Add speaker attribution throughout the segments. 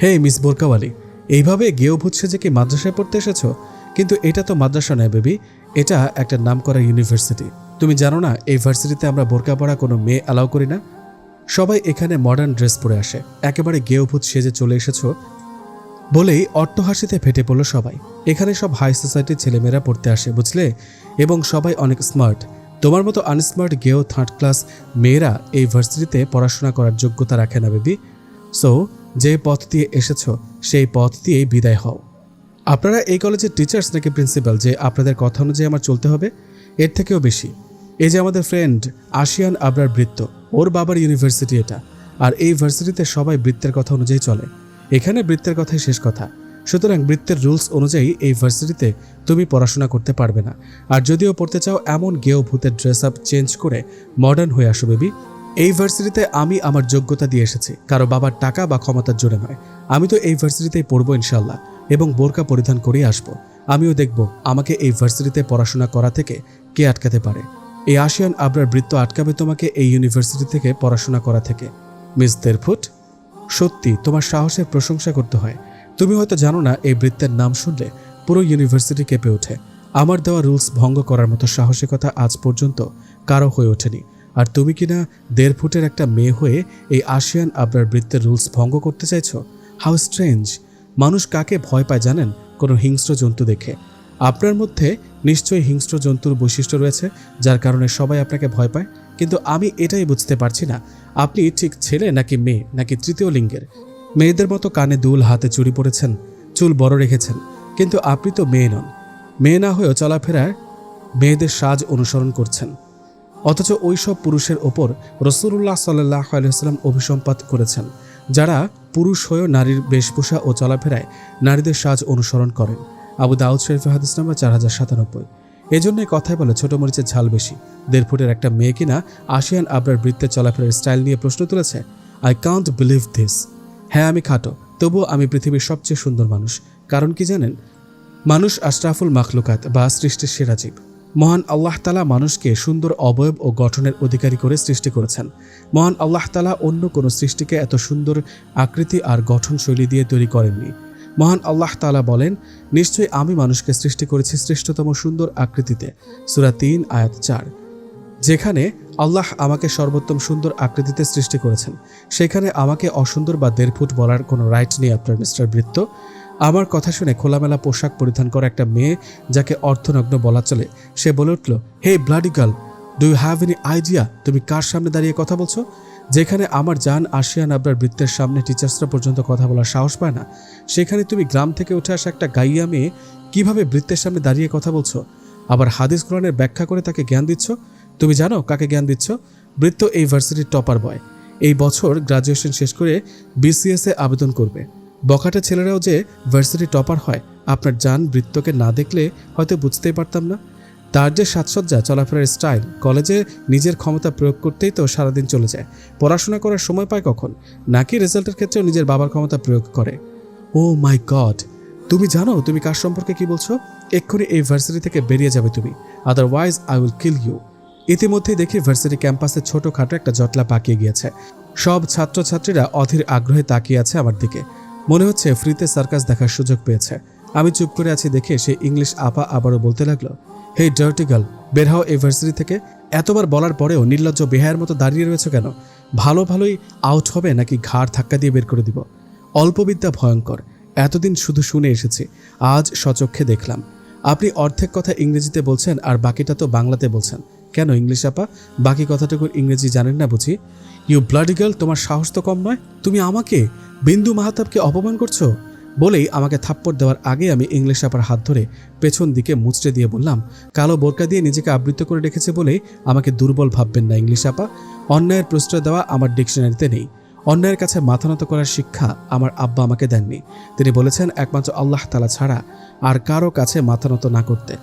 Speaker 1: হে miss বোরকাওয়ালি, এইভাবে গেয়ভূত সেজে কি মাদ্রাসায় পড়তে এসেছো? কিন্তু এটা তো মাদ্রাসা নয় বেবি, এটা একটা নামকরা ইউনিভার্সিটি। তুমি জানো না এই ভার্সিটিতে আমরা বোরকা পরা কোনো মেয়ে অ্যালাউ করি না। সবাই এখানে মডার্ন ড্রেস পরে আসে। একেবারে গেয়ভূত সেজে চলে এসেছো বলেই অট্টহাসিতে ফেটে পড়ল সবাই। এখানে সব হাই সোসাইটির ছেলেমেয়েরা পড়তে আসে, বুঝলে, এবং সবাই অনেক স্মার্ট। তোমার মতো আনস্মার্ট গেও থার্ড ক্লাস মেয়েরা এই ভার্সিটিতে পড়াশোনা করার যোগ্যতা রাখে না বেবি। সো যে পথ দিয়ে এসেছো সেই পথ দিয়েই বিদায় হও। আপনারা এই কলেজের টিচার্স নাকি প্রিন্সিপাল যে আপনাদের কথা অনুযায়ী আমার চলতে হবে? এর থেকেও বেশি, এই যে আমাদের ফ্রেন্ড আশিয়ান আবরার বৃত্ত, ওর বাবার ইউনিভার্সিটি এটা, আর এই ভার্সিটিতে সবাই বৃত্তের কথা অনুযায়ী চলে। এখানে বৃত্তের কথাই শেষ কথা। সুতরাং বৃত্তের রুলস অনুযায়ী এই ভার্সিটিতে তুমি পড়াশোনা করতে পারবে না। আর যদিও পড়তে চাও, এমন গেও ভূতের ড্রেস আপ চেঞ্জ করে মডার্ন হয়ে আসো বেবি। এই ভার্সিটিতে আমি আমার যোগ্যতা দিয়ে এসেছি, কারো বাবার টাকা বা ক্ষমতার জোরে নয়। আমি তো এই ভার্সিটিতেই পড়বো ইনশাল্লাহ, এবং বোরকা পরিধান করেই আসবো। আমিও দেখব আমাকে এই ভার্সিটিতে পড়াশোনা করা থেকে কে আটকাতে পারে। এই আশিয়ান আবরার বৃত্ত আটকাবে তোমাকে এই ইউনিভার্সিটি থেকে পড়াশোনা করা থেকে। মিস দেরফুট, সত্যি তোমার সাহসের প্রশংসা করতে হয়। তুমি হয়তো জানো না, এই বৃত্তের নাম শুনলে পুরো ইউনিভার্সিটি কেঁপে ওঠে। আমার দেওয়া রুলস ভঙ্গ করার মতো সাহসিকতা আজ পর্যন্ত কারো হয়ে ওঠেনি। আর তুমি কিনা 1.5 ফুটের একটা মেয়ে হয়ে এই আশিয়ান আবরার বৃত্তের রুলস ভঙ্গ করতে চাইছো? How strange! মানুষ কাকে ভয় পায় জানেন? কোনো হিংস্র জন্তু দেখে। আপনার মধ্যে নিশ্চয়ই হিংস্র জন্তুর বৈশিষ্ট্য রয়েছে, যার কারণে সবাই আপনাকে ভয় পায়। কিন্তু আমি এটাই বুঝতে পারছি না, আপনি ঠিক ছেলে নাকি মেয়ে, নাকি তৃতীয় লিঙ্গের। মেয়েদের মতো কানে দুল, হাতে চুড়ি পরেছেন, চুল বড় রেখেছেন, কিন্তু আপনি তো মেয়ে নন। মেয়ে না হয়েও চলাফেরায় মেয়েদের সাজ অনুসরণ করছেন। অথচ ওই সব পুরুষের ওপর রাসূলুল্লাহ সাল্লাল্লাহু আলাইহি ওয়াসাল্লাম অভিসম্পাত করেছেন, যারা পুরুষ হয়েও নারীর বেশভূষা ও চলাফেরায় নারীদের সাজ অনুসরণ করেন। আবু দাউদ শরীফে হাদিস নাম্বার 4097। এজন্যই কথায় বলে ছোট মরিচের ঝাল বেশি। 1.5 ফুটের একটা মেয়ে কিনা আশিয়ান আবরার বৃত্তের চলাফেরার স্টাইল নিয়ে প্রশ্ন তুলেছে। I can't believe this. হ্যাঁ, আমি খাটো, তবুও আমি পৃথিবীর সবচেয়ে সুন্দর মানুষ। কারণ কি জানেন? মানুষ আশরাফুল মাখলুকাত বা সৃষ্টির সেরা জীব। মহান আল্লাহ তাআলা মানুষকে সুন্দর অবয়ব ও গঠনের অধিকারী করে সৃষ্টি করেছেন। মহান আল্লাহ তাআলা অন্য কোনো সৃষ্টিকে এত সুন্দর আকৃতি আর গঠনশৈলী দিয়ে তৈরি করেননি। মহান আল্লাহ তাআলা বলেন, নিশ্চয়ই আমি মানুষকে সৃষ্টি করেছি শ্রেষ্ঠতম সুন্দর আকৃতিতে। সূরা 3 আয়াত 4। যেখানে আল্লাহ আমাকে সর্বোত্তম সুন্দর আকৃতিতে সৃষ্টি করেছেন, সেখানে আমাকে অসুন্দর বা 1.5 ফুট বলার কোনো রাইট নেই আপনার মিস্টার বৃত্ত। আমার কথা শুনে খোলামেলা পোশাক পরিধান করা একটা মেয়ে, যাকে অর্ধনগ্ন বলা চলে, সে বলে উঠল, hey bloody girl, do you have any idea তুমি কার সামনে দাঁড়িয়ে কথা বলছো? যেখানে আমার জান আশিয়ান আবরার বৃত্তের সামনে টিচার্সরা পর্যন্ত কথা বলার সাহস পায় না, সেখানে তুমি গ্রাম থেকে উঠে আসা একটা গাইয়া মেয়ে কিভাবে বৃত্তের সামনে দাঁড়িয়ে কথা বলছো? আবার হাদিস কোরআনের ব্যাখ্যা করে তাকে জ্ঞান দিচ্ছ। তুমি জানো কাকে জ্ঞান দিচ্ছ? বৃত্ত এই ভার্সিটির টপার বয়। এই বছর গ্রাজুয়েশন শেষ করে BCS এ আবেদন করবে। বখাটে ছেলেরাও যে ভার্সিটি টপার হয়, আপনার জান বৃত্তকে না দেখলে হয়তো বুঝতেই পারতাম না। তার যে সাজসজ্জা, চলাফেরার স্টাইল, কলেজে নিজের ক্ষমতা প্রয়োগ করতেই তো সারাদিন চলে যায়। পড়াশোনা করার সময় পায় কখন? নাকি রেজাল্টের ক্ষেত্রেও নিজের বাবার ক্ষমতা প্রয়োগ করে? ও মাই গড! তুমি জানো তুমি কার সম্পর্কে কি বলছো? এক্ষুনি এই ভার্সিটি থেকে বেরিয়ে যাবে তুমি, otherwise I will kill you. ইতিমধ্যেই দেখি ভার্সিটি ক্যাম্পাসে ছোটখাটো একটা জটলা পাকিয়ে গিয়েছে। সব ছাত্রছাত্রীরা অধীর আগ্রহে তাকিয়ে আছে আমার দিকে। মনে হচ্ছে ফ্রিতে সার্কাস দেখার সুযোগ পেয়েছে। আমি চুপ করে আছি দেখে সে ইংলিশ আপা আবারও বলতে লাগলো, হে ডার্টি গার্ল, বের হও এই ভার্সিটি থেকে। এতবার বলার পরেও নির্লজ্জ বেহায়ার মতো দাঁড়িয়ে রয়েছে কেন? ভালোই আউট হবে নাকি ঘাড় ধাক্কা দিয়ে বের করে দিব? অল্পবিদ্যা ভয়ঙ্কর। এতদিন শুধু শুনে এসেছি, আজ স্বচক্ষে দেখলাম। আপনি অর্ধেক কথা ইংরেজিতে বলছেন আর বাকিটা তো বাংলাতে বলছেন। কেন ইংলিশ আপা? বাকি কথাটুকুর ইংরেজি জানেন না বুঝি? ইউ ব্লাডি গার্ল, তোমার সাহস তো কম নয়। তুমি আমাকে, বিন্দু মাহাতাবকে অপমান করছো? বলেই আমাকে থাপ্পড় দেওয়ার আগে আমি ইংলিশ আপার হাত ধরে পেছন দিকে মুচড়ে দিয়ে বললাম, কালো বোরকা দিয়ে নিজেকে আবৃত করে রেখেছে বলেই আমাকে দুর্বল ভাববেন না ইংলিশ আপা। অন্যায়ের প্রশ্রয় দেওয়া আমার ডিকশনারিতে নেই। অন্যায়ের কাছে মাথা নত করার শিক্ষা আমার আব্বা আমাকে দেননি। তিনি বলেছেন একমাত্র আল্লাহ তাআলা ছাড়া আর কারো কাছে মাথা নত না করতে।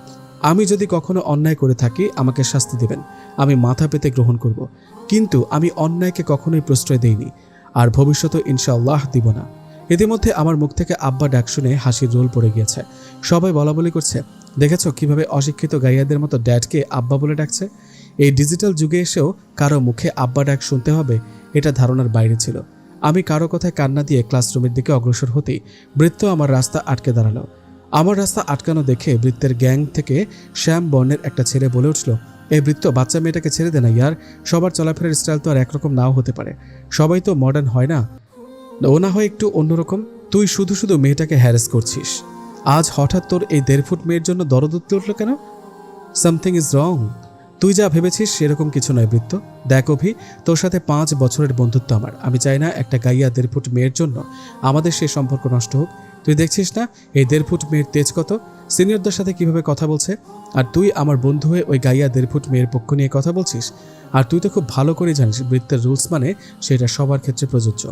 Speaker 1: আমি যদি কখনো অন্যায় করে থাকি আমাকে শাস্তি দেবেন, আমি মাথা পেতে গ্রহণ করব। কিন্তু আমি অন্যায়কে কখনোই প্রশ্রয় দেইনি, আর ভবিষ্যতে ইনশাআল্লাহ দিব না। ইতিমধ্যে আমার মুখ থেকে আব্বা ডাক শুনে হাসির রোল পড়ে গিয়েছে। সবাই বলাবলি করছে, দেখেছো কিভাবে অশিক্ষিত গাইয়াদের মতো ড্যাডকে আব্বা বলে ডাকছে? এই ডিজিটাল যুগে এসেও কারো মুখে আব্বা ডাক শুনতে হবে, এটা ধারণার বাইরে ছিল। আমি কারো কথায় কান্না দিয়ে ক্লাসরুমের দিকে অগ্রসর হতেই বৃত্ত আমার রাস্তা আটকে দাঁড়ালো। আমার রাস্তা আটকানো দেখে বৃত্তের গ্যাং থেকে শ্যাম বর্ণের একটা ছেলে বলে উঠল, এই বৃত্ত, বাচ্চা মেয়েটাকে ছেড়ে দে না ইয়ার। সবার চলাফেরার স্টাইল তো আর একরকম নাও হতে পারে, সবাই তো মডার্ন হয় না, ও না হয় একটু অন্যরকম। তুই শুধু শুধু মেয়েটাকে হ্যারেস করছিস। আজ হঠাৎ তোর এই 1.5 ফুট মেয়ের জন্য দরদ উঠতে উঠলো কেন? Something is wrong. তুই যা ভেবেছিস সেরকম কিছু নয় বৃত্ত। দেখ অভি, তোর সাথে 5 বছরের বন্ধুত্ব আমার। আমি চাই না একটা গাইয়া 1.5 ফুট মেয়ের জন্য আমাদের সেই সম্পর্ক নষ্ট হোক। তুই দেখছিস না এই 1.5 ফুট মেয়ের তেজ কত, সিনিয়রদের সাথে কিভাবে কথা বলছে, আর তুই আমার বন্ধু হয়ে ওই গাইয়া 1.5 ফুট মেয়ের পক্ষ নিয়ে কথা বলছিস। আর তুই তো খুব ভালো করে জানিস বৃত্তের রুলস মানে সেটা সবার ক্ষেত্রে প্রযোজ্য।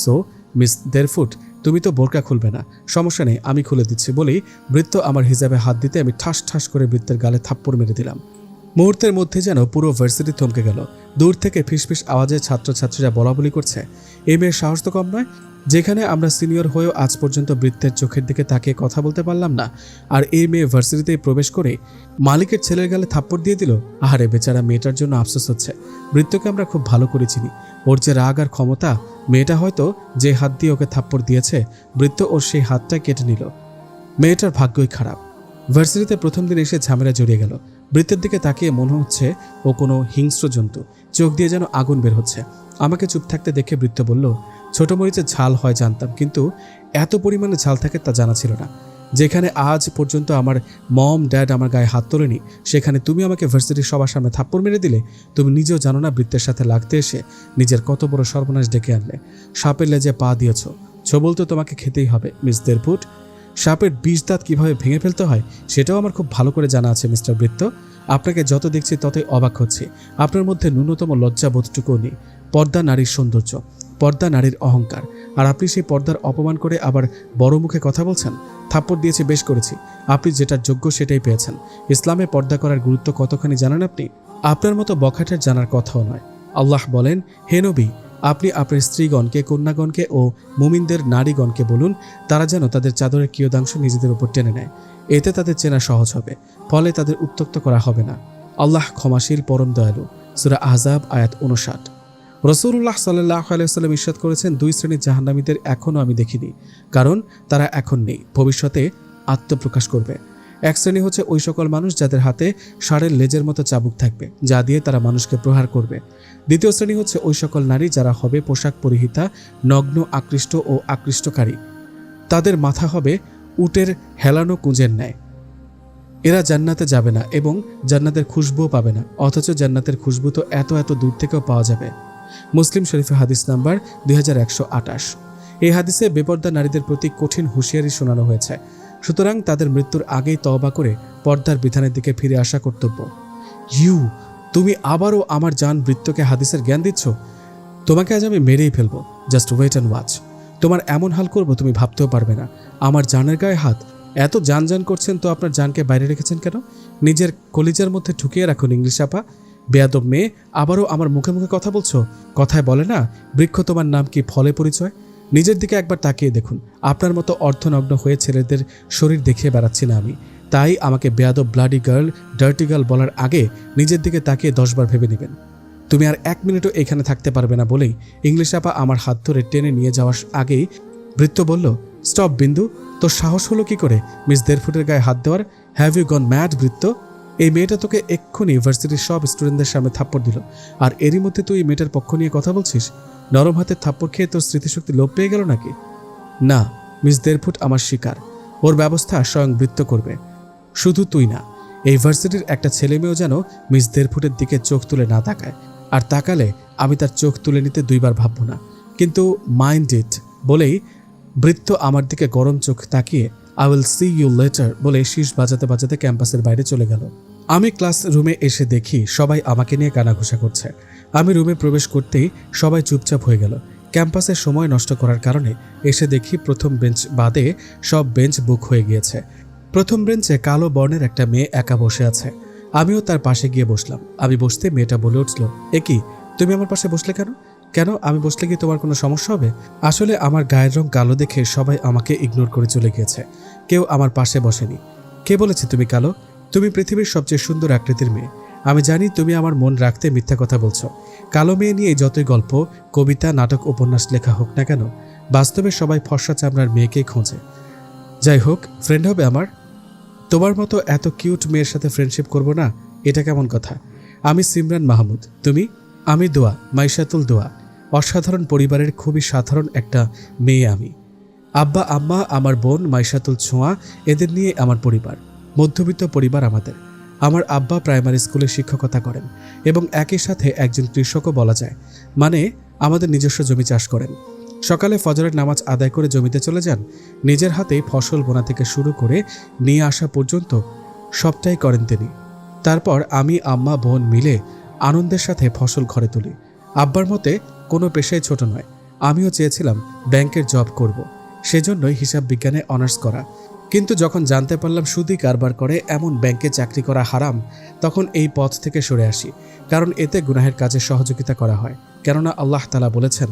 Speaker 1: সো মিস 1.5 ফুট, তুমি তো বোরকা খুলবে না, সমস্যা নেই, আমি খুলে দিচ্ছি বলেই বৃত্ত আমার হিজাবে হাত দিতে আমি ঠাস ঠাস করে বৃত্তের গালে থাপ্পড় মেরে দিলাম। মুহূর্তের মধ্যে যেন পুরো ভার্সিটি থমকে গেল। দূর থেকে ফিসফিস আওয়াজে ছাত্রছাত্রীরা বলাবলি করছে, এই মেয়ের সাহস তো কম নয়। যেখানে আমরা সিনিয়র হয়েও আজ পর্যন্ত বৃত্তের চোখের দিকে তাকিয়ে কথা বলতে পারলাম না, আর এই মেয়ে ভার্সিটিতে প্রবেশ করে মালিকের ছেলের গালে থাপ্পড় দিয়ে দিল। আহারে বেচারা মেয়েটার জন্য আফসোস হচ্ছে। বৃত্তকে আমরা খুব ভালো করে চিনি, ওর যে রাগ আর ক্ষমতা। মেয়েটা হয়তো যে হাত দিয়ে ওকে থাপ্পড় দিয়েছে, বৃত্ত ওর সেই হাতটা কেটে নিল। মেয়েটার ভাগ্যই খারাপ। ভার্সিটিতে প্রথম দিন এসে ঝামেলা জড়িয়ে গেল। বৃত্তের দিকে তাকিয়ে মনে হচ্ছে ও কোনো হিংস্র জন্তু, চোখ দিয়ে যেন আগুন বের হচ্ছে। আমাকে চুপ থাকতে দেখে বৃত্ত বলল, ছোট মরিচের ঝাল হয় জানতাম, কিন্তু এত পরিমাণে ঝাল থাকে তা জানা ছিল না। যেখানে আজ পর্যন্ত আমার মম ড্যাড আমার গায়ে হাত তোলেনি, সেখানে তুমি আমাকে ভার্সিটির সবার সামনে থাপ্পড় মেরে দিলে। তুমি নিজেও জানো না বৃত্তের সাথে লাগতে এসে নিজের কত বড় সর্বনাশ ডেকে আনলে। সাপের লেজে পা দিয়েছ, ছবল তো তোমাকে খেতেই হবে মিস 1.5 ফুট। সাপের 20 দাঁত কীভাবে ভেঙে ফেলতে হয় সেটাও আমার খুব ভালো করে জানা আছে মিস্টার বৃত্ত। আপনাকে যত দেখছি ততই অবাক হচ্ছি। আপনার মধ্যে ন্যূনতম লজ্জাবোধটুকুও নেই। পর্দা নারীর সৌন্দর্য, পর্দা নারীর অহংকার, আর আপনি সেই পর্দার অপমান করে আবার বড় মুখে কথা বলছেন। থাপ্পড় দিয়েছি, বেশ করেছি, আপনি যেটার যোগ্য সেটাই পেয়েছেন। ইসলামে পর্দা করার গুরুত্ব কতখানি জানেন আপনি? আপনার মতো বখাটের জানার কথাও নয়। আল্লাহ বলেন, হে নবী, আপনি আপনার স্ত্রীগণকে, কন্যাগণকে ও মুমিনদের নারীগণকে বলুন তারা যেন তাদের চাদরের কিয়দাংশ নিজেদের উপর টেনে নেয়। এতে তাদের চেনা সহজ হবে, ফলে তাদের উত্ত্যক্ত করা হবে না। আল্লাহ ক্ষমাশীল, পরম দয়ালু। সূরা আহজাব আয়াত 59। রাসূলুল্লাহ সাল্লাল্লাহু আলাইহি ওয়াসাল্লাম ইরশাদ করেছেন, 2 শ্রেণীর জাহান্নামীদের এখনও আমি দেখিনি, কারণ তারা এখন নেই, ভবিষ্যতে আত্মপ্রকাশ করবে। এক শ্রেণী হচ্ছে ওই সকল মানুষ যাদের হাতে ষাঁড়ের লেজের মতো চাবুক থাকবে, যা দিয়ে তারা মানুষকে প্রহার করবে। দ্বিতীয় শ্রেণী হচ্ছে ওই সকল নারী যারা হবে পোশাক পরিহিতা, নগ্ন, আকৃষ্ট ও আকৃষ্টকারী। তাদের মাথা হবে উটের হেলানো কুঁজের ন্যায়। এরা জান্নাতে যাবে না এবং জান্নাতের খুশবুও পাবে না, অথচ জান্নাতের খুশবু তো এত এত দূর থেকেও পাওয়া যাবে। মুসলিম শরীফে হাদিস নাম্বার 2128। এই হাদিসে বেপর্দা নারীদের প্রতি কঠিন হুঁশিয়ারি শোনানো হয়েছে। সুতরাং তাদের মৃত্যুর আগেই তওবা করে পর্দার বিধানের দিকে ফিরে আসা কর্তব্য। তুমি আবারও আমার জান বৃত্তকে হাদিসের জ্ঞান দিচ্ছ? তোমাকে আজ আমি মেরেই ফেলবো, জাস্ট ওয়েট অ্যান্ড ওয়াচ। তোমার এমন হাল করবো তুমি ভাবতেও পারবে না। আমার জানের গায়ে হাত, এত জান করছেন তো আপনার জানকে বাইরে রেখেছেন কেন? নিজের কলিজার মধ্যে ঢুকিয়ে রাখুন ইংলিশ আপা। বেয়াদব মেয়ে, আবারও আমার মুখে মুখে কথা বলছো। কথায় বলে না, বৃক্ষ তোমার নাম কি ফলে পরিচয়। নিজের দিকে একবার তাকিয়ে দেখুন। আপনার মতো অর্ধনগ্ন হয়ে ছেলেদের শরীর দেখিয়ে বেড়াচ্ছি না আমি, তাই আমাকে বেয়াদব, ব্লাডি গার্ল, ডার্টি গার্ল বলার আগে নিজের দিকে তাকিয়ে 10 বার ভেবে নেবেন। তুমি আর 1 মিনিটও এখানে থাকতে পারবে না বলেই ইংলিশ আপা আমার হাত ধরে টেনে নিয়ে যাওয়ার আগেই বৃত্ত বলল, স্টপ বিন্দু, তোর সাহস হলো কি করে মিস 1.5 ফুটের গায়ে হাত দেওয়ার? হ্যাভ ইউ গন ম্যাড বৃত্ত? এই মেয়েটা তোকে এক্ষুনি ইউনিভার্সিটির সব স্টুডেন্টদের সামনে থাপ্পড় দিল, আর এরই মধ্যে তুই মেয়েটার পক্ষ নিয়ে কথা বলছিস? নরম হাতে থাপ্পড় খেয়ে তোর স্মৃতিশক্তি লোপ পেয়ে গেল নাকি? না, মিস 1.5 ফুট আমার শিকার, ওর ব্যবস্থা স্বয়ং বৃত্ত করবে। শুধু তুই না, এই ভার্সিটির একটা ছেলে মেয়েও যেন মিস 1.5 ফুটের দিকে চোখ তুলে না তাকায়, আর তাকালে আমি তার চোখ তুলে নিতে 2 বার ভাববো না। কিন্তু মাইন্ড ইট বলেই বৃত্ত আমার দিকে গরম চোখ তাকিয়ে I will see you later বলে শীষ বাজাতে বাজাতে ক্যাম্পাসের বাইরে চলে গেল। আমি ক্লাস রুমে এসে দেখি সবাই আমাকে নিয়ে কানাঘুষা করছে। আমি রুমে প্রবেশ করতেই সবাই চুপচাপ হয়ে গেল। ক্যাম্পাসের সময় নষ্ট করার কারণে এসে দেখি প্রথম বেঞ্চ বাদে সব বেঞ্চ বুক হয়ে গিয়েছে। প্রথম বেঞ্চে কালো বর্ণের একটা মেয়ে একা বসে আছে। আমিও তার পাশে গিয়ে বসলাম। আমি বসতে মেয়েটা বলে উঠল, এ কি, তুমি আমার পাশে বসলে কেন? কেন, আমি বসলে কি তোমার কোনো সমস্যা হবে? আসলে আমার গায়ের রং কালো দেখে সবাই আমাকে ইগনোর করে চলে গিয়েছে, কেউ আমার পাশে বসেনি। কে বলেছে তুমি কালো? তুমি পৃথিবীর সবচেয়ে সুন্দর আকৃতির মেয়ে। আমি জানি তুমি আমার মন রাখতে মিথ্যা কথা বলছো। কালো মেয়ে নিয়ে যতই গল্প, কবিতা, নাটক, উপন্যাস লেখা হোক না কেন, বাস্তবে সবাই ফর্সা চামড়ার মেয়েকেই খোঁজে। যাই হোক, ফ্রেন্ড হবে আমার? তোমার মতো এত কিউট মেয়ের সাথে ফ্রেন্ডশিপ করব না, এটা কেমন কথা? আমি সিমরান মাহমুদ, তুমি? আমি দোয়া, মাইশাতুল দোয়া। অসাধারণ পরিবারের খুবই সাধারণ একটা মেয়ে আমি। আব্বা, আম্মা, আমার বোন মাইশাতুল ছোঁয়া, এদের নিয়ে আমার পরিবার। মধ্যবিত্ত পরিবার আমাদের। আমার আব্বা প্রাইমারি স্কুলে শিক্ষকতা করেন এবং একই সাথে একজন কৃষকও বলা যায়। মানে আমাদের নিজস্ব জমি চাষ করেন। সকালে ফজরের নামাজ আদায় করে জমিতে চলে যান। নিজের হাতেই ফসল বোনা থেকে শুরু করে নিয়ে আসা পর্যন্ত সবটাই করেন তিনি। তারপর আমি, আম্মা, বোন মিলে আনন্দের সাথে ফসল ঘরে তুলি। আব্বার মতে কোনো পেশাই ছোট নয়। আমিও চেয়েছিলাম ব্যাংকের জব করব, সেজন্যই হিসাব বিজ্ঞানে অনার্স করা। কিন্তু যখন জানতে পারলাম সুদি কারবার করে এমন ব্যাংকে চাকরি করা হারাম, তখন এই পথ থেকে সরে আসি। কারণ এতে গুনাহের কাজে সহযোগিতা করা হয়। কেননা আল্লাহ তাআলা বলেছেন,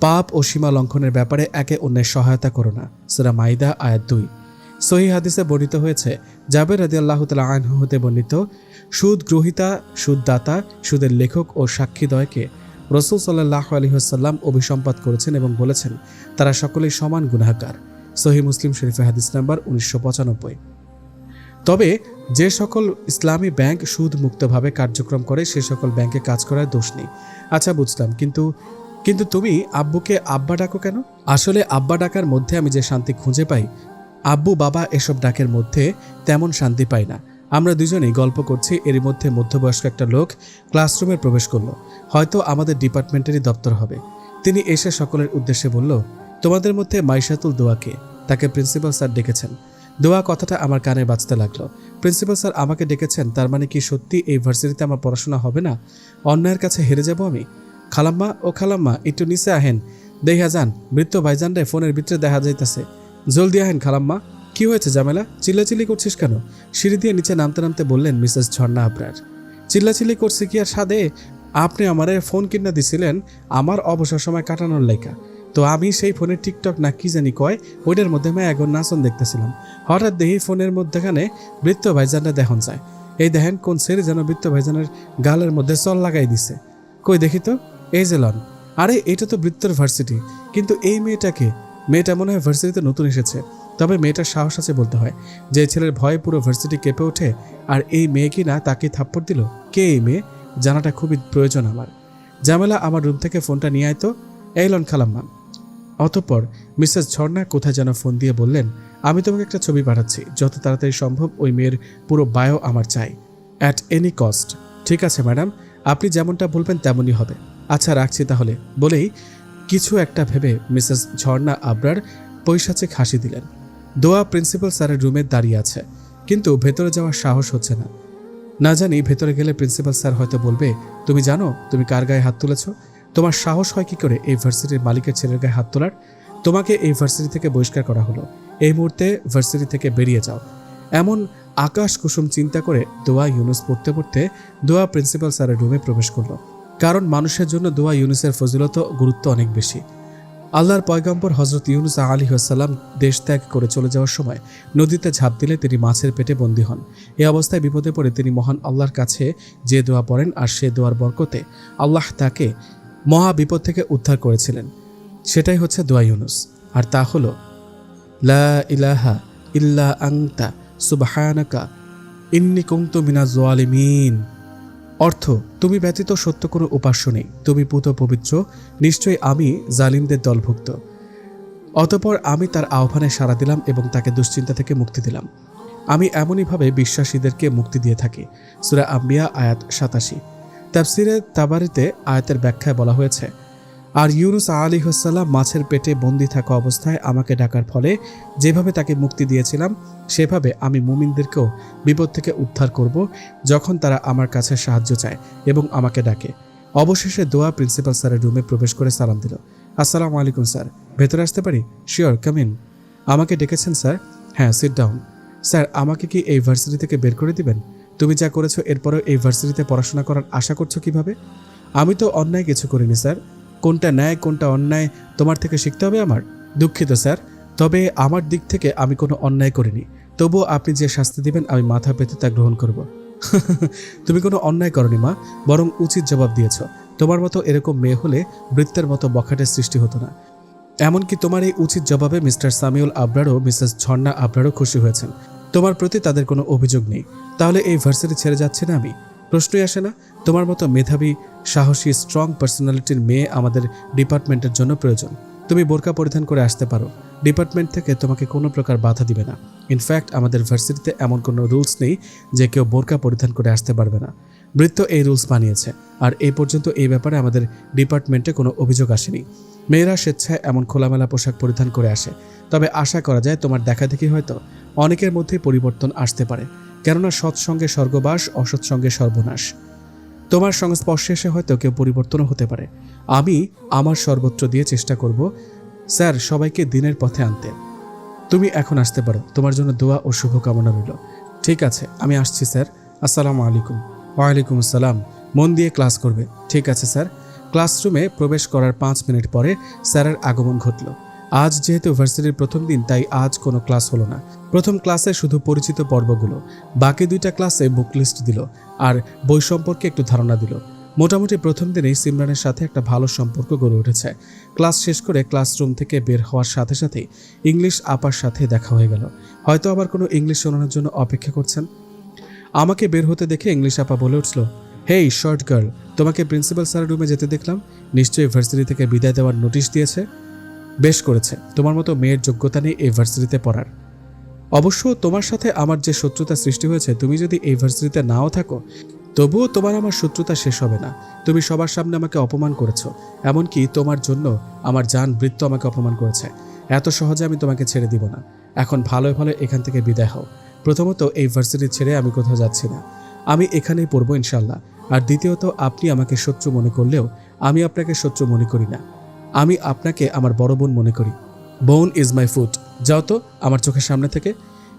Speaker 1: পাপ ও সীমা লঙ্ঘনের ব্যাপারে একে অন্যের সহায়তা করো না। সূরা মাইদা আয়াত 2। সহিহ হাদিসে বর্ণিত হয়েছে, জাবের রাদিয়াল্লাহু তাআলা আনহু হতে বর্ণিত, সুদ গ্রহীতা, সুদদাতা, সুদের লেখক ও সাক্ষীদ্বয়কে রাসূল সাল্লাল্লাহু আলাইহি ওয়াসাল্লাম অভিসম্পাত করেছেন এবং বলেছেন তারা সকলেই সমান গুনাহগার। সহিহ মুসলিম শরীফে হাদিস নাম্বার 1995। তবে যে সকল ইসলামী ব্যাংক সুদ মুক্তভাবে কার্যক্রম করে সে সকল ব্যাংকে কাজ করার দোষ নেই। আচ্ছা, বুঝলাম, কিন্তু তুমি আব্বুকে আব্বা ডাকো কেন? আসলে আব্বা ডাকার মধ্যে আমি যে শান্তি খুঁজে পাই, আব্বু বাবা এসব ডাকের মধ্যে তেমন শান্তি পাই না। আমরা দুজনেই গল্প করছি, এরই মধ্যে মধ্যবয়স্ক একটা লোক ক্লাসরুমে প্রবেশ করলো। হয়তো আমাদের ডিপার্টমেন্টেরই দপ্তর হবে। তিনি এসে সকলের উদ্দেশ্যে বলল, তোমাদের মধ্যে মাইশাতুল দোয়াকে? তাকে প্রিন্সিপাল স্যার ডেকেছেন। দোয়া কথাটা আমার কানে বাজতে লাগলো। প্রিন্সিপাল স্যার আমাকে ডেকেছেন, তার মানে কি সত্যি এই ভার্সিটিতে আমার পড়াশোনা হবে না? অন্যায়ের কাছে হেরে যাব আমি? খালাম্মা, ও খালাম্মা, একটু নিচে আহেন, দেখা যান বৃত্ত ভাইজানরে ফোনের ভিতরে দেখা যাইতেছে। জলদি আহেন খালাম্মা। কি হয়েছে জামেলা? চিল্লাচিল্লি করছিস কেন? সিঁড়ি দিয়ে নিচে নামতে নামতে বললেন মিসেস ঝর্ণা আবরার। চিল্লাচিল্লি করছি কি আর সাদে? আপনি আমারে ফোন কিনা দিছিলেন আমার অবসর সময় কাটানোর লাইকা। তো আমি সেই ফোনে টিকটক না কি জানি কয়, ওইটার মধ্যে আমি এখন নাচন দেখতেছিলাম। হঠাৎ দেখি ফোনের মধ্যেখানে বৃত্ত ভাইজানরা দেখুন যায়। এই দেখেন কোন ছেলে যেন বৃত্ত ভাইজানের গালের মধ্যে চল লাগাই দিছে। কই দেখি তো। এই যে লন। আরে এটা তো বৃত্তর ভার্সিটি, কিন্তু এই মেয়েটাকে? মেয়েটা মনে হয় ভার্সিটিতে নতুন এসেছে। তবে মেয়েটার সাহস আছে বলতে হয়। যে ছেলের ভয়ে পুরো ভার্সিটি কেঁপে ওঠে, আর এই মেয়ে কি না তাকে থাপ্পড় দিল? কে এই মেয়ে? জানাটা খুবই প্রয়োজন আমার। জামেলা, আমার রুম থেকে ফোনটা নিয়ে আয় তো। এই লন খালাম্মা। অতঃপর মিসেস ঝর্ণা কোথায় যেন ফোন দিয়ে বললেন, আমি তোমাকে একটা ছবি পাঠাচ্ছি, যত তাড়াতাড়ি সম্ভব ওই মেয়ের পুরো বায়ো আমার চাই, অ্যাট এনি কস্ট। ঠিক আছে ম্যাডাম, আপনি যেমনটা বলবেন তেমনই হবে। আচ্ছা, রাখছি তাহলে, বলেই কিছু একটা ভেবে মিসেস ঝর্ণা আবরার পৈশাচিক হাসি দিলেন। দোয়া প্রিন্সিপাল স্যারের রুমে দাঁড়িয়ে আছে, কিন্তু ভেতরে যাওয়ার সাহস হচ্ছে না। না জানি ভেতরে গেলে প্রিন্সিপাল স্যার হয়তো বলবে, তুমি জানো তুমি কার গায়ে হাত তুলেছ? তোমার সাহস হয় কি করে এই ভার্সিটির মালিকের ছেলের গায়ে হাত তোলার? তোমাকে এই ভার্সিটি থেকে বহিষ্কার করা হলো। এই মুহূর্তে ভার্সিটি থেকে বেরিয়ে যাও। এমন আকাশ কুসুম চিন্তা করে দোয়া ইউনুস পড়তে পড়তে দোয়া প্রিন্সিপাল স্যারের রুমে প্রবেশ করলো। কারণ মানুষের জন্য দোয়া ইউনুসের ফজিলত গুরুত্ব অনেক বেশি। আল্লাহর পয়গম্বর হজরত ইউনুস আলাইহিস সালাম দেশ ত্যাগ করে চলে যাওয়ার সময় নদীতে ঝাঁপ দিলে তিনি মাছের পেটে বন্দী হন। এই অবস্থায় বিপদে পড়ে তিনি মহান আল্লাহর কাছে যে দোয়া পড়েন, আর সে দোয়ার বরকতে আল্লাহ তাকে মহা বিপদ থেকে উদ্ধার করেছিলেন। সেটাই হচ্ছে দোয়া ইউনুস, আর তা হলো লা ইলাহা ইল্লা আনতা সুবহানাকা ইন্নী কুনতু মিনাজ জালিমিন। অর্থ, তুমি ব্যতীত সত্য কোনো উপাস্য নেই, তুমি পুত পবিত্র, নিশ্চয়ই আমি জালিমদের দলভুক্ত। অতঃপর আমি তার আহ্বানে সাড়া দিলাম এবং তাকে দুশ্চিন্তা থেকে মুক্তি দিলাম। আমি এমনইভাবে বিশ্বাসীদেরকে মুক্তি দিয়ে থাকি। সূরা আম্বিয়া আয়াত 87। তাফসিরে তাবারিতে আয়াতের ব্যাখ্যায় বলা হয়েছে, আর ইউনুস আলাইহিস সালাম মাছের পেটে বন্দী থাকা অবস্থায় আমাকে ডাকার ফলে যেভাবে তাকে মুক্তি দিয়েছিলাম, সেভাবে আমি মুমিনদেরকেও বিপদ থেকে উদ্ধার করব যখন তারা আমার কাছে সাহায্য চায় এবং আমাকে ডাকে। অবশেষে দোয়া প্রিন্সিপাল স্যারের রুমে প্রবেশ করে সালাম দিল। আসসালামু আলাইকুম স্যার, ভেতরে আসতে পারি? Sure, come in. আমাকে ডেকেছেন স্যার? হ্যাঁ, সিট ডাউন। স্যার, আমাকে কি এই ভার্সিটি থেকে বের করে দিবেন? তুমি যা করেছো এরপরেও এই ভার্সিটিতে পড়াশোনা করার আশা করছো কিভাবে? আমি তো অন্যায় কিছু করিনি স্যার। কোনটা ন্যায় কোনটা অন্যায় তোমার থেকে শিখতে হবে আমার। দুঃখিত স্যার, তবে আমার দিক থেকে আমি কোনো অন্যায় করিনি। তবুও আপনি যে শাস্তি দিবেন আমি মাথা পেতে তা গ্রহণ করব। তুমি কোনো অন্যায় করনি মা, বরং উচিত জবাব দিয়েছ। তোমার মতো এরকম মেয়ে হলে বৃত্তের মতো বখাটের সৃষ্টি হতো না। এমনকি তোমার এই উচিত জবাবে মিস্টার সামিউল আবরারও মিসেস ঝর্ণা আবরারও খুশি হয়েছেন। তোমার প্রতি তাদের কোনো অভিযোগ নেই। তাহলে এই ভার্সিটি ছেড়ে যাচ্ছে না আমি? প্রশ্নই আসে না। তোমার মতো মেধাবী, সাহসী, স্ট্রং পার্সোনালিটির মেয়ে আমাদের ডিপার্টমেন্টের জন্য প্রয়োজন। তুমি বোরকা পরিধান করে আসতে পারো, ডিপার্টমেন্ট থেকে তোমাকে কোনো প্রকার বাধা দিবে না। ইনফ্যাক্ট আমাদের ভার্সিটিতে এমন কোনো রুলস নেই যে কেউ বোরকা পরিধান করে আসতে পারবে না। বৃত্ত এই রুলস বানিয়েছে, আর এই পর্যন্ত এই ব্যাপারে আমাদের ডিপার্টমেন্টে কোনো অভিযোগ আসেনি। মেয়েরা স্বেচ্ছায় এমন খোলামেলা পোশাক পরিধান করে আসে। তবে আশা করা যায় তোমার দেখাদেখি হয়তো অনেকের মধ্যে পরিবর্তন আসতে পারে, কেননা সৎসঙ্গে স্বর্গবাস, অসৎসঙ্গে সর্বনাশ। তোমার সংস্পর্শে এসে হয়তো কেউ পরিবর্তনও হতে পারে। আমি আমার সর্বোচ্চ দিয়ে চেষ্টা করব স্যার সবাইকে দিনের পথে আনতে। তুমি এখন আসতে পারো। তোমার জন্য দোয়া ও শুভকামনা রইল। ঠিক আছে, আমি আসছি স্যার। আসসালামু আলাইকুম। ওয়ালাইকুম আসসালাম। মন দিয়ে ক্লাস করবে। ঠিক আছে স্যার। ক্লাসরুমে প্রবেশ করার 5 মিনিট পরে স্যারের আগমন ঘটল। আজ যেহেতু ভার্সিটির প্রথম দিন, তাই আজ কোনো ক্লাস হলো না। প্রথম ক্লাসে শুধু পরিচিত পর্বগুলো, বাকি 2টা ক্লাসে বুক লিস্ট দিল আর বই সম্পর্কে একটু ধারণা দিল। মোটামুটি প্রথম দিনেই সিমরানের সাথে একটা ভালো সম্পর্ক গড়ে উঠেছে। ক্লাস শেষ করে ক্লাসরুম থেকে বের হওয়ার সাথে সাথেই ইংলিশ আপার সাথে দেখা হয়ে গেল। হয়তো আবার কোনো ইংলিশ শোনানোর জন্য অপেক্ষা করছেন। আমাকে বের হতে দেখে ইংলিশ আপা বলে উঠল, হেই শর্ট গার্ল, তোমাকে প্রিন্সিপাল স্যারের রুমে যেতে দেখলাম। নিশ্চয়ই ভার্সিটি থেকে বিদায় দেওয়ার নোটিশ দিয়েছে। বেশ করেছে, তোমার মতো মেয়ের যোগ্যতা নেই এই ভার্সিটিতে পড়ার। অবশ্য তোমার সাথে আমার যে শত্রুতা সৃষ্টি হয়েছে, তুমি যদি এই ভার্সিটিতে নাও থাকো তবুও তোমার আমার শত্রুতা শেষ হবে না। তুমি সবার সামনে আমাকে অপমান করেছো, এমনকি তোমার জন্য আমার জান বৃত্ত আমাকে অপমান করেছে। এত সহজে আমি তোমাকে ছেড়ে দিব না। এখন ভালো ভালো এখান থেকে বিদায় হও। প্রথমত, এই ভার্সিটি ছেড়ে আমি কোথাও যাচ্ছি না। আমি এখানেই পড়বো ইনশাল্লাহ। আর দ্বিতীয়ত, আপনি আমাকে শত্রু মনে করলেও আমি আপনাকে শত্রু মনে করি না। আমি আপনাকে আমার বড় বোন মনে করি। বোন ইজ মাই ফুট। যাও তো আমার চোখের সামনে থেকে।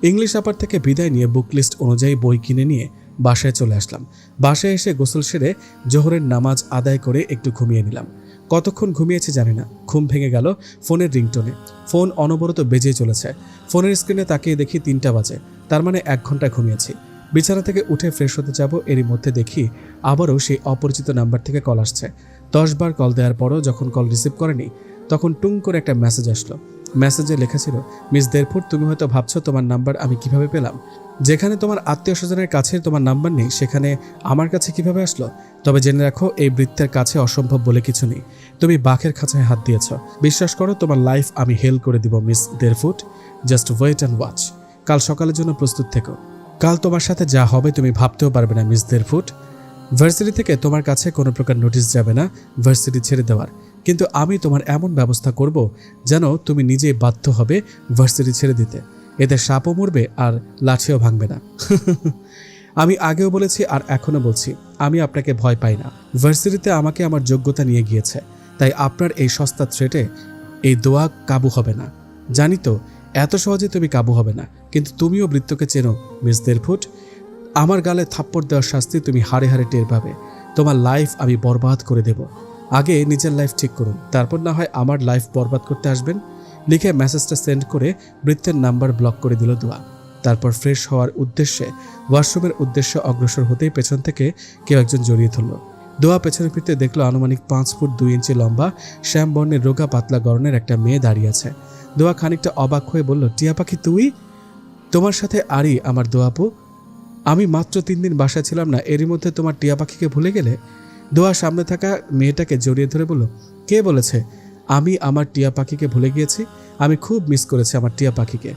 Speaker 1: ইংলিশ আপার থেকে বিদায় নিয়ে বুক লিস্ট অনুযায়ী বই কিনে নিয়ে বাসায় চলে আসলাম। বাসায় এসে গোসল সেরে জোহরের নামাজ আদায় করে একটু ঘুমিয়ে নিলাম। কতক্ষণ ঘুমিয়েছি জানি না। ঘুম ভেঙে গেল ফোনের রিংটোনে। ফোন অনবরত বেজেই চলেছে। ফোনের স্ক্রিনে তাকিয়ে দেখি 3টা বাজে। তার মানে 1 ঘন্টা ঘুমিয়েছি। বিছানা থেকে উঠে ফ্রেশ হতে যাব, এরই মধ্যে দেখি আবারও সেই অপরিচিত নাম্বার থেকে কল আসছে। 10 বার কল দেওয়ার পরও যখন কল রিসিভ করেনি, তখন টুং করে একটা মেসেজ আসলো। মেসেজে লেখা ছিল, মিস দেরফুট, তুমি হয়তো ভাবছো তোমার নাম্বার আমি কিভাবে পেলাম। যেখানে তোমার আত্মীয় স্বজনের কাছে তোমার নাম্বার নেই, সেখানে আমার কাছে কিভাবে আসলো? তবে জেনে রাখো, এই বৃত্তের কাছে অসম্ভব বলে কিছু নেই। তুমি বাঘের খাঁচায় হাত দিয়েছ। বিশ্বাস করো, তোমার লাইফ আমি হেল করে দিব মিস দেরফুট। Just wait and watch. কাল সকালের জন্য প্রস্তুত থেকো। কাল তোমার সাথে যা হবে তুমি ভাবতেও পারবে না মিস দেরফুট। ভার্সিটি থেকে তোমার কাছে কোনো প্রকার নোটিশ যাবে না ভার্সিটি ছেড়ে দেওয়ার, কিন্তু আমি তোমার এমন ব্যবস্থা করব যেন তুমি নিজেই বাধ্য হবে ভার্সিটি ছেড়ে দিতে। এতে সাপও মরবে আর লাঠিও ভাঙবে না। আমি আগেও বলেছি আর এখনো বলছি, আমি আপনাকে ভয় পাই না। ভার্সিটিতে আমাকে আমার যোগ্যতা নিয়ে গিয়েছে, তাই আপনার এই সস্তা থ্রেটে এই দোয়া কাবু হবে না। জানি তো এত সহজে তুমি কাবু হবে না, কিন্তু তুমিও বৃত্তকে চেনো মিস দেরফুট। আমার গালে থাপ্পড় দেওয়ার শাস্তি তুমি হাড়ে হাড়ে টের পাবে। তোমার লাইফ আমি বরবাদ করে দেব। আগে নিজের লাইফ ঠিক করুন, তারপর না হয় আমার লাইফ বরবাদ করতে আসবেন। লিখে মেসেজটা সেন্ড করে বৃত্তের নাম্বার ব্লক করে দিল দোয়া। তারপর ফ্রেশ হওয়ার উদ্দেশ্যে ওয়াশরুমের উদ্দেশ্যে অগ্রসর হতেই পেছন থেকে কেউ একজন জড়িয়ে ধরল। দোয়া পেছনে ফিরতে দেখলো আনুমানিক 5 ফুট 2 ইঞ্চি লম্বা শ্যাম বর্ণের রোগা পাতলা গড়নের একটা মেয়ে দাঁড়িয়ে আছে। দোয়া খানিকটা অবাক হয়ে বলল, টিয়া পাখি তুই? তোমার সাথে আরই আমার দোয়াপু। আমি মাত্র 3 দিন বাসায় ছিলাম না, এরই মধ্যে তোমার টিয়া পাখিকে ভুলে গেলে? দোয়া সামনে থাকা মেয়েটাকে জড়িয়ে ধরে বলল, কে বলেছে আমি আমার টিয়া পাখিকে ভুলে গিয়েছি? আমি খুব মিস করেছি আমার টিয়া পাখিকে।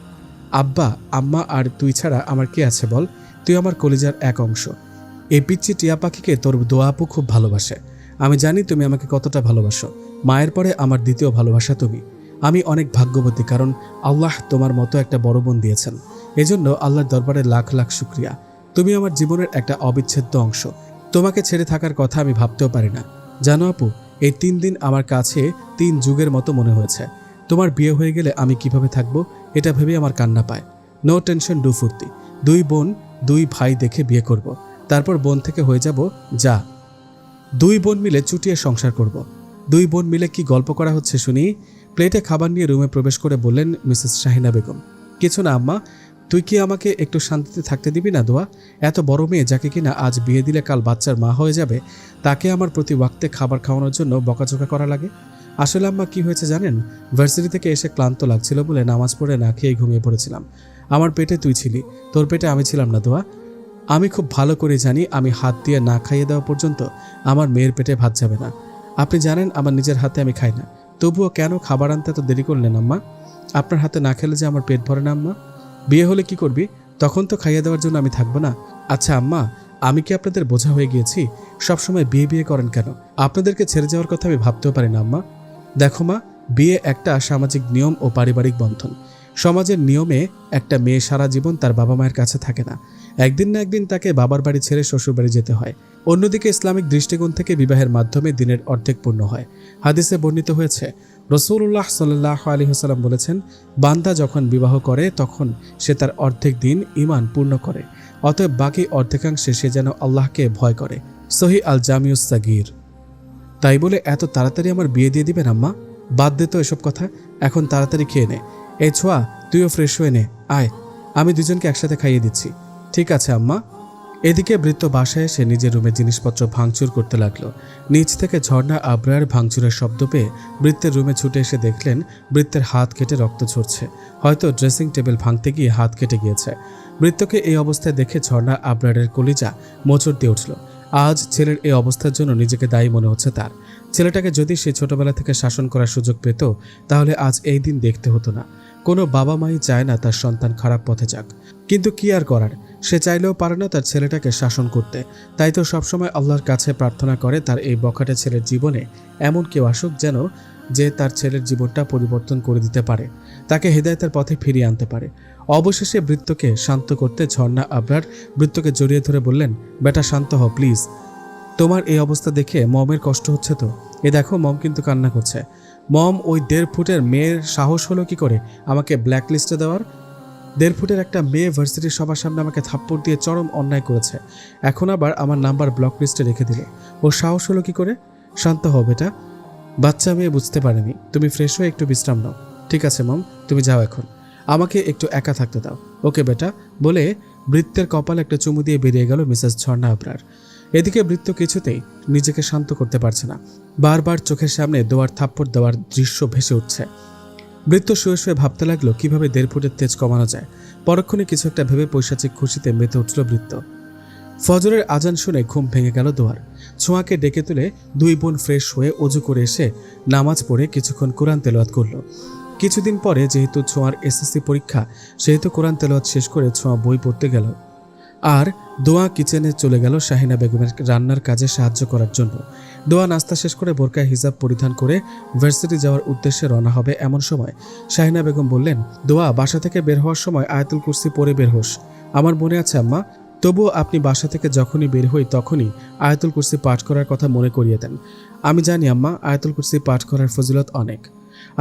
Speaker 1: আব্বা, আম্মা আর তুই ছাড়া আমার কে আছে বল? তুই আমার কলিজার এক অংশ। এই পিচ্চি টিয়া পাখিকে তোর দোয়াপু খুব ভালোবাসে। আমি জানি তুমি আমাকে কতটা ভালোবাসো। মায়ের পরে আমার দ্বিতীয় ভালোবাসা তুমি। আমি অনেক ভাগ্যবতী, কারণ আল্লাহ তোমার মতো একটা বড় বোন দিয়েছেন। এজন্য আল্লাহর দরবারে লাখ লাখ শুকরিয়া। তুমি আমার জীবনের একটা অবিচ্ছেদ্য অংশ। তোমাকে ছেড়ে থাকার কথা আমি ভাবতেও পারি না। জানো আপু, এই 3 দিন আমার কাছে 3 যুগের মতো মনে হয়েছে। তোমার বিয়ে হয়ে গেলে আমি কিভাবে থাকবো এটা ভেবে আমার কান্না পায়। নো টেনশন, ডু ফুর্তি। 2 বোন 2 ভাই দেখে বিয়ে করব। তারপর বোন থেকে হয়ে যাব যা। 2 বোন মিলে চুটিয়ে সংসার করব। 2 বোন মিলে কি গল্প করা হচ্ছে শুনি? প্লেটে খাবার নিয়ে রুমে প্রবেশ করে বললেন মিসেস শাহিনা বেগম, কিছু না আম্মা, তুই কি আমাকে একটু শান্তিতে থাকতে দিবি না দোয়া? এত বড় মেয়ে যাকে কিনা আজ বিয়ে দিলে কাল বাচ্চার মা হয়ে যাবে, তাকে আমার প্রতি ওয়াক্তে খাবার খাওয়ানোর জন্য বকাঝকা করা লাগে। আসলে আম্মা কি হয়েছে জানেন, ভার্সিটি থেকে এসে ক্লান্ত লাগছিল বলে নামাজ পড়ে না খেয়ে ঘুমিয়ে পড়েছিলাম। আমার পেটে তুই ছিলি, তোর পেটে আমি ছিলাম না দোয়া। আমি খুব ভালো করে জানি আমি হাত দিয়ে না খাইয়ে দেওয়া পর্যন্ত আমার মেয়ের পেটে ভাত যাবে না। আপনি জানেন আমার নিজের হাতে আমি খাই না, তবুও কেন খাবার আনতে এত দেরি করলেন আম্মা? আপনার হাতে না খেলে যে আমার পেট ভরে না আম্মা। বিয়ে হলে কি করবি? তখন তো খাইয়ে দেওয়ার জন্য আমি থাকবো না। আচ্ছা আম্মা, আমি কি আপনাদের বোঝা হয়ে গিয়েছি? সবসময় বিয়ে বিয়ে করেন কেন? আপনাদেরকে ছেড়ে যাওয়ার কথা আমি ভাবতেও পারি না আম্মা। দেখো মা, বিয়ে একটা সামাজিক নিয়ম ও পারিবারিক বন্ধন। সমাজের নিয়মে একটা মেয়ে সারা জীবন তার বাবা মায়ের কাছে থাকে না, একদিন না একদিন তাকে বাবার বাড়ি ছেড়ে শ্বশুর বাড়ি যেতে হয়। অন্যদিকে ইসলামিক দৃষ্টিকোণ থেকে বিবাহের মাধ্যমে দিনের অর্ধেক পূর্ণ হয়। হাদিসে বর্ণিত হয়েছে, রাসূলুল্লাহ সাল্লাল্লাহু আলাইহি ওয়াসাল্লাম বলেছেন, বান্দা যখন বিবাহ করে তখন সে তার অর্ধেক দিন ঈমান পূর্ণ করে, অতএব বাকি অর্ধেকাংশে সে যেন আল্লাহকে ভয় করে। সহিহ আল জামিউস সাগীর। তাই বলে এত তাড়াতাড়ি আমার বিয়ে দিয়ে দিবেন আম্মা? বাদ দে তো এসব কথা, এখন তাড়াতাড়ি খেয়ে নে। এই ছোঁয়া, তুইও ফ্রেশ হয়ে নে, আয়, আমি দুজনকে একসাথে খাইয়ে দিচ্ছি। ঠিক আছে আম্মা। এদিকে বৃত্ত বাসায় এসে নিজের রুমে জিনিসপত্র ভাঙচুর করতে লাগলো। নিচ থেকে ঝর্ণা আবরার ভাঙচুরের শব্দ পেয়ে বৃত্তের রুমে ছুটে এসে দেখলেন বৃত্তের হাত কেটে রক্ত ঝরছে। হয়তো ড্রেসিং টেবিল ভাঙতে গিয়ে হাত কেটে গিয়েছে। বৃত্তকে এই অবস্থায় দেখে ঝর্ণা আবরারের কলিজা মোচড় দিয়ে উঠল। আজ ছেলের এই অবস্থার জন্য নিজেকে দায়ী মনে হচ্ছে তার। ছেলেটাকে যদি সে ছোটবেলা থেকে শাসন করার সুযোগ পেত, তাহলে আজ এই দিন দেখতে হতো না। কোনো বাবা মাই চায় না তার সন্তান খারাপ পথে যাক, কিন্তু কি আর করার, সে চাইলেও পারে না তার ছেলেটাকে শাসন করতে। তাই তো সবসময় আল্লাহর কাছে প্রার্থনা করে তার এই বখাটে ছেলের জীবনে এমন কেউ আসুক যেন যে তার ছেলের জীবনটা পরিবর্তন করে দিতে পারে, তাকে হেদায়েতের পথে ফিরিয়ে আনতে পারে। অবশেষে বৃত্তকে শান্ত করতে ঝর্ণা আবরার বৃত্তকে জড়িয়ে ধরে বললেন, বেটা শান্ত হও প্লিজ। তোমার এই অবস্থা দেখে মমের কষ্ট হচ্ছে তো? এ দেখো, মম কিন্তু কান্না করছে। মম, ওই 1.5 ফুটের মেয়ের সাহস হলো কি করে আমাকে ব্ল্যাক লিস্টে দেওয়ার? 1.5 ফুটের একটা মেয়ে ভার্সিটির সবার সামনে আমাকে থাপ্পড় দিয়ে চরম অন্যায় করেছে, এখন আবার আমার নাম্বার ব্লক লিস্টে রেখে দিল। ওর সাহস হলো কি করে? শান্ত হও বেটা, বাচ্চা মেয়ে বুঝতে পারেনি। তুমি ফ্রেশ হয়ে একটু বিশ্রাম নাও। ঠিক আছে মম, তুমি যাও এখন, আমাকে একটু একা থাকতে দাও। ওকে বেটা, বলে বৃত্তের কপালে একটা চুমু দিয়ে বেরিয়ে গেল মিসেস ঝর্ণা আবরার। এদিকে বৃত্ত কিছুতেই নিজেকে শান্ত করতে পারছে না, বারবার চোখের সামনে দোয়ার থাপ্পড় দেওয়ার দৃশ্য ভেসে উঠছে। বৃত্ত শুয়ে শুয়ে ভাবতে লাগলো কিভাবে 1.5 ফুটের তেজ কমানো যায়। পরক্ষণে কিছু একটা ভেবে পৈশাচিক খুশিতে মেতে উঠল বৃত্ত। ফজরের আজান শুনে ঘুম ভেঙে গেল দোয়ার। ছোঁয়াকে ডেকে তুলে দুই বোন ফ্রেশ হয়ে অজু করে এসে নামাজ পড়ে কিছুক্ষণ কোরআন তেলাওয়াত করলো। কিছুদিন পরে যেহেতু ছোঁয়ার এসএসসি পরীক্ষা, সেহেতু কোরআন তেলাওয়াত শেষ করে ছোঁয়া বই পড়তে গেল, আর দোয়া কিচেনে চলে গেল শাহিনা বেগমের রান্নার কাজে সাহায্য করার জন্য। দোয়া নাস্তা শেষ করে বোরকায় হিজাব পরিধান করে ভার্সিটি যাওয়ার উদ্দেশ্যে রওনা হবে। এমন সময় শাহিনা বেগম বললেন, দোয়া, বাসা থেকে বের হওয়ার সময় আয়াতুল কুরসি পড়ে বের হোস। আমার মনে আছে আম্মা, তবুও আপনি বাসা থেকে যখনই বের হই তখনই আয়াতুল কুরসি পাঠ করার কথা মনে করিয়ে দেন। আমি জানি আম্মা, আয়াতুল কুরসি পাঠ করার ফজিলত অনেক।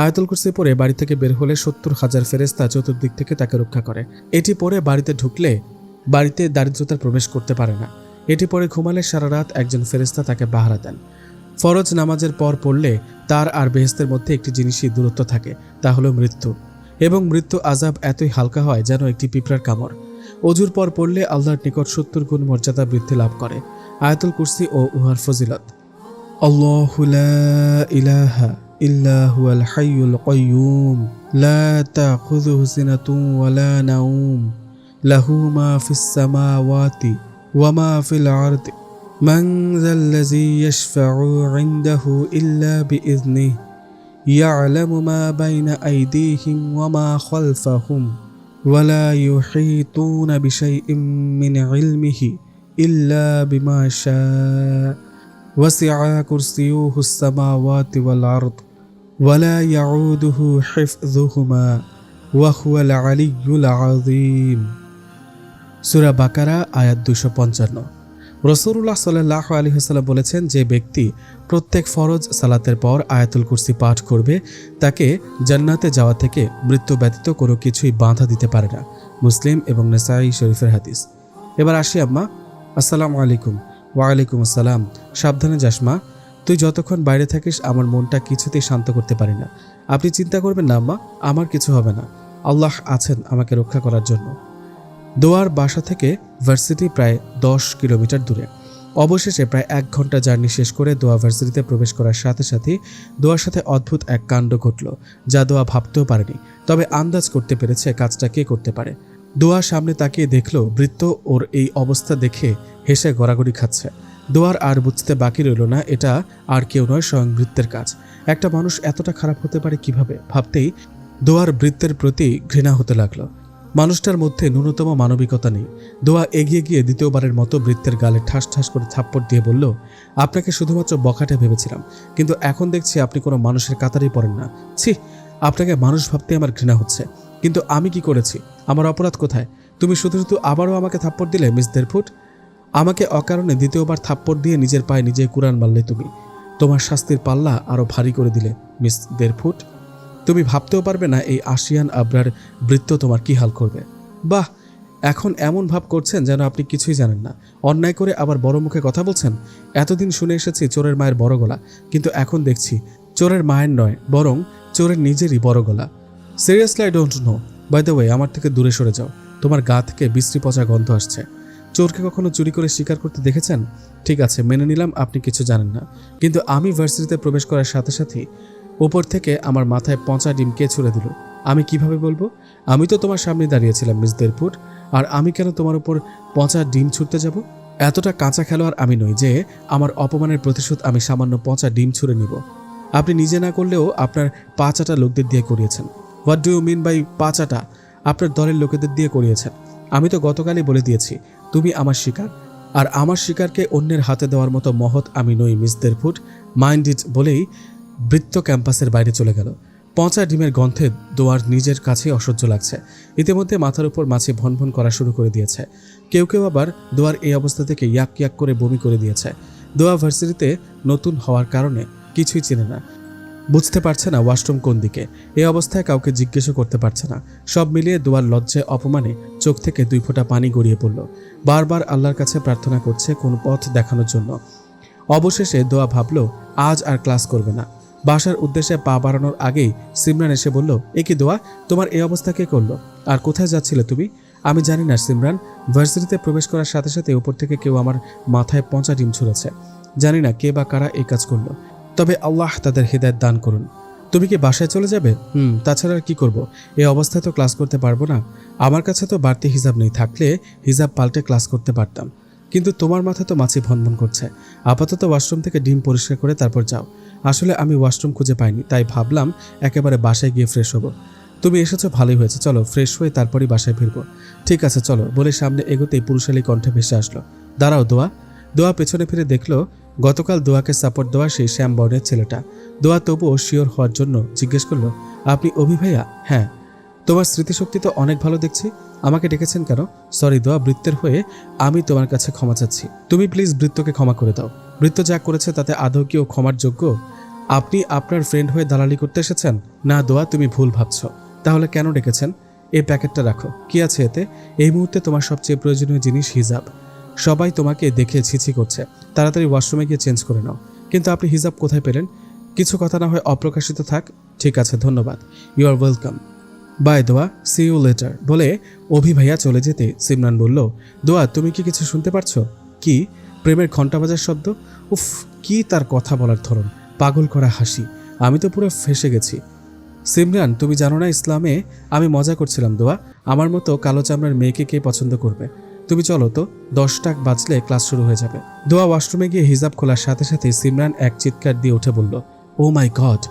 Speaker 1: আয়াতুল কুরসি পড়ে বাড়ি থেকে বের হলে 70,000 ফেরেশতা চতুর্দিক থেকে তাকে রক্ষা করে। এটি পড়ে বাড়িতে ঢুকলে বাড়িতে দারিদ্রতার প্রবেশ করতে পারে না। এটি পরে ঘুমালে সারা রাত একজন ফেরেশতা তাকে পাহারা দেন। ফরজ নামাজের পর পড়লে তার আর বেহেশতের মধ্যে একটি জিনিসই দূরত্ব থাকে, তা হলো মৃত্যু। এবং মৃত্যু আযাব এতই হালকা হয় যেন একটি পিঁপড়ার কামড়। অজুর পর পড়লে আল্লাহর নিকট 70 গুণ মর্যাদা বৃদ্ধি লাভ করে। আয়াতুল কুরসি ও উহার ফজিলত। আল্লাহু লা ইলাহা ইল্লা হুয়াল হাইয়ুল কাইয়্যুম লা তাখুযুহু সিনাতুন ওয়া লা নাওম লাহু মা ফিস সামাওয়াতি ওয়া মা ফিল আরদি মান যাল্লাযী ইয়াশফা'ু 'ইনদাহু ইল্লা বিইযনিহি ইয়া'লামু মা বাইনা আইদিহিম ওয়া মা খালফাহুম ওয়া লা ইউহীতুনা বিশাইইন মিন 'ইলমিহি ইল্লা বিমা শা'a ওয়াসি'a কুরসিয়ুহুস সামাওয়াতি ওয়াল আরদ ওয়া লা ইয়াউদুহু হিফযুহুমা ওয়া হুয়াল আলিয়্যুল আযীম। সূরা বাকারা আয়াত 255। রাসূলুল্লাহ সাল্লাল্লাহু আলাইহি ওয়াসাল্লাম বলেছেন, যে ব্যক্তি প্রত্যেক ফরজ সালাতের পর আয়াতুল কুরসি পাঠ করবে তাকে জান্নাতে যাওয়া থেকে মৃত্যু ব্যতীত কোনো কিছুই বাধা দিতে পারে না। মুসলিম এবং নাসাঈ শরীফের হাদিস। এবার আসি আম্মা। আসসালামু আলাইকুম। ওয়ালাইকুম আসসালাম। সাবধানে যাস মা, তুই যতক্ষণ বাইরে থাকিস আমার মনটা কিছুতেই শান্ত করতে পারি না। আপনি চিন্তা করবেন না আম্মা, আমার কিছু হবে না, আল্লাহ আছেন আমাকে রক্ষা করার জন্য। দোয়ার বাসা থেকে ভার্সিটি প্রায় 10 কিলোমিটার দূরে। অবশেষে প্রায় 1 ঘন্টা জার্নি শেষ করে দোয়া ভার্সিটিতে প্রবেশ করার সাথে সাথে দোয়ার সাথে অদ্ভুত এক কাণ্ড ঘটল, যা দোয়া ভাবতেও পারেনি, তবে আন্দাজ করতে পেরেছে কাজটা কে করতে পারে। দোয়া সামনে তাকিয়ে দেখল বৃত্ত ওর এই অবস্থা দেখে হেসে গড়াগড়ি খাচ্ছে। দোয়ার আর বুঝতে বাকি রইল না এটা আর কেউ নয়, স্বয়ং বৃত্তের কাজ। একটা মানুষ এতটা খারাপ হতে পারে কিভাবে, ভাবতেই দোয়ার বৃত্তের প্রতি ঘৃণা হতে লাগলো। মানুষটার মধ্যে ন্যূনতম মানবিকতা নেই। দোয়া এগিয়ে গিয়ে দ্বিতীয়বারের মতো বৃত্তের গালে ঠাস ঠাস করে থাপ্পড় দিয়ে বলল, আপনাকে শুধুমাত্র বখাটে ভেবেছিলাম, কিন্তু এখন দেখছি আপনি কোনো মানুষের কাতারেই পড়েন না। ছি, আপনাকে মানুষ ভাবতে আমার ঘৃণা হচ্ছে। কিন্তু আমি কি করেছি? আমার অপরাধ কোথায়? তুমি শুধু শুধু আবারও আমাকে থাপ্পড় দিলে মিস দেরফুট। আমাকে অকারণে দ্বিতীয়বার থাপ্পড় দিয়ে নিজের পায়ে নিজে কুরান মারলে তুমি। তোমার শাস্তির পাল্লা আরও ভারী করে দিলে মিস দেরফুট। তুমি ভাবতেও পারবে না এই আশিয়ান আবরার বৃত্ত তোমার কি হাল করবে। বাহ, এখন এমন ভাব করছেন যেন আপনি কিছুই জানেন না। অন্যায় করে আবার বড় মুখে কথা বলছেন। এতদিন শুনে এসেছি চোরের মায়ের বড় গলা, কিন্তু এখন দেখছি চোরের মায়ের নয়, বরং চোরের নিজেরই বড় গলা। Seriously I don't know. By the way, আমার থেকে দূরে সরে যাও। তোমার গা থেকে বিশ্রী পচা গন্ধ আসছে। চোরকে কখনো চুরি করে শিকার করতে দেখেছেন? ঠিক আছে, মেনে নিলাম আপনি কিছু জানেন না, কিন্তু আমি ভার্সিটিতে প্রবেশ করার সাথে সাথেই উপর থেকে আমার মাথায় পচা ডিম কে ছুঁড়ে দিল? আমি কিভাবে বলবো? আমি তো তোমার সামনে দাঁড়িয়েছিলাম মিস দেরফুট, আর আমি কেন তোমার উপর পচা ডিম ছুঁড়তে যাব? এতটা কাঁচা খেলোয়াড় আমি নই যে আমার অপমানের প্রতিশোধ আমি সামান্য পচা ডিম ছুঁড়ে নিব। আপনি নিজে না করলেও আপনার পাঁচাটা লোকদের দিয়ে করিয়েছেন। What do you mean by পাঁচাটা? আপনার দলের লোকেদের দিয়ে করিয়েছেন। আমি তো গতকালই বলে দিয়েছি তুমি আমার শিকার, আর আমার শিকারকে অন্যের হাতে দেওয়ার মতো মহৎ আমি নই মিস দেরফুট। মাইন্ড ইট বলেই বৃত্ত ক্যাম্পাসের বাইরে চলে গেল। পচা ডিমের গন্ধে দোয়ার নিজের কাছে অসহ্য লাগছে। ইতিমধ্যে মাথার উপর মাছি ভনভন করা শুরু করে দিয়েছে। কেউ কেউ আবার দোয়ার এই অবস্থা থেকে ইয়াক ইয়াক করে বমি করে দিয়েছে। দোয়া ভার্সিটিতে নতুন হওয়ার কারণে কিছুই চেনে না, বুঝতে পারছে না ওয়াশরুম কোন দিকে। এই অবস্থায় কাউকে জিজ্ঞেসও করতে পারছে না। সব মিলিয়ে দোয়ার লজ্জায় অপমানে চোখ থেকে 2 ফোঁটা পানি গড়িয়ে পড়ল। বারবার আল্লাহর কাছে প্রার্থনা করছে কোন পথ দেখানোর জন্য। অবশেষে দোয়া ভাবল আজ আর ক্লাস করবে না। বাসার উদ্দেশ্যে পা বাড়ানোর আগেই সিমরান এসে বলল, এ কি দোয়া, তোমার এই অবস্থা কে করলো? আর কোথায় যাচ্ছিলে তুমি? আমি জানি না সিমরান, ভার্সিটিতে প্রবেশ করার সাথে সাথে উপর থেকে কেউ আমার মাথায় পচা ডিম ছুঁড়েছে। জানি না কে বা কারা এই কাজ করলো, তবে আল্লাহ তাদের হেদায়েত দান করুন। তুমি কি বাসায় চলে যাবে? তাছাড়া আর কি করব? এই অবস্থায় তো ক্লাস করতে পারবো না। আমার কাছে তো বাড়তি হিজাব নেই, থাকলে হিজাব পাল্টে ক্লাস করতে পারতাম। কিন্তু তোমার মাথা তো মাছি ভনভন করছে। আপাতত ওয়াশরুম থেকে ডিম পরিষ্কার করে তারপর যাও। আসলে আমি ওয়াশরুম খুঁজে পাইনি, তাই ভাবলাম একেবারে বাসায় গিয়ে ফ্রেশ হবো। তুমি এসেছো ভালোই হয়েছে, চলো ফ্রেশ হয়ে তারপরই বাসায় ফিরবো। ঠিক আছে চলো, বলে সামনে এগোতেই পুরুষালী কণ্ঠে ভেসে আসলো, দাঁড়াও দোয়া। দোয়া পেছনে ফিরে দেখলো গতকাল দোয়াকে সাপোর্ট দেওয়া সেই শ্যাম বর্ণের ছেলেটা। দোয়া তবুও শিওর হওয়ার জন্য জিজ্ঞেস করলো, আপনি অভি ভাইয়া? হ্যাঁ। তোমার স্মৃতিশক্তি তো অনেক ভালো দেখছি। আমাকে ডেকেছেন কেন? সরি দোয়া, বৃত্তের হয়ে আমি তোমার কাছে ক্ষমা চাচ্ছি। তুমি প্লিজ বৃত্তকে ক্ষমা করে দাও। বৃত্ত যা করেছে তাতে আদৌ কি ও ক্ষমার যোগ্য? আপনি আপনার ফ্রেন্ড হয়ে দালালি করতে এসেছেন? না দোয়া, তুমি ভুল ভাবছো। তাহলে কেন ডেকেছেন? এই প্যাকেটটা রাখো। কি আছে এতে? এই মুহূর্তে তোমার সবচেয়ে প্রয়োজনীয় জিনিস হিজাব। সবাই তোমাকে দেখে ছিছি করছে, তাড়াতাড়ি ওয়াশরুমে গিয়ে চেঞ্জ করে নাও। কিন্তু আপনি হিজাব কোথায় পেলেন? কিছু কথা না হয় অপ্রকাশিত থাক। ঠিক আছে, ধন্যবাদ। You are welcome. বাই দোয়া, সি ইউ লেটার। বলে অভি ভাইয়া চলে যেতে সিমরান বলল, দোয়া তুমি কি কিছু শুনতে পারছো? কি? প্রেমের ঘণ্টা বাজার শব্দ? উফ, কি তার কথা বলার ধরন, পাগল করা হাসি। আমি তো পুরো ফেসে গেছি। সিমরান, তুমি জানো না ইসলামে আমি মজা করছিলাম দোয়া। আমার মতো কালো চামড়ার মেয়েকে কে পছন্দ করবে? তুমি চলো তো, 10টা বাজলে ক্লাস শুরু হয়ে যাবে। দোয়া ওয়াশরুমে গিয়ে হিজাব খোলার সাথে সাথে সিমরান এক চিৎকার দিয়ে উঠে বলল, ও মাই গড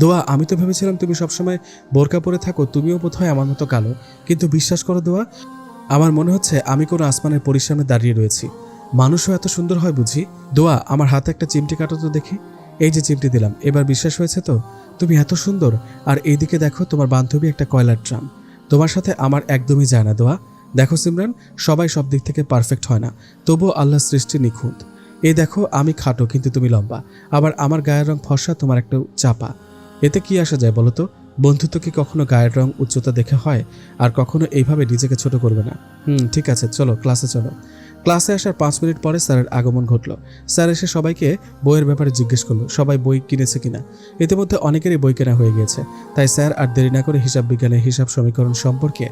Speaker 1: দোয়া, আমি তো ভেবেছিলাম তুমি সবসময় বোরকা পরে থাকো, তুমিও বোধহয় আমার মতো কালো। কিন্তু বিশ্বাস করো দোয়া, আমার মনে হচ্ছে আমি কোনো আসমানের পরিসামনে দাঁড়িয়ে রয়েছি। মানুষও এত সুন্দর হয় বুঝি? দোয়া, আমার হাতে একটা চিমটি কাটো তো দেখি। এই যে চিমটি দিলাম, এবার বিশ্বাস হয়েছে তো? তুমি এত সুন্দর, আর এইদিকে দেখো তোমার বান্ধবী একটা কয়লার ড্রাম। তোমার সাথে আমার একদমই যায় না দোয়া। দেখো সিমরান, সবাই সব দিক থেকে পারফেক্ট হয় না, তবুও আল্লাহর সৃষ্টি নিখুঁত। এই দেখো আমি খাটো কিন্তু তুমি লম্বা, আবার আমার গায়ের রং ফর্সা, তোমার একটা চাপা। এতে কি আসা যায় বলো তো? বন্ধুত্ব কি কখনো গায়ের রং উচ্চতা দেখে হয়? আর কখনো এইভাবে নিজেকে ছোট করবে না। ঠিক আছে চলো ক্লাসে চলো। ক্লাসে আসার 5 মিনিট পরে স্যারের আগমন ঘটল। স্যার এসে সবাইকে বইয়ের ব্যাপারে জিজ্ঞেস করলো, সবাই বই কিনেছে কিনা। ইতিমধ্যে অনেকেরই বই কেনা হয়ে গিয়েছে, তাই স্যার আর দেরি না করে হিসাব বিজ্ঞানের হিসাব সমীকরণ সম্পর্কে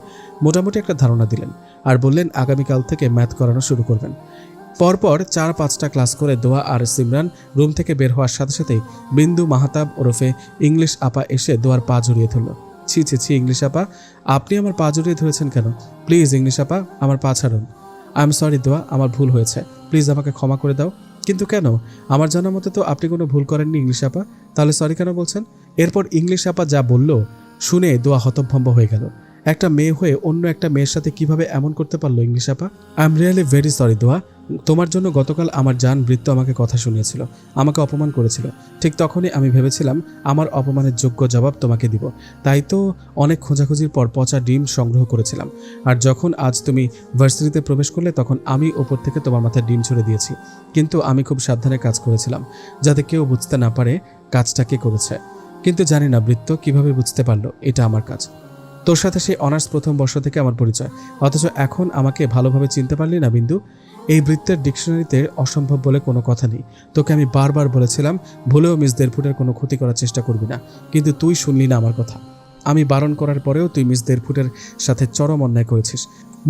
Speaker 1: মোটামুটি একটা ধারণা দিলেন আর বললেন আগামীকাল থেকে ম্যাথ করানো শুরু করবেন। পরপর 4-5টা ক্লাস করে দোয়া আর সিমরান রুম থেকে বের হওয়ার সাথে সাথেই বিন্দু মাহাতাব ওরফে ইংলিশ আপা এসে দোয়ার পা জড়িয়ে ধরল। ছি ছি ছি, ইংলিশ আপা, আপনি আমার পা জড়িয়ে ধরেছেন কেন? প্লিজ ইংলিশ আপা, আমার পা ছাড়ুন। আই এম সরি দোয়া, আমার ভুল হয়েছে, প্লিজ আমাকে ক্ষমা করে দাও। কিন্তু কেন? আমার জানার মতে তো আপনি কোনো ভুল করেননি ইংলিশ আপা, তাহলে সরি কেন বলছেন? এরপর ইংলিশ আপা যা বলল শুনে দোয়া হতভম্ব হয়ে গেল। একটা মেয়ে হয়ে অন্য একটা মেয়ের সাথে কিভাবে এমন করতে পারলো ইংলিশ আপা? I am really very sorry দোয়া, তোমার জন্য গতকাল আমার জান বৃত্ত আমাকে কথা শুনিয়েছিল, আমাকে অপমান করেছিল। ঠিক তখনই আমি ভেবেছিলাম আমার অপমানের যোগ্য জবাব তোমাকে দিব, তাই তো অনেক খোঁজাখুঁজির পর পচা ডিম সংগ্রহ করেছিলাম। আর যখন আজ তুমি ভার্সিটিতে প্রবেশ করলে তখন আমি ওপর থেকে তোমার মাথায় ডিম ছুড়ে দিয়েছি, কিন্তু আমি খুব সাবধানে কাজ করেছিলাম যাতে কেউ বুঝতে না পারে কাজটা কে করেছে। কিন্তু জানি না বৃত্ত কিভাবে বুঝতে পারলো এটা আমার কাজ। তোর সাথে সেই অনার্স প্রথম বর্ষ থেকে আমার পরিচয়, অথচ এখন আমাকে ভালোভাবে চিনতে পারলি না বিন্দু? এই বৃত্তের ডিকশনারিতে অসম্ভব বলে কোনো কথা নেই। তোকে আমি বারবার বলেছিলাম ভুলেও মিস দেড়ফুটের কোনো ক্ষতি করার চেষ্টা করবি না, কিন্তু তুই শুনলি না আমার কথা। আমি বারণ করার পরেও তুই মিস দেড়ফুটের সাথে চরম অন্যায় করেছিস।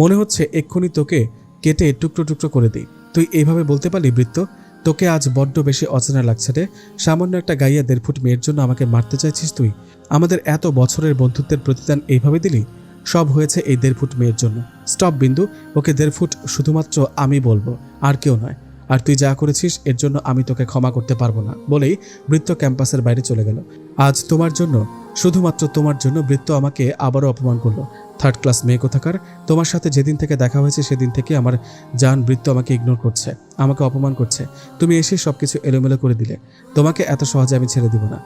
Speaker 1: মনে হচ্ছে এক্ষুনি তোকে কেটে টুকরো টুকরো করে দিই। তুই এইভাবে বলতে পারলি বৃত্ত? তোকে আজ বড্ড বেশি অচেনা লাগছে রে। সামান্য একটা গাইয়া 1.5 ফুট মেয়ের জন্য আমাকে মারতে চাইছিস তুই? আমাদের এত বছরের বন্ধুত্বের প্রতিদান এইভাবে দিলি? সব হয়েছে এই 1.5 ফুট মেয়ের জন্য। স্টপ বিন্দু, ওকে 1.5 ফুট শুধুমাত্র আমি বলবো, আর কেউ নয়। আর তুই যা করেছিস এর জন্য আমি তোকে ক্ষমা করতে পারবো না বলেই বৃত্ত ক্যাম্পাসের বাইরে চলে গেল। আজ তোমার জন্য, শুধুমাত্র তোমার জন্য বৃত্ত আমাকে আবারও অপমান করলো। 3rd ক্লাস মেয়ে কোথাকার। তোমার সাথে যেদিন থেকে দেখা হয়েছে সেদিন থেকে আমার জান বৃত্ত আমাকে ইগনোর করছে, আমাকে অপমান করছে। তুমি এসে সবকিছু এলোমেলো করে দিলে। তোমাকে এত সহজে আমি ছেড়ে দিব না।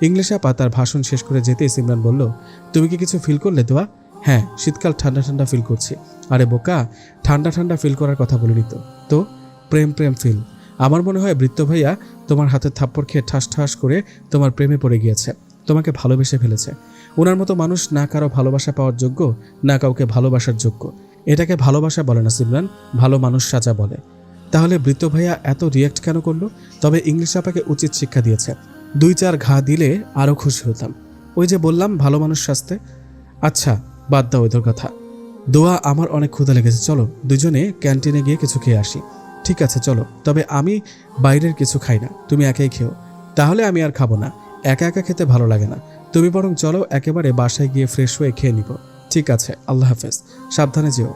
Speaker 1: ইংলিশ আপা তার ভাষণ শেষ করে যেতেই সিমরান বলল, তুমি কি কিছু ফিল করলে দোয়া? হ্যাঁ, শীতকাল ঠান্ডা ঠান্ডা ফিল করছি। আরে বোকা, ঠান্ডা ঠান্ডা ফিল করার কথা বলিনি তো প্রেম প্রেম ফিল। আমার মনে হয় বৃত্ত ভাইয়া তোমার হাতে থাপ্পড় খেয়ে ঠাস ঠাস করে তোমার প্রেমে পড়ে গিয়েছে, তোমাকে ভালোবেসে ফেলেছে। ওনার মতো মানুষ না কারো ভালোবাসা পাওয়ার যোগ্য, না কাউকে ভালোবাসার যোগ্য। এটাকে ভালোবাসা বলে না সিমরান, ভালো মানুষ সাজা বলে। তাহলে বৃত্ত ভাইয়া এত রিয়াক্ট কেন করলো? তবে ইংলিশ আপাকে উচিত শিক্ষা দিয়েছে। 2-4 ঘা দিলে আরও খুশি হতাম। ওই যে বললাম ভালো মানুষ সাজতে। আচ্ছা বাদ দাও ওদের কথা। দোয়া, আমার অনেক ক্ষুধা লেগেছে, চলো দুজনে ক্যান্টিনে গিয়ে কিছু খেয়ে আসি। ঠিক আছে চলো, তবে আমি বাইরের কিছু খাই না, তুমি একাই খেও। তাহলে আমি আর খাবো না, একা একা খেতে ভালো লাগে না। তুমি বরং চলো, একেবারে বাসায় গিয়ে ফ্রেশ হয়ে খেয়ে নিব। ঠিক আছে, আল্লাহ হাফেজ, সাবধানে যেও।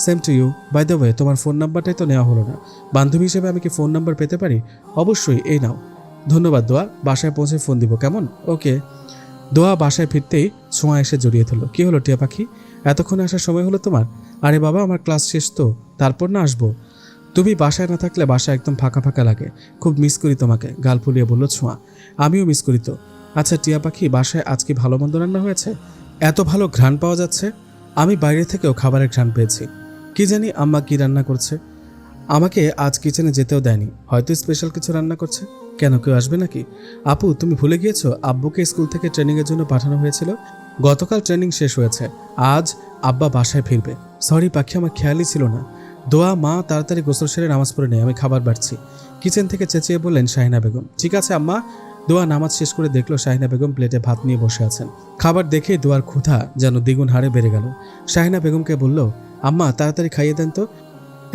Speaker 1: Same to you. By the way, তোমার ফোন নাম্বারটাই তো নেওয়া হলো না। বান্ধবী হিসেবে আমি কি ফোন নাম্বার পেতে পারি? অবশ্যই, এই নাও। ধন্যবাদ দোয়া, বাসায় পৌঁছে ফোন দিব কেমন? ওকে। দোয়া বাসায় ফিরতেই ছোঁয়া এসে জড়িয়ে ধরল। কি হলো টিয়া পাখি, এতক্ষণে আসার সময় হলো তোমার? আরে বাবা, আমার ক্লাস শেষ তো, তারপর না আসবো। তুমি বাসায় না থাকলে বাসা একদম ফাঁকা ফাঁকা লাগে, খুব মিস করি তোমাকে, গাল ফুলিয়ে বলল ছোঁয়া। আমিও মিস করি তো। আচ্ছা টিয়া পাখি, বাসায় আজকে ভালো মন্দ রান্না হয়েছে? এত ভালো ঘ্রাণ পাওয়া যাচ্ছে। আমি বাইরে থেকেও খাবারের ঘ্রাণ পেয়েছি। কি জানি আম্মা কি রান্না করছে। আমাকে আজ কিচেনে যেতেও দেয়নি, হয়তো স্পেশাল কিছু রান্না করছে। কেন, কেউ আসবে নাকি? আপু, তুমি ভুলে গিয়েছো আব্বুকে স্কুল থেকে ট্রেনিংয়ের জন্য পাঠানো হয়েছিল। গতকাল ট্রেনিং শেষ হয়েছে, আজ আব্বা বাসায় ফিরবে। সরি পাখি, আমার খেয়ালই ছিল না। দোয়া, মা তাড়াতাড়ি গোসল সেরে নামাজ পড়ে নেই, আমি খাবার বাড়ছি। কিচেন থেকে চেঁচিয়ে বললেন শাহিনা বেগম। ঠিক আছে আম্মা। দোয়া নামাজ শেষ করে দেখলো শাহিনা বেগম প্লেটে ভাত নিয়ে বসে আছেন। খাবার দেখে দোয়ার ক্ষুধা যেন দ্বিগুণ হারে বেড়ে গেল। শাহিনা বেগমকে বলল, আম্মা তাড়াতাড়ি খাইয়ে দেন তো।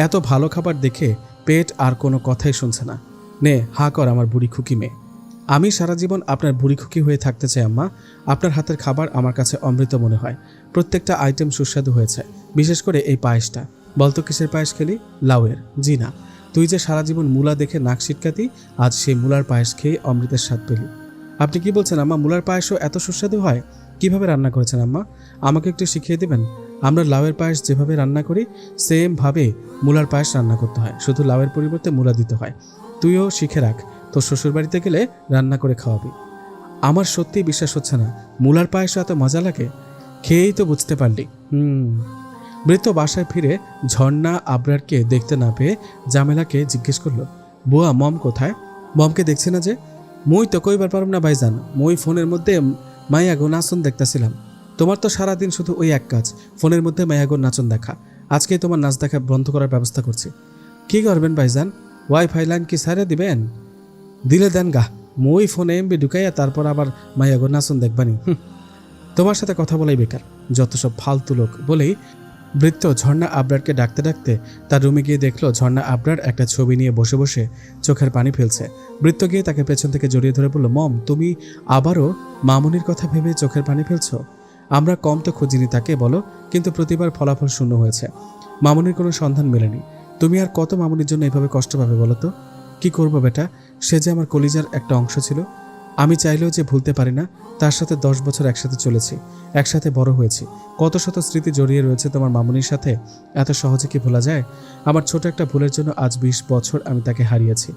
Speaker 1: এত ভালো খাবার দেখে পেট আর কোনো কথাই শুনছে না। নে হা কর আমার বুড়ি খুকি মেয়ে। আমি সারা জীবন আপনার বুড়ি খুকি হয়ে থাকতে চাই আম্মা। আপনার হাতের খাবার আমার কাছে অমৃত মনে হয়। প্রত্যেকটা আইটেম সুস্বাদু হয়েছে, বিশেষ করে এই পায়েসটা। বলতো কিসের পায়েস খেলি? লাউয়ের। জি না, তুই যে সারা জীবন মূলা দেখে নাক সিটকাতি, আজ সেই মূলার পায়েস খেয়ে অমৃতের স্বাদ পেলি। আপনি কি বলছেন আম্মা? মূলার পায়েসও এত সুস্বাদু হয়? কিভাবে রান্না করেছেন আম্মা? আমাকে একটু শিখিয়ে দেবেন। আমরা লাউয়ের পায়েস যেভাবে রান্না করি সেমভাবে মূলার পায়েস রান্না করতে হয়, শুধু লাউয়ের পরিবর্তে মূলা দিতে হয়। তুইও শিখে রাখ, তোর শ্বশুরবাড়িতে গেলে রান্না করে খাওয়াবি। আমার সত্যিই বিশ্বাস হচ্ছে না, মূলার পায়েসও এত মজা লাগে। খেয়েই তো বুঝতে পারলি। বৃত্ত বাসায় ফিরে ঝর্ণা আবরারকে দেখতে না পেয়ে জামেলাকে জিজ্ঞেস করলো, বুয়া মম কোথায়? মমকে দেখছি না যে। মুই তো কইবার পারব না ভাইজান, মুই ফোনের মধ্যে মাইয়াগো নাচন দেখতেছিলাম। তোমার তো সারাদিন শুধু ওই এক কাজ, ফোনের মধ্যে মাইয়াগোর নাচন দেখা। আজকেই তোমার নাচ দেখা বন্ধ করার ব্যবস্থা করছি। কি করবেন ভাইজান? ওয়াইফাই লাইন কি সারে দিবেন? দিলে দেন গা, মই ফোনে এমবি ঢুকাইয়া তারপর আবার মাইয়াগো নাচুন দেখবানি। তোমার সাথে কথা বলাই বেকার, যত সব ফালতু লোক বলেই বৃত্ত ঝর্ণা আবরারকে ডাকতে ডাকতে তার রুমে গিয়ে দেখলো ঝর্ণা আবরার একটা ছবি নিয়ে বসে বসে চোখের পানি ফেলছে। বৃত্ত গিয়ে তাকে পেছন থেকে জড়িয়ে ধরে বলল, মম তুমি আবারও মামুনির কথা ভেবে চোখের পানি ফেলছো? আমরা কম তো খুঁজিনি তাকে বলো, কিন্তু প্রতিবার ফলাফল শূন্য হয়েছে। মামুনির কোনো সন্ধান মেলেনি। তুমি আর কত মামুনির জন্য এভাবে কষ্ট পাবে বলো তো? কি করব বেটা, সে যে আমার কলিজার একটা অংশ ছিল। আমি চাইলেও যে ভুলতে পারি না। তার সাথে 10 বছর একসাথে চলেছি, একসাথে বড় হয়েছি, কত শত স্মৃতি জড়িয়ে রয়েছে তোমার মামুনির সাথে। এত সহজে কি ভোলা যায়? আমার ছোট একটা ভুলের জন্য আজ 20 বছর আমি তাকে হারিয়েছি।